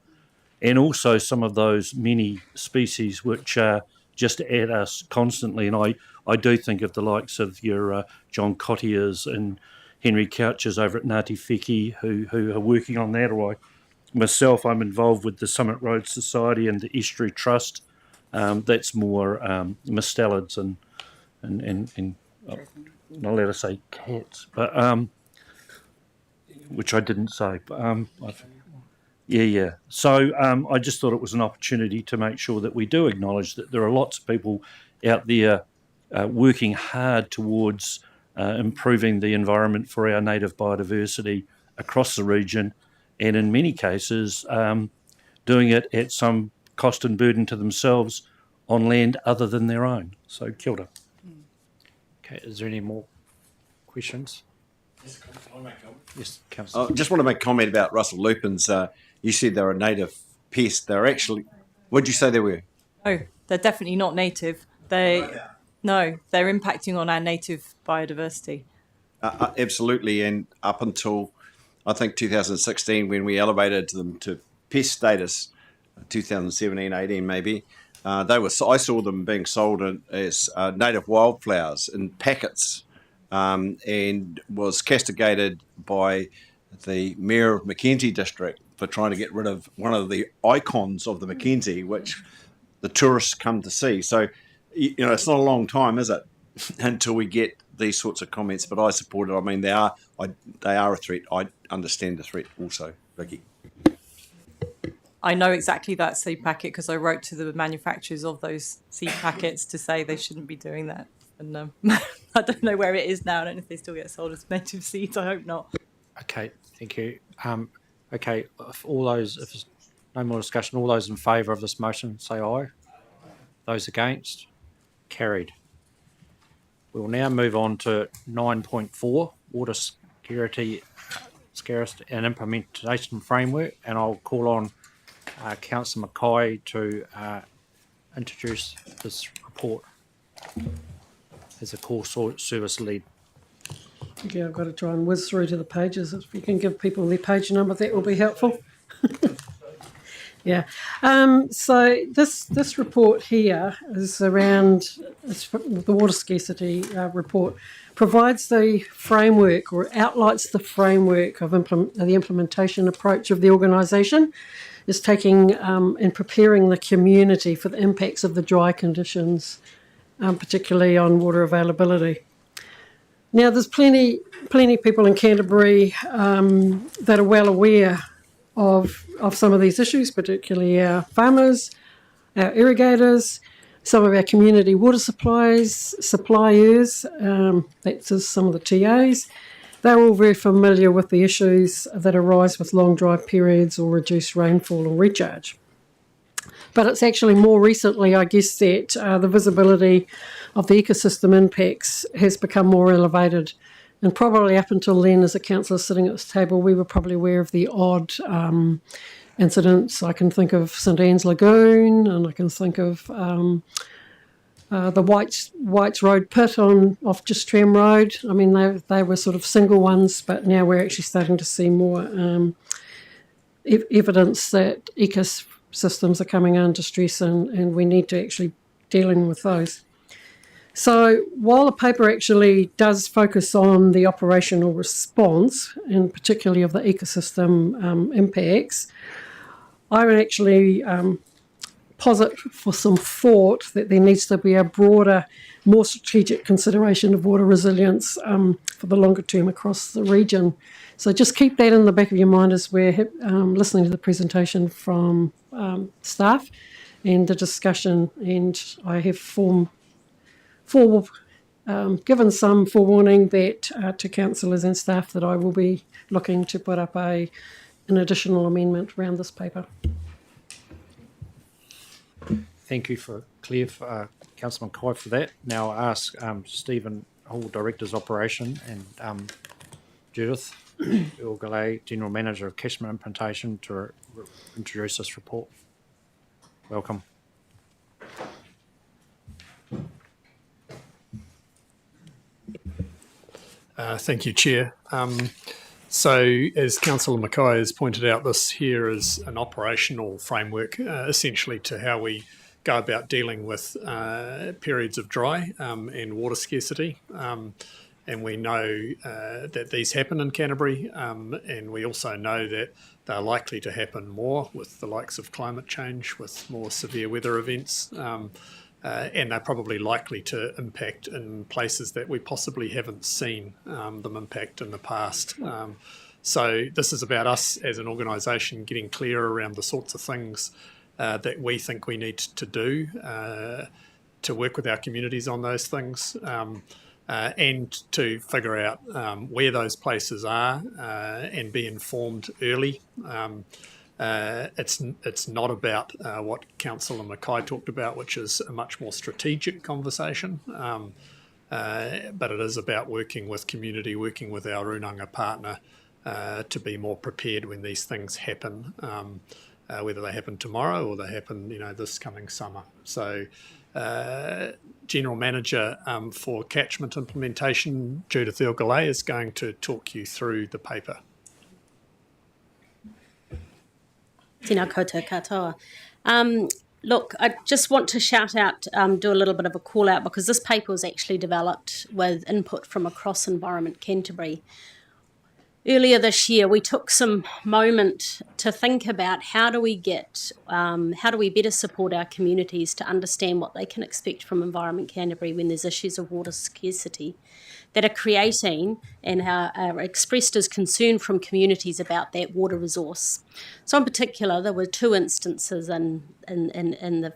and also some of those many species which are just at us constantly. And I do think of the likes of your John Cottier's and Henry Couch's over at Ngāti Wheki who are working on that, or myself, I'm involved with the Summit Road Society and the Estuary Trust. That's more mustelids and not allowed to say cats, but which I didn't say. But yeah. So I just thought it was an opportunity to make sure that we do acknowledge that there are lots of people out there working hard towards improving the environment for our native biodiversity across the region, and in many cases doing it at some cost and burden to themselves on land other than their own. So kia ora. Okay, is there any more questions? Yes, I just want to make a comment about Russell lupins. You said they're a native pest. They're actually, what did you say they were? Oh, they're definitely not native. They're impacting on our native biodiversity. Absolutely, and up until I think 2016, when we elevated them to pest status, 2017, 18 maybe, I saw them being sold as native wildflowers in packets, and was castigated by the Mayor of Mackenzie District for trying to get rid of one of the icons of the Mackenzie, which the tourists come to see. So, it's not a long time, is it, until we get these sorts of comments? But I support it. I mean, they are a threat. I understand the threat also, Vicky. I know exactly that seed packet because I wrote to the manufacturers of those seed packets to say they shouldn't be doing that. And I don't know where it is now. I don't know if they still get sold as native seeds. I hope not. Okay, thank you. Okay, if there's no more discussion, all those in favour of this motion say aye. Those against? Carried. We will now move on to 9.4, Water Security, Scarcity and Implementation Framework, and I'll call on Councillor Mackay to introduce this report as a core service lead. Okay, I've got to try and whiz through to the pages. If you can give people their page number, that will be helpful. Yeah. So this report here is around the water scarcity report. Provides the framework or outlines the framework of the implementation approach of the organisation. Is taking and preparing the community for the impacts of the dry conditions, particularly on water availability. Now, there's plenty of people in Canterbury that are well aware of some of these issues, particularly our farmers, our irrigators, some of our community water suppliers, that's some of the TAs. They're all very familiar with the issues that arise with long dry periods or reduced rainfall or recharge. But it's actually more recently, I guess, that the visibility of the ecosystem impacts has become more elevated. And probably up until then, as a councillor sitting at this table, we were probably aware of the odd incidents. I can think of St Anne's Lagoon, and I can think of the Whites Road pit off Just Tram Road. I mean, they were sort of single ones, but now we're actually starting to see more evidence that ecosystems are coming under stress, and we need to actually dealing with those. So while the paper actually does focus on the operational response, and particularly of the ecosystem impacts, I would actually posit for some thought that there needs to be a broader, more strategic consideration of water resilience for the longer term across the region. So just keep that in the back of your mind as we're listening to the presentation from staff and the discussion. And I have given some forewarning that to councillors and staff that I will be looking to put up an additional amendment around this paper. Thank you for Councillor McKay for that. Now I'll ask Stephen Hall, Director's Operation, and Judith Ilgalay, General Manager of Cashman Implementation, to introduce this report. Welcome. Thank you, Chair. So, as Councillor Mackay has pointed out, this here is an operational framework, essentially, to how we go about dealing with periods of dry and water scarcity. And we know that these happen in Canterbury, and we also know that they're likely to happen more with the likes of climate change, with more severe weather events. And they're probably likely to impact in places that we possibly haven't seen them impact in the past. So this is about us as an organisation getting clear around the sorts of things that we think we need to do to work with our communities on those things, and to figure out where those places are and be informed early. It's not about what Councillor Mackay talked about, which is a much more strategic conversation, but it is about working with community, working with our Runanga partner to be more prepared when these things happen, whether they happen tomorrow or they happen, this coming summer. So, General Manager for Catchment Implementation, Judith Ilgalay, is going to talk you through the paper. Tēnā koutou katoa. Look, I just want to shout out, do a little bit of a call out, because this paper was actually developed with input from across Environment Canterbury. Earlier this year, we took some moment to think about how do we better support our communities to understand what they can expect from Environment Canterbury when there's issues of water scarcity that are creating and are expressed as concern from communities about that water resource. So in particular, there were two instances in the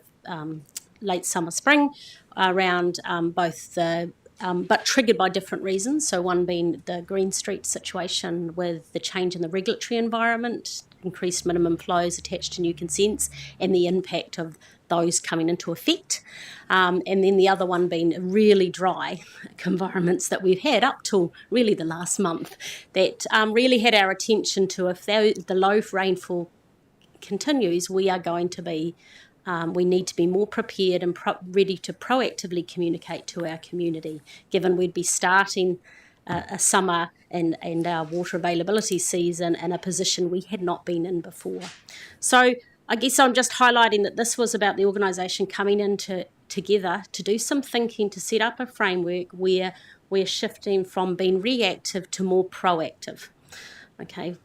late summer, spring around both the but triggered by different reasons. So one being the Green Street situation with the change in the regulatory environment, increased minimum flows attached to new consents, and the impact of those coming into effect. And then the other one being really dry environments that we've had up till really the last month that really had our attention to if the low rainfall continues, we are going to be we need to be more prepared and ready to proactively communicate to our community, given we'd be starting a summer and our water availability season in a position we had not been in before. So I guess I'm just highlighting that this was about the organisation coming in together to do some thinking, to set up a framework where we're shifting from being reactive to more proactive. Okay.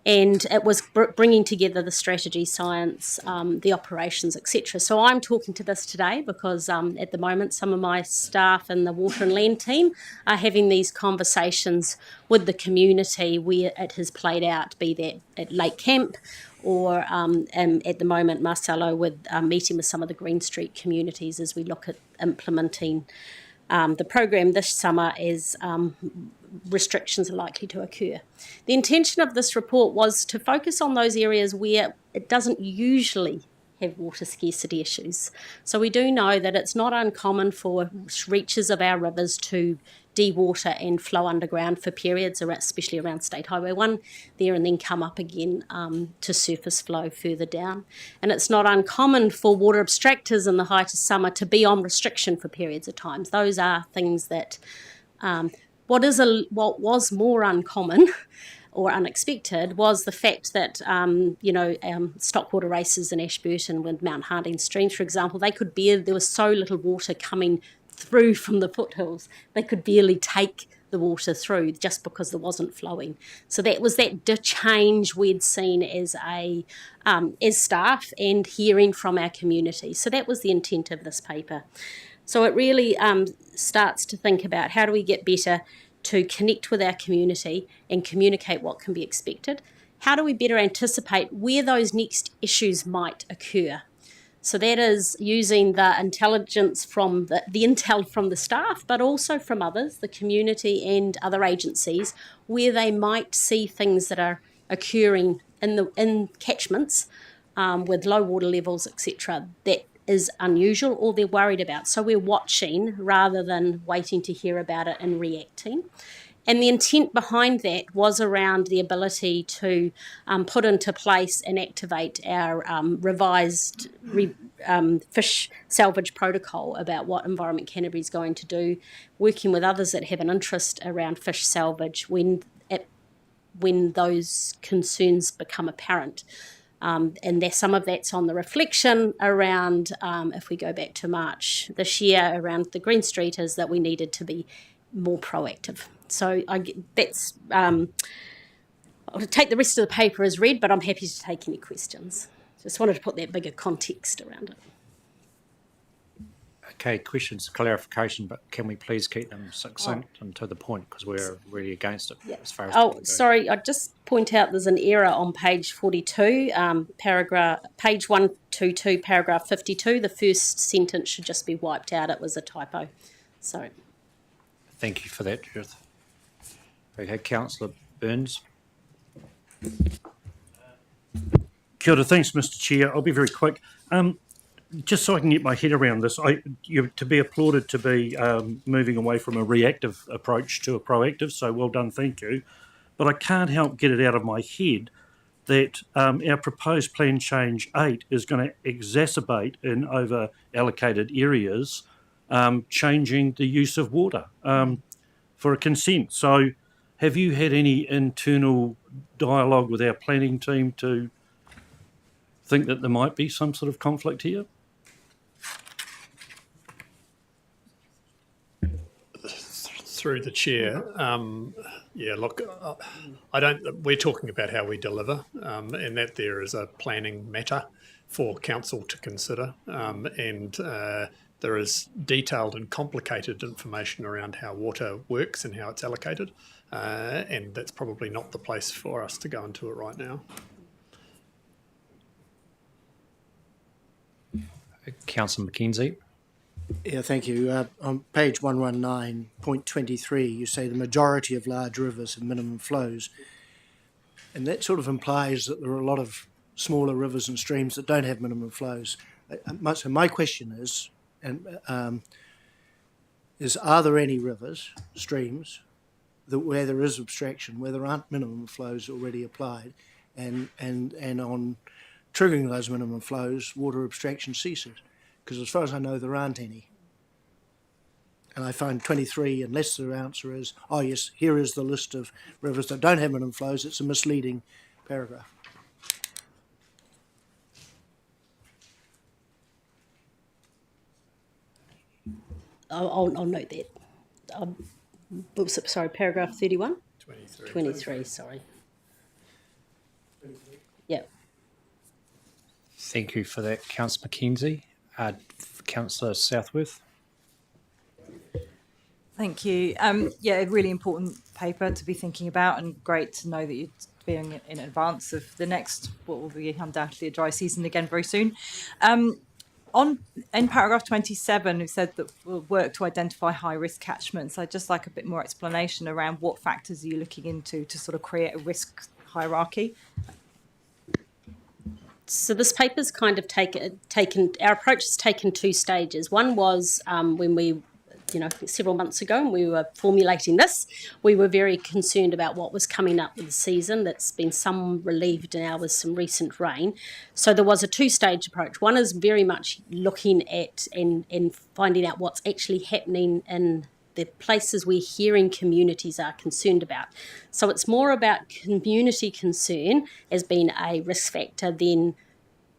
And it was bringing together the strategy, science, the operations, etc. So I'm talking to this today because at the moment some of my staff in the water and land team are having these conversations with the community where it has played out, be that at Lake Camp or at the moment Marcelo with meeting with some of the Green Street communities as we look at implementing the program this summer as restrictions are likely to occur. The intention of this report was to focus on those areas where it doesn't usually have water scarcity issues. So we do know that it's not uncommon for reaches of our rivers to dewater and flow underground for periods, especially around State Highway 1 there, and then come up again to surface flow further down. And it's not uncommon for water abstractors in the height of summer to be on restriction for periods of times. Those are things that what was more uncommon or unexpected was the fact that, stockwater races in Ashburton with Mount Harding streams, for example, there was so little water coming through from the foothills, they could barely take the water through just because there wasn't flowing. So that was that change we'd seen as staff and hearing from our community. So that was the intent of this paper. So it really starts to think about how do we get better to connect with our community and communicate what can be expected. How do we better anticipate where those next issues might occur? So that is using the intelligence from the intel from the staff, but also from others, the community and other agencies, where they might see things that are occurring in catchments with low water levels, etc., that is unusual or they're worried about. So we're watching rather than waiting to hear about it and reacting. And the intent behind that was around the ability to put into place and activate our revised fish salvage protocol about what Environment Canterbury is going to do, working with others that have an interest around fish salvage when those concerns become apparent. And some of that's on the reflection around, if we go back to March this year, around the Green Street, is that we needed to be more proactive. So I'll take the rest of the paper as read, but I'm happy to take any questions. Just wanted to put that bigger context around it. Okay, questions, clarification, but can we please keep them succinct and to the point, because we're really against it as far as sorry, I'd just point out there's an error on page 42, page 122, paragraph 52. The first sentence should just be wiped out. It was a typo. So. Thank you for that, Judith. Okay, Councillor Burns. Kia ora, thanks, Mr. Chair. I'll be very quick. Just so I can get my head around this, you're to be applauded to be moving away from a reactive approach to a proactive, so well done, thank you. But I can't help get it out of my head that our proposed plan change 8 is going to exacerbate in over-allocated areas changing the use of water for a consent. So have you had any internal dialogue with our planning team to think that there might be some sort of conflict here? Through the chair, we're talking about how we deliver, and that there is a planning matter for council to consider, and there is detailed and complicated information around how water works and how it's allocated, and that's probably not the place for us to go into it right now. Councillor McKenzie. Yeah, thank you. On page 119.23, you say the majority of large rivers have minimum flows. And that sort of implies that there are a lot of smaller rivers and streams that don't have minimum flows. So my question is, are there any rivers, streams, where there is abstraction, where there aren't minimum flows already applied, and on triggering those minimum flows, water abstraction ceases? Because as far as I know, there aren't any. And I find 23, unless the answer is, oh yes, here is the list of rivers that don't have minimum flows, it's a misleading paragraph. I'll note that. Sorry, paragraph 31? 23, sorry. Yeah. Thank you for that, Councillor McKenzie. Councillor Southworth. Thank you. Yeah, a really important paper to be thinking about, and great to know that you're being in advance of the next, what will be undoubtedly a dry season again very soon. In paragraph 27, who said that we'll work to identify high-risk catchments, I'd just like a bit more explanation around what factors are you looking into to sort of create a risk hierarchy. So this paper's kind of taken. Our approach has taken two stages. One was when we, several months ago, and we were formulating this, we were very concerned about what was coming up with the season. That's been some relieved now with some recent rain. So there was a two-stage approach. One is very much looking at and finding out what's actually happening in the places we're hearing communities are concerned about. So it's more about community concern as being a risk factor than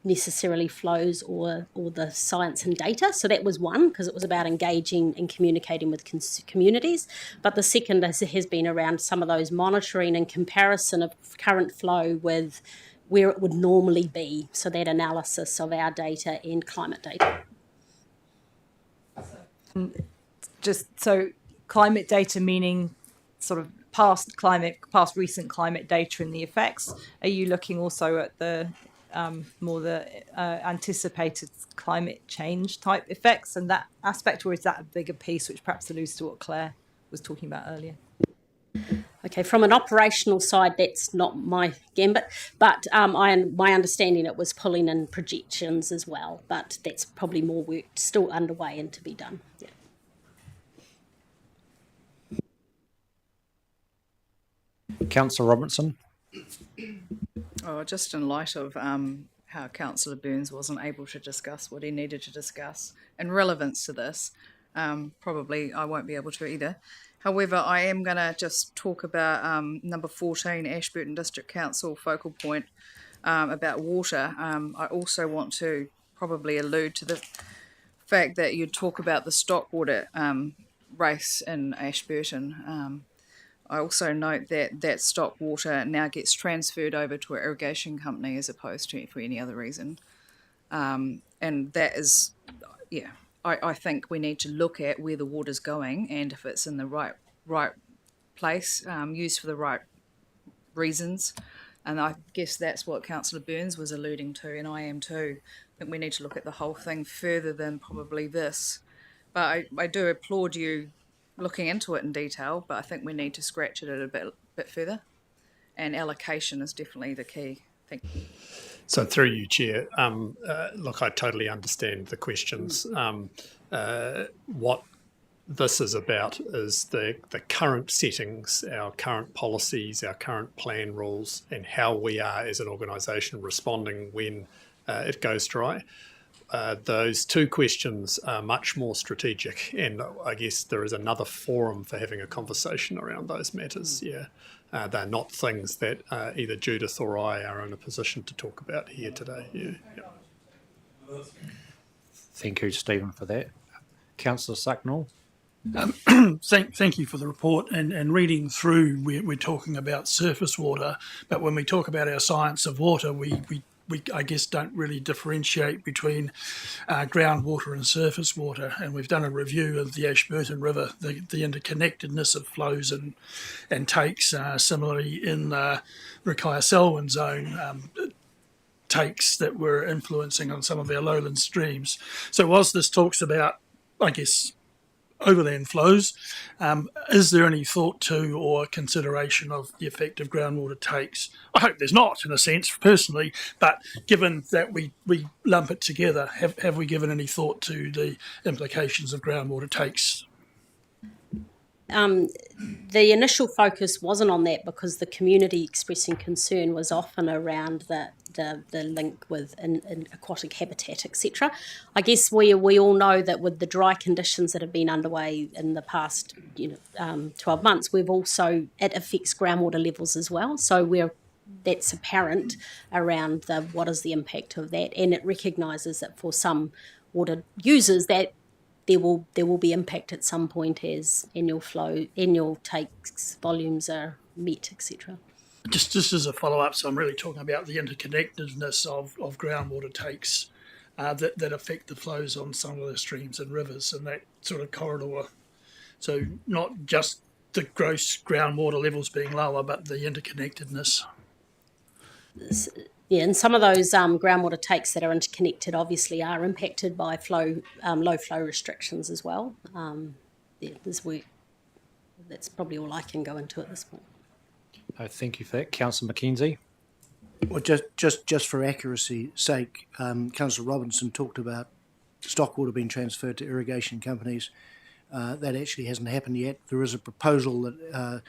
necessarily flows or the science and data. So that was one, because it was about engaging and communicating with communities. But the second has been around some of those monitoring and comparison of current flow with where it would normally be. So that analysis of our data and climate data. Just so climate data meaning sort of past recent climate data and the effects. Are you looking also at the more the anticipated climate change type effects and that aspect, or is that a bigger piece which perhaps alludes to what Claire was talking about earlier? Okay, from an operational side, that's not my gambit, but my understanding it was pulling in projections as well, but that's probably more work still underway and to be done. Yeah. Councillor Robertson. Just in light of how Councillor Burns wasn't able to discuss what he needed to discuss in relevance to this, probably I won't be able to either. However, I am going to just talk about number 14, Ashburton District Council focal point about water. I also want to probably allude to the fact that you talk about the stockwater race in Ashburton. I also note that stock water now gets transferred over to an irrigation company as opposed to for any other reason. And that is, I think we need to look at where the water's going and if it's in the right place, used for the right reasons. And I guess that's what Councillor Burns was alluding to, and I am too. I think we need to look at the whole thing further than probably this. But I do applaud you looking into it in detail, but I think we need to scratch it a bit further. And allocation is definitely the key. Thank you. So through you, Chair, look, I totally understand the questions. What this is about is the current settings, our current policies, our current plan rules, and how we are as an organisation responding when it goes dry. Those two questions are much more strategic, and I guess there is another forum for having a conversation around those matters. They're not things that either Judith or I are in a position to talk about here today. Thank you, Stephen, for that. Councillor Sucknall. Thank you for the report. And reading through, we're talking about surface water, but when we talk about our science of water, we I guess don't really differentiate between groundwater and surface water. And we've done a review of the Ashburton River, the interconnectedness of flows and takes. Similarly, in Recreational zone, takes that were influencing on some of our lowland streams. So whilst this talks about, I guess, overland flows, is there any thought to or consideration of the effect of groundwater takes? I hope there's not, in a sense, personally, but given that we lump it together, have we given any thought to the implications of groundwater takes? The initial focus wasn't on that because the community expressing concern was often around the link with in aquatic habitat, etc. I guess we all know that with the dry conditions that have been underway in the past 12 months, it affects groundwater levels as well. So that's apparent around what is the impact of that, and it recognises that for some water users that there will be impact at some point as annual takes volumes are met, etc. Just as a follow-up, so I'm really talking about the interconnectedness of groundwater takes that affect the flows on some of the streams and rivers and that sort of corridor. So not just the gross groundwater levels being lower, but the interconnectedness. Yeah, and some of those groundwater takes that are interconnected obviously are impacted by low flow restrictions as well. There's work. That's probably all I can go into at this point. Thank you for that. Councillor Mackenzie. Well, just for accuracy's sake, Councillor Robinson talked about stock water being transferred to irrigation companies. That actually hasn't happened yet. There is a proposal that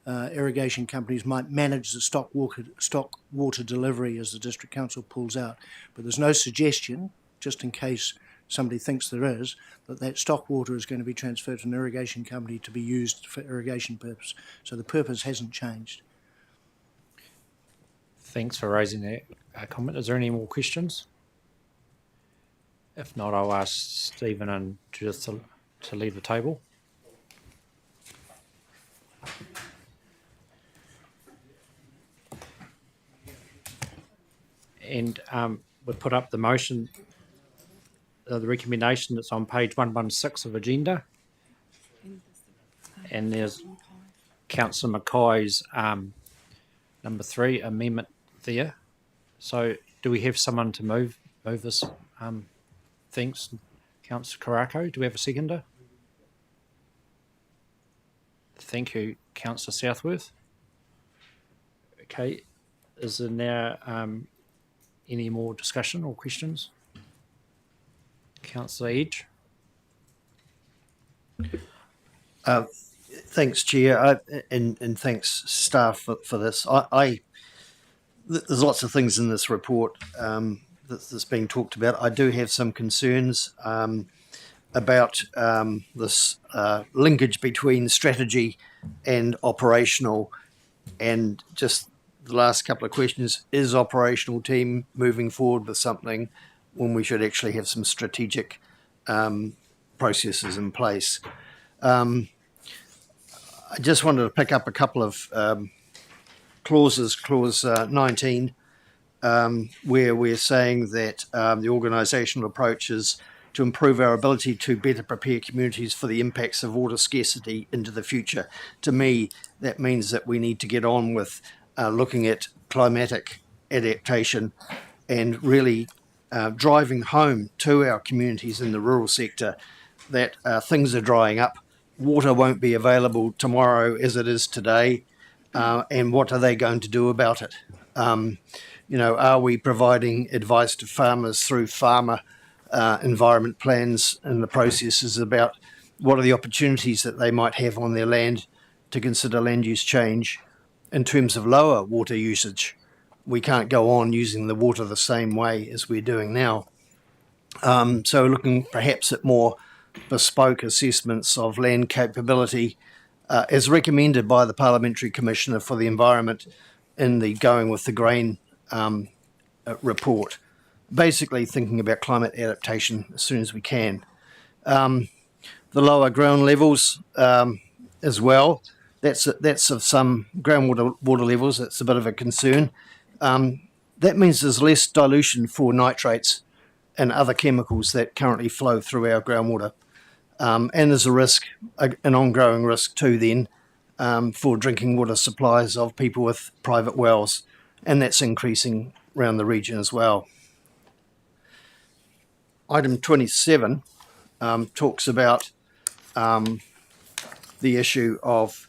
irrigation companies might manage the stock water delivery as the district council pulls out, but there's no suggestion, just in case somebody thinks there is, that stock water is going to be transferred to an irrigation company to be used for irrigation purpose. So the purpose hasn't changed. Thanks for raising that comment. Is there any more questions? If not, I'll ask Stephen and Judith to leave the table. And we put up the motion, the recommendation that's on page 116 of agenda. And there's Councillor Mackay's number 3 amendment there. So do we have someone to move this? Thanks, Councillor Karakia. Do we have a seconder? Thank you, Councillor Southworth. Okay, is there now any more discussion or questions? Councillor Edge. Thanks, Chair, and thanks, staff, for this. There's lots of things in this report that's being talked about. I do have some concerns about this linkage between strategy and operational, and just the last couple of questions. Is operational team moving forward with something when we should actually have some strategic processes in place? I just wanted to pick up a couple of clauses, clause 19, where we're saying that the organisational approach is to improve our ability to better prepare communities for the impacts of water scarcity into the future. To me, that means that we need to get on with looking at climatic adaptation and really driving home to our communities in the rural sector that things are drying up. Water won't be available tomorrow as it is today, and what are they going to do about it? Are we providing advice to farmers through farmer environment plans and the processes about what are the opportunities that they might have on their land to consider land use change in terms of lower water usage? We can't go on using the water the same way as we're doing now. So looking perhaps at more bespoke assessments of land capability as recommended by the Parliamentary Commissioner for the Environment in the Going with the Grain report. Basically thinking about climate adaptation as soon as we can. The lower ground levels as well, that's of some groundwater levels, that's a bit of a concern. That means there's less dilution for nitrates and other chemicals that currently flow through our groundwater. And there's a risk, an ongoing risk too then, for drinking water supplies of people with private wells, and that's increasing around the region as well. Item 27 talks about the issue of,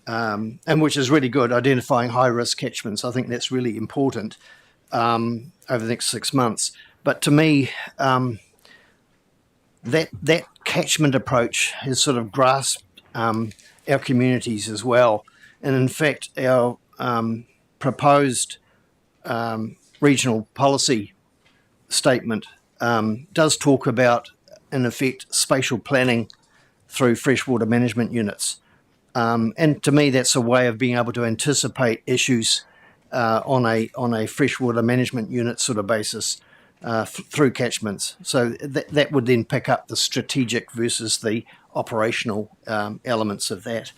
and which is really good, identifying high-risk catchments. I think that's really important over the next 6 months. But to me, that catchment approach has sort of grasped our communities as well. And in fact, our proposed regional policy statement does talk about, in effect, spatial planning through freshwater management units. And to me, that's a way of being able to anticipate issues on a freshwater management unit sort of basis through catchments. So that would then pick up the strategic versus the operational elements of that.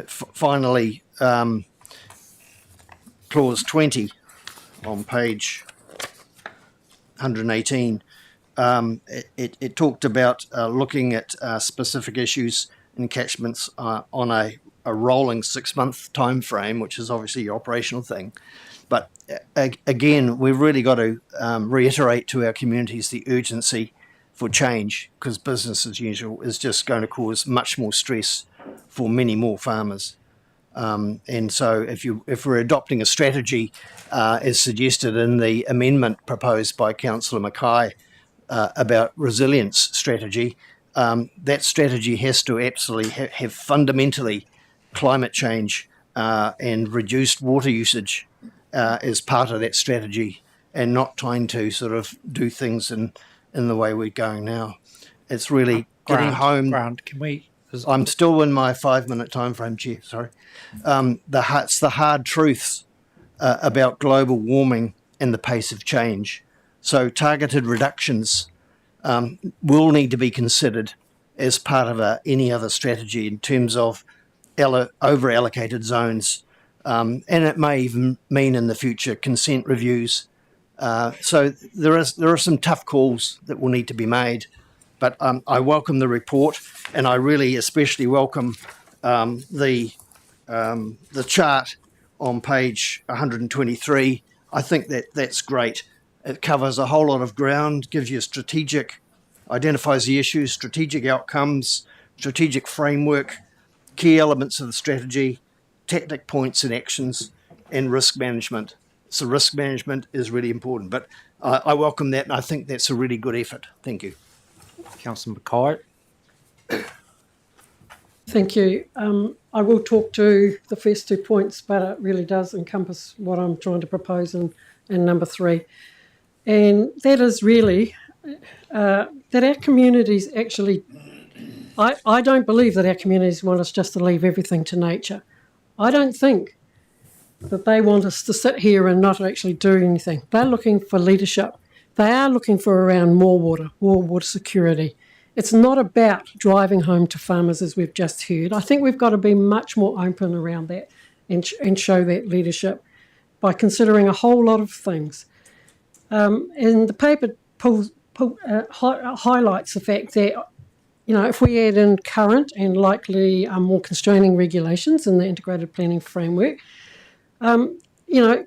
Finally, clause 20 on page 118, it talked about looking at specific issues in catchments on a rolling 6-month time frame, which is obviously your operational thing. But again, we've really got to reiterate to our communities the urgency for change, because business as usual is just going to cause much more stress for many more farmers. And so if we're adopting a strategy as suggested in the amendment proposed by Councillor Mackay about resilience strategy, that strategy has to absolutely have fundamentally climate change and reduced water usage as part of that strategy, and not trying to sort of do things in the way we're going now. It's really getting home. Grant, can we? I'm still in my 5-minute time frame, Chair. Sorry. It's the hard truths about global warming and the pace of change. So targeted reductions will need to be considered as part of any other strategy in terms of over-allocated zones, and it may even mean in the future consent reviews. So there are some tough calls that will need to be made, but I welcome the report, and I really especially welcome the chart on page 123. I think that's great. It covers a whole lot of ground, gives you identifies the issues, strategic outcomes, strategic framework, key elements of the strategy, tactic points and actions, and risk management. So risk management is really important, but I welcome that, and I think that's a really good effort. Thank you. Councillor Mackay. Thank you. I will talk to the first 2 points, but it really does encompass what I'm trying to propose in number 3. And that is really that our communities actually, I don't believe that our communities want us just to leave everything to nature. I don't think that they want us to sit here and not actually do anything. They're looking for leadership. They are looking for around more water security. It's not about driving home to farmers, as we've just heard. I think we've got to be much more open around that and show that leadership by considering a whole lot of things. And the paper highlights the fact that, if we add in current and likely more constraining regulations in the integrated planning framework,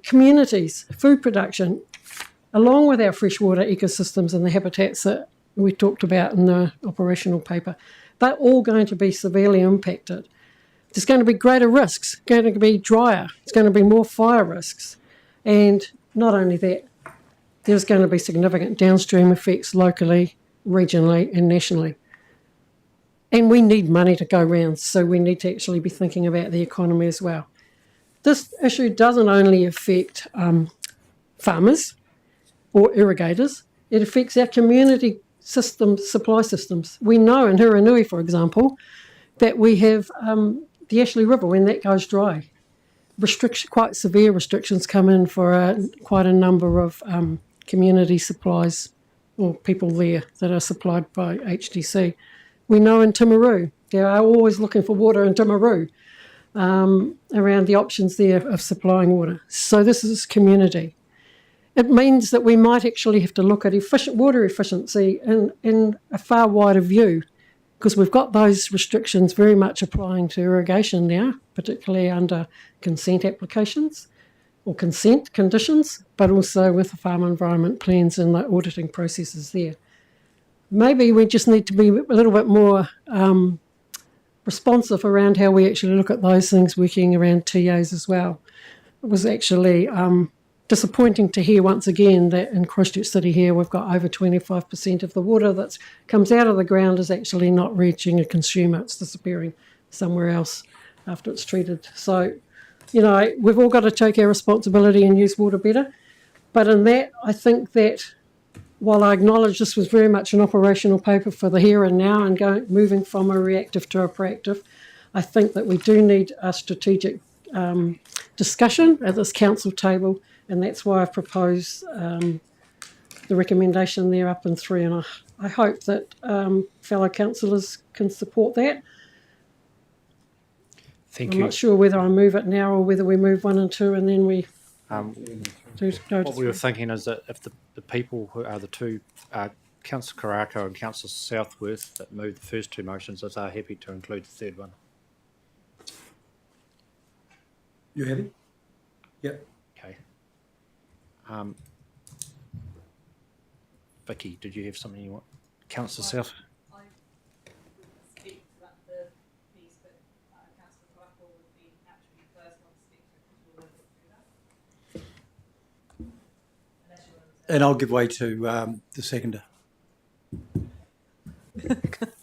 communities, food production, along with our freshwater ecosystems and the habitats that we talked about in the operational paper, they're all going to be severely impacted. There's going to be greater risks, going to be drier, it's going to be more fire risks. And not only that, there's going to be significant downstream effects locally, regionally and nationally. And we need money to go round, so we need to actually be thinking about the economy as well. This issue doesn't only affect farmers or irrigators, it affects our community systems, supply systems. We know in Hiranui, for example, that we have the Ashley River, when that goes dry, quite severe restrictions come in for quite a number of community supplies or people there that are supplied by HDC. We know in Timaru, they are always looking for water in Timaru, around the options there of supplying water. So this is community. It means that we might actually have to look at water efficiency in a far wider view, because we've got those restrictions very much applying to irrigation now, particularly under consent applications or consent conditions, but also with the farm environment plans and the auditing processes there. Maybe we just need to be a little bit more responsive around how we actually look at those things, working around TAs as well. It was actually disappointing to hear once again that in Christchurch City here we've got over 25% of the water that comes out of the ground is actually not reaching a consumer. It's disappearing somewhere else after it's treated. So, we've all got to take our responsibility and use water better. But in that, I think that while I acknowledge this was very much an operational paper for the here and now and moving from a reactive to a proactive, I think that we do need a strategic discussion at this council table, and that's why I've proposed the recommendation there up in 3, and I hope that fellow councillors can support that. Thank I'm you. not sure whether I move it now or whether we move 1 and 2 and then we do go to What we were 3. thinking is that if the people who are the two, Councillor Karakia and Councillor Southworth, that moved the first 2 motions, that are happy to include the third one. You happy? Yep. Okay. Vicky, did you have something you want? Councillor South. And I'll give way to the seconder.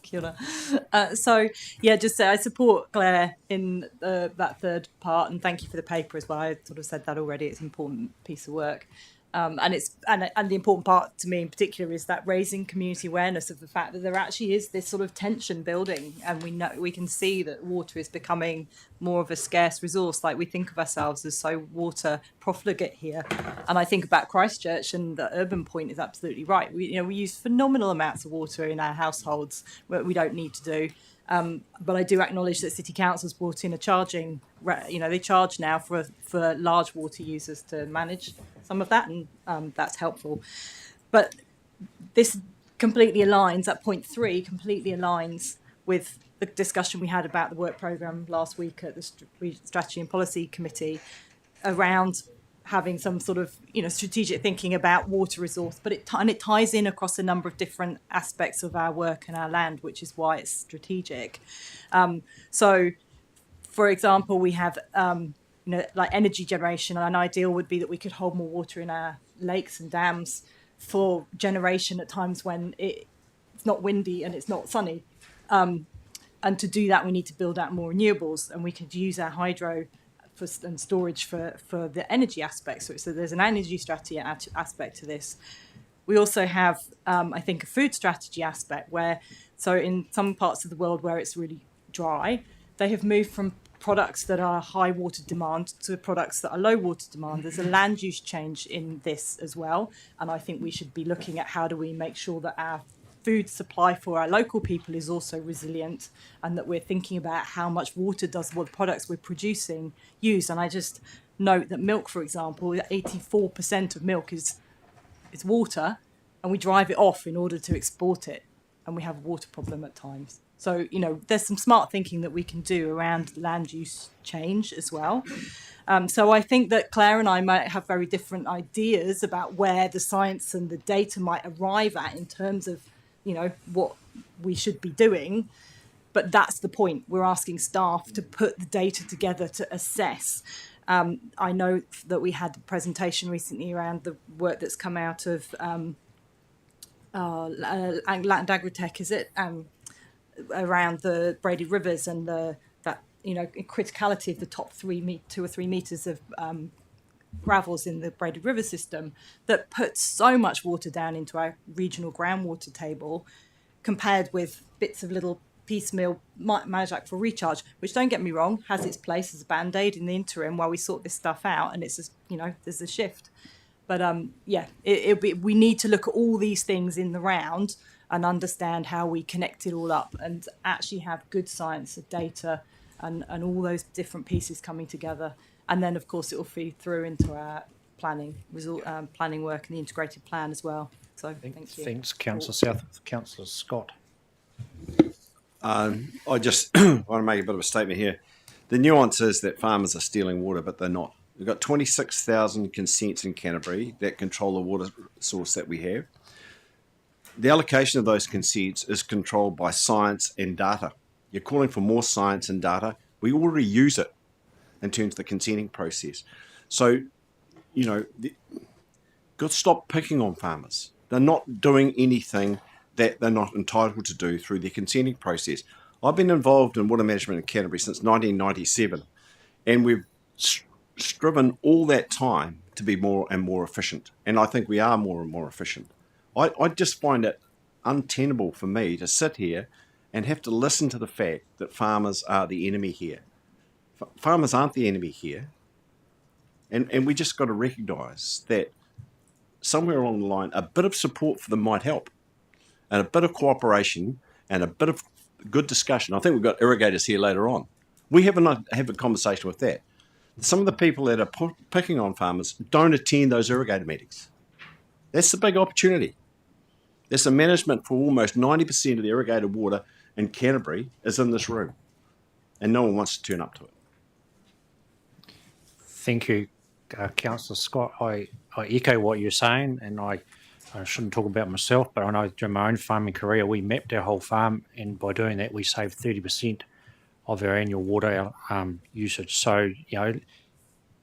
Kia ora. So, yeah, just I support Claire in that third part, and thank you for the paper as well. I sort of said that already. It's an important piece of work. And the important part to me in particular is that raising community awareness of the fact that there actually is this sort of tension building, and we can see that water is becoming more of a scarce resource. Like, we think of ourselves as so water profligate here, and I think about Christchurch, and the urban point is absolutely right. We use phenomenal amounts of water in our households where we don't need to do. But I do acknowledge that City Council's brought in a charging, they charge now for large water users to manage some of that, and that's helpful. But this completely aligns, that point 3 completely aligns with the discussion we had about the work programme last week at the Strategy and Policy Committee around having some sort of strategic thinking about water resource, but it ties in across a number of different aspects of our work and our land, which is why it's strategic. So, for example, we have like energy generation. An ideal would be that we could hold more water in our lakes and dams for generation at times when it's not windy and it's not sunny. And to do that, we need to build out more renewables, and we could use our hydro and storage for the energy aspect. So there's an energy strategy aspect to this. We also have, I think, a food strategy aspect so in some parts of the world where it's really dry, they have moved from products that are high water demand to products that are low water demand. There's a land use change in this as well. And I think we should be looking at how do we make sure that our food supply for our local people is also resilient, and that we're thinking about how much water does what products we're producing use. And I just note that milk, for example, 84% of milk is water, and we drive it off in order to export it, and we have a water problem at times. So, there's some smart thinking that we can do around land use change as well. So I think that Claire and I might have very different ideas about where the science and the data might arrive at in terms of what we should be doing. But that's the point. We're asking staff to put the data together to assess. I know that we had a presentation recently around the work that's come out of Land Agritech, is it? Around the braided rivers and that criticality of the top 2 or 3 meters of gravels in the braided river system that puts so much water down into our regional groundwater table, compared with bits of little piecemeal Majak for recharge, which, don't get me wrong, has its place as a band-aid in the interim while we sort this stuff out, and it's just, there's a shift. But we need to look at all these things in the round and understand how we connect it all up and actually have good science of data and all those different pieces coming together. And then, of course, it will feed through into our planning work and the integrated plan as well. So thank you. Thanks, Councillor Southworth. Councillor Scott. I just want to make a bit of a statement here. The nuance is that farmers are stealing water, but they're not. We've got 26,000 consents in Canterbury that control the water source that we have. The allocation of those consents is controlled by science and data. You're calling for more science and data. We already use it in terms of the consenting process. So, got to stop picking on farmers. They're not doing anything that they're not entitled to do through their consenting process. I've been involved in water management in Canterbury since 1997, and we've striven all that time to be more and more efficient. And I think we are more and more efficient. I just find it untenable for me to sit here and have to listen to the fact that farmers are the enemy here. Farmers aren't the enemy here. And we just got to recognise that somewhere along the line, a bit of support for them might help, and a bit of cooperation and a bit of good discussion. I think we've got irrigators here later on. We have a conversation with that. Some of the people that are picking on farmers don't attend those irrigator meetings. That's the big opportunity. There's the management for almost 90% of the irrigated water in Canterbury is in this room, and no one wants to turn up to it. Thank you, Councillor Scott. I echo what you're saying, and I shouldn't talk about myself, but I know during my own farming career, we mapped our whole farm, and by doing that, we saved 30% of our annual water usage. So,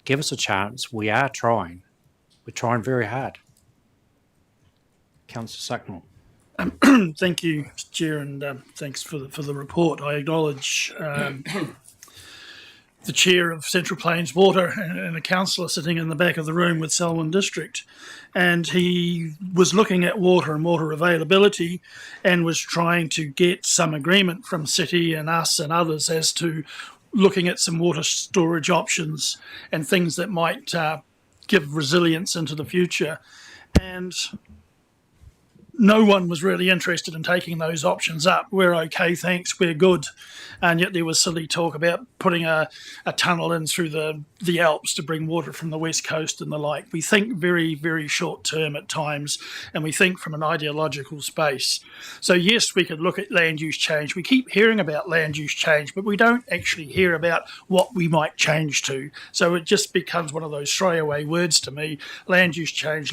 give us a chance. We are trying. We're trying very hard. Councillor Sucknall. Thank you, Mr. Chair, and thanks for the report. I acknowledge the Chair of Central Plains Water and a councillor sitting in the back of the room with Selwyn District, and he was looking at water and water availability and was trying to get some agreement from City and us and others as to looking at some water storage options and things that might give resilience into the future. And no one was really interested in taking those options up. We're okay, thanks, we're good. And yet there was silly talk about putting a tunnel in through the Alps to bring water from the west coast and the like. We think very, very short term at times, and we think from an ideological space. So yes, we could look at land use change. We keep hearing about land use change, but we don't actually hear about what we might change to. So it just becomes one of those throwaway words to me. Land use change,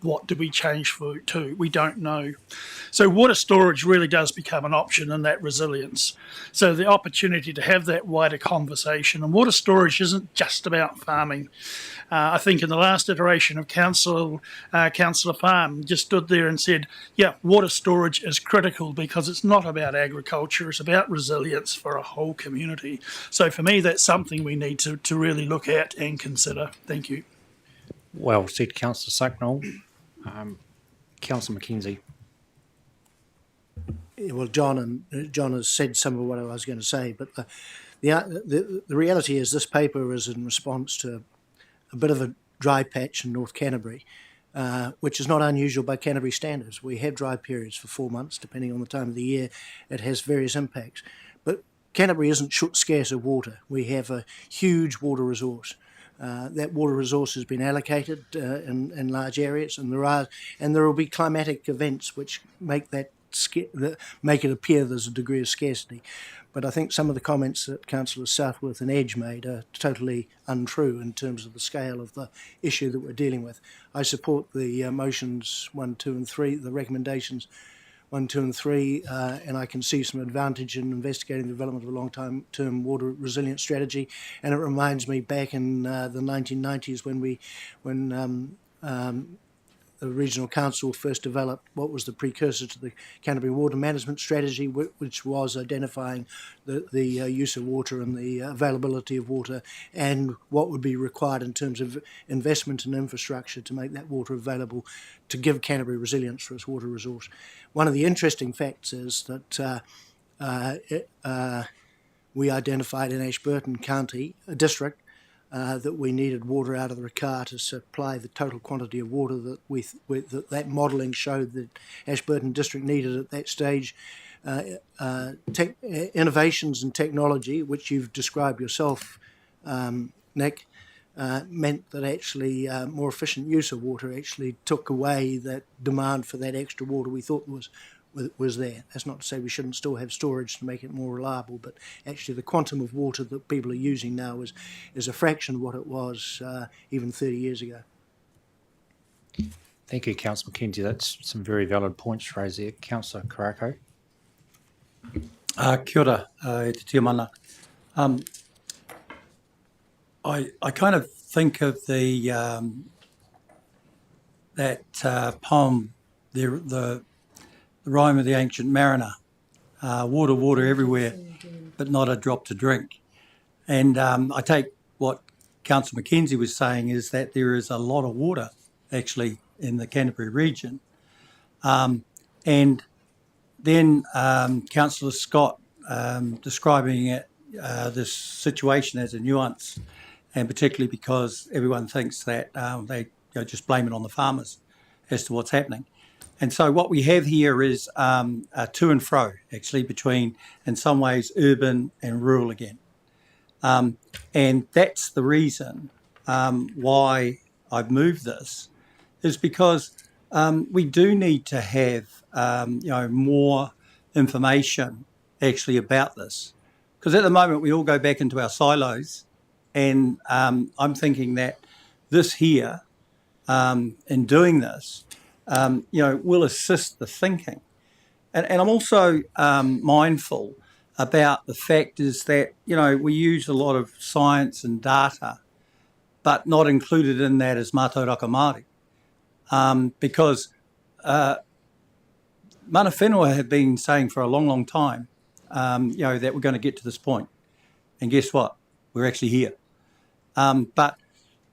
what do we change to? We don't know. So water storage really does become an option in that resilience. So the opportunity to have that wider conversation, and water storage isn't just about farming. I think in the last iteration of Councillor Farm just stood there and said, yeah, water storage is critical because it's not about agriculture, it's about resilience for a whole community. So for me, that's something we need to really look at and consider. Thank you. Well said, Councillor Sucknall. Councillor Mackenzie. Yeah, well, John has said some of what I was going to say, but the reality is this paper is in response to a bit of a dry patch in North Canterbury, which is not unusual by Canterbury standards. We have dry periods for 4 months, depending on the time of the year. It has various impacts. But Canterbury isn't scarce of water. We have a huge water resource. That water resource has been allocated in large areas, and there will be climatic events which make it appear there's a degree of scarcity. But I think some of the comments that Councillors Southworth and Edge made are totally untrue in terms of the scale of the issue that we're dealing with. I support the motions 1, 2 and 3, the recommendations 1, 2 and 3, and I can see some advantage in investigating the development of a long-term water resilience strategy. And it reminds me back in the 1990s when the Regional Council first developed what was the precursor to the Canterbury Water Management Strategy, which was identifying the use of water and the availability of water and what would be required in terms of investment in infrastructure to make that water available to give Canterbury resilience for its water resource. One of the interesting facts is that we identified in Ashburton County, a district, that we needed water out of the Raka to supply the total quantity of water that that modelling showed that Ashburton district needed at that stage. Innovations in technology, which you've described yourself, Nick, meant that actually more efficient use of water actually took away that demand for that extra water we thought was there. That's not to say we shouldn't still have storage to make it more reliable, but actually the quantum of water that people are using now is a fraction of what it was even 30 years ago. Thank you, Councillor Mackenzie. That's some very valid points raised there. Councillor Karakia. Kia ora, e te tia mana. I kind of think of that poem, the rhyme of the Ancient Mariner, water, water everywhere, but not a drop to drink. And I take what Councillor Mackenzie was saying is that there is a lot of water actually in the Canterbury region. And then Councillor Scott describing it, this situation as a nuance, and particularly because everyone thinks that they just blame it on the farmers as to what's happening. And so what we have here is a to and fro, actually, between, in some ways, urban and rural again. And that's the reason why I've moved this, is because we do need to have, more information actually about this. Because at the moment, we all go back into our silos, and I'm thinking that this here, in doing this, will assist the thinking. And I'm also mindful about the fact is that, we use a lot of science and data, but not included in that is mātauraka Māori. Because mana whenua have been saying for a long, long time, that we're going to get to this point. And guess what? We're actually here. But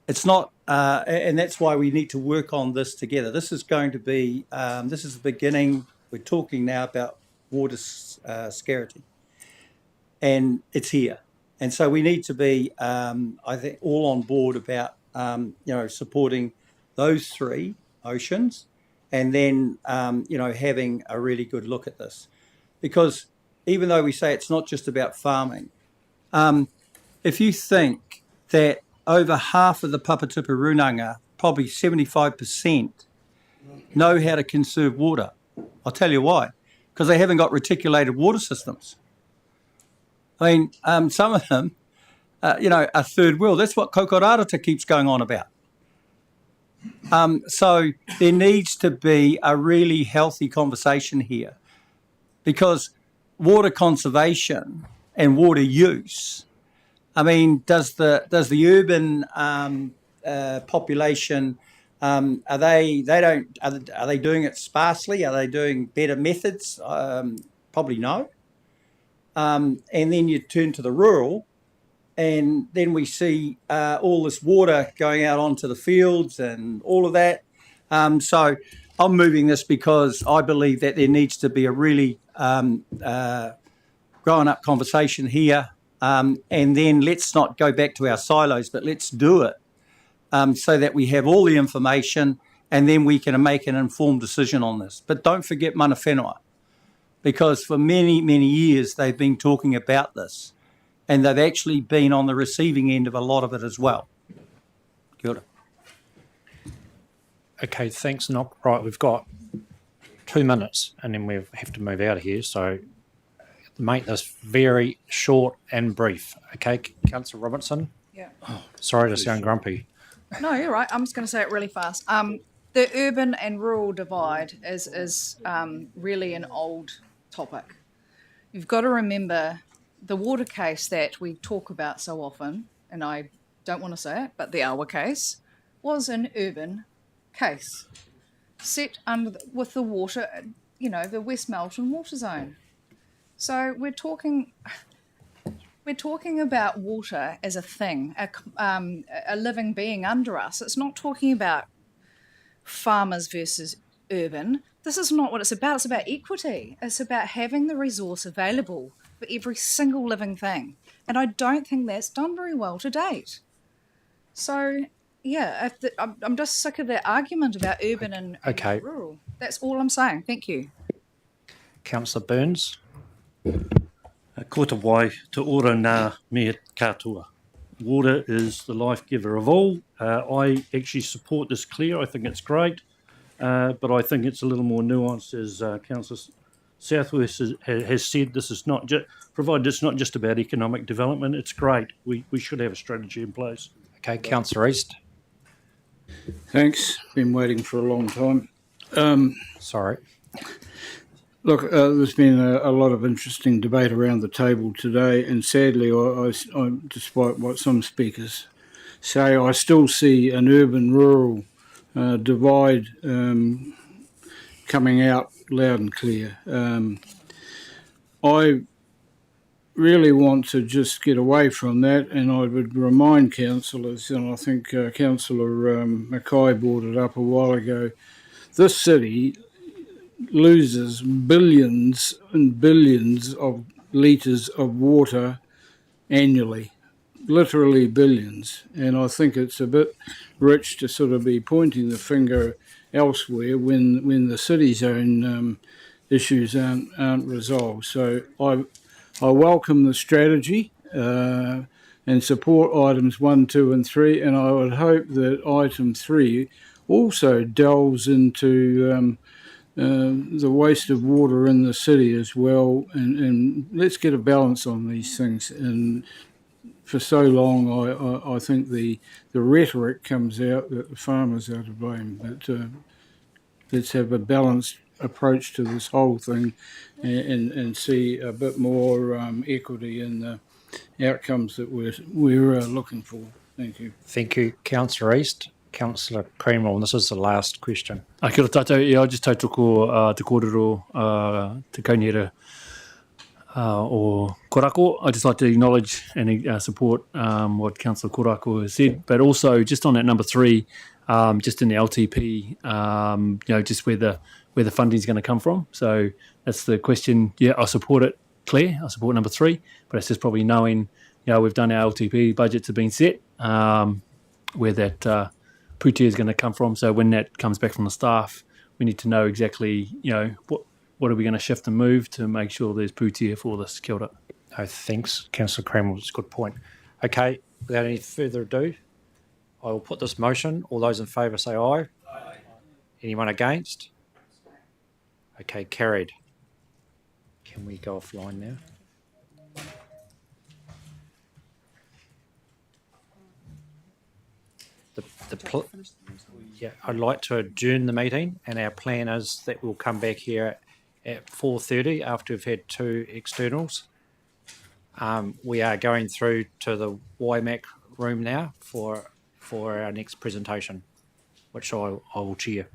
it's not, and that's why we need to work on this together. This is going to be, this is the beginning. We're talking now about water scarcity. And it's here. And so we need to be, I think, all on board about, supporting those three oceans and then, having a really good look at this. Because even though we say it's not just about farming, if you think that over half of the Papatupa Runanga, probably 75%, know how to conserve water, I'll tell you why. Because they haven't got reticulated water systems. I mean, some of them, are third world. That's what Kokorarata keeps going on about. So there needs to be a really healthy conversation here, because water conservation and water use, I mean, does the urban population, are they doing it sparsely? Are they doing better methods? Probably no. And then you turn to the rural, and then we see all this water going out onto the fields and all of that. So I'm moving this because I believe that there needs to be a really grown-up conversation here. And then let's not go back to our silos, but let's do it so that we have all the information, and then we can make an informed decision on this. But don't forget mana whenua, because for many, many years they've been talking about this, and they've actually been on the receiving end of a lot of it as well. Kia ora. Okay, thanks, Nock. Right, we've got 2 minutes and then we have to move out of here. So make this very short and brief. Okay, Councillor Robertson? Yeah. Sorry to sound grumpy. No, you're right. I'm just going to say it really fast. The urban and rural divide is really an old topic. You've got to remember the water case that we talk about so often, and I don't want to say it, but the Awa case was an urban case set under with the water, the West Melton water zone. So we're talking about water as a thing, a living being under us. It's not talking about farmers versus urban. This is not what it's about. It's about equity. It's about having the resource available for every single living thing. And I don't think that's done very well to date. So, yeah, I'm just sick of that argument about urban and rural. That's all I'm saying. Thank you. Councillor Burns? Ko te wai, te ora nā mea katoa. Water is the life giver of all. I actually support this clear. I think it's great, but I think it's a little more nuanced, as Councillor Southworth has said. This is not just provided it's not just about economic development. It's great. We should have a strategy in place. Okay, Councillor East. Thanks. Been waiting for a long time. Sorry. Look, there's been a lot of interesting debate around the table today, and sadly, I, despite what some speakers say, I still see an urban-rural divide coming out loud and clear. I really want to just get away from that, and I would remind councillors, and I think Councillor Mackay brought it up a while ago, this city loses billions and billions of litres of water annually, literally billions. And I think it's a bit rich to sort of be pointing the finger elsewhere when the city's own issues aren't resolved. So I welcome the strategy and support items 1, 2 and 3, and I would hope that item 3 also delves into the waste of water in the city as well, and let's get a balance on these things. And for so long, I think the rhetoric comes out that the farmers are to blame, but let's have a balanced approach to this whole thing and see a bit more equity in the outcomes that we're looking for. Thank you. Thank you, Councillor East. Councillor Creamwell, and this is the last question. Kia ora tātou, I just tautoko te kōrero te kauniera o Korako. I'd just like to acknowledge and support what Councillor Korako has said, but also just on that number 3, just in the LTP, just where the funding is going to come from. So that's the question. Yeah, I support it, Claire. I support number 3, but it's just probably knowing, we've done our LTP budgets have been set, where that putia is going to come from. So when that comes back from the staff, we need to know exactly, what are we going to shift and move to make sure there's putia for this. Kia ora. No, thanks, Councillor Cramwell. It's a good point. Okay, without any further ado, I will put this motion. All those in favour say aye. Aye. Anyone against? Okay, carried. Can we go offline now? Yeah, I'd like to adjourn the meeting, and our plan is that we'll come back here at 4:30 after we've had 2 externals. We are going through to the YMAC room now for our next presentation, which I will chair.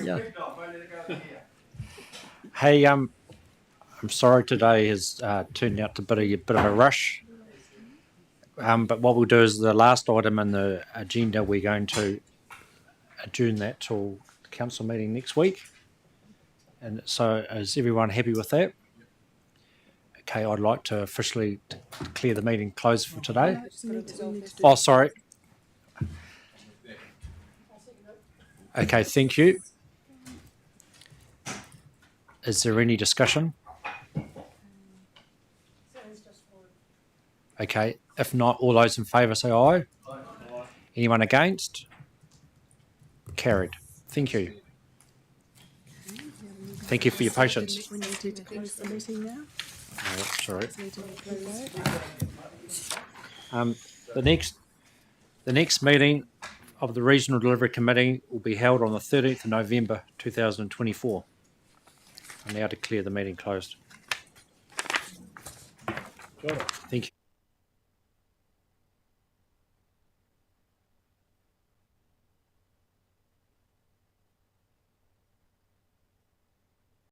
Yeah. Hey, I'm sorry today has turned out to be a bit of a rush. But what we'll do is the last item in the agenda, we're going to adjourn that till the council meeting next week. And so is everyone happy with that? Okay, I'd like to officially declare the meeting closed for today. Oh, sorry. Okay, thank you. Is there any discussion? Okay, if not, all those in favour say aye. Aye. Anyone against? Carried. Thank you. Thank you for your patience. We need to close the meeting now. Oh, sorry. The next meeting of the Regional Delivery Committee will be held on the 13th of November 2024. I now declare the meeting closed. Thank you.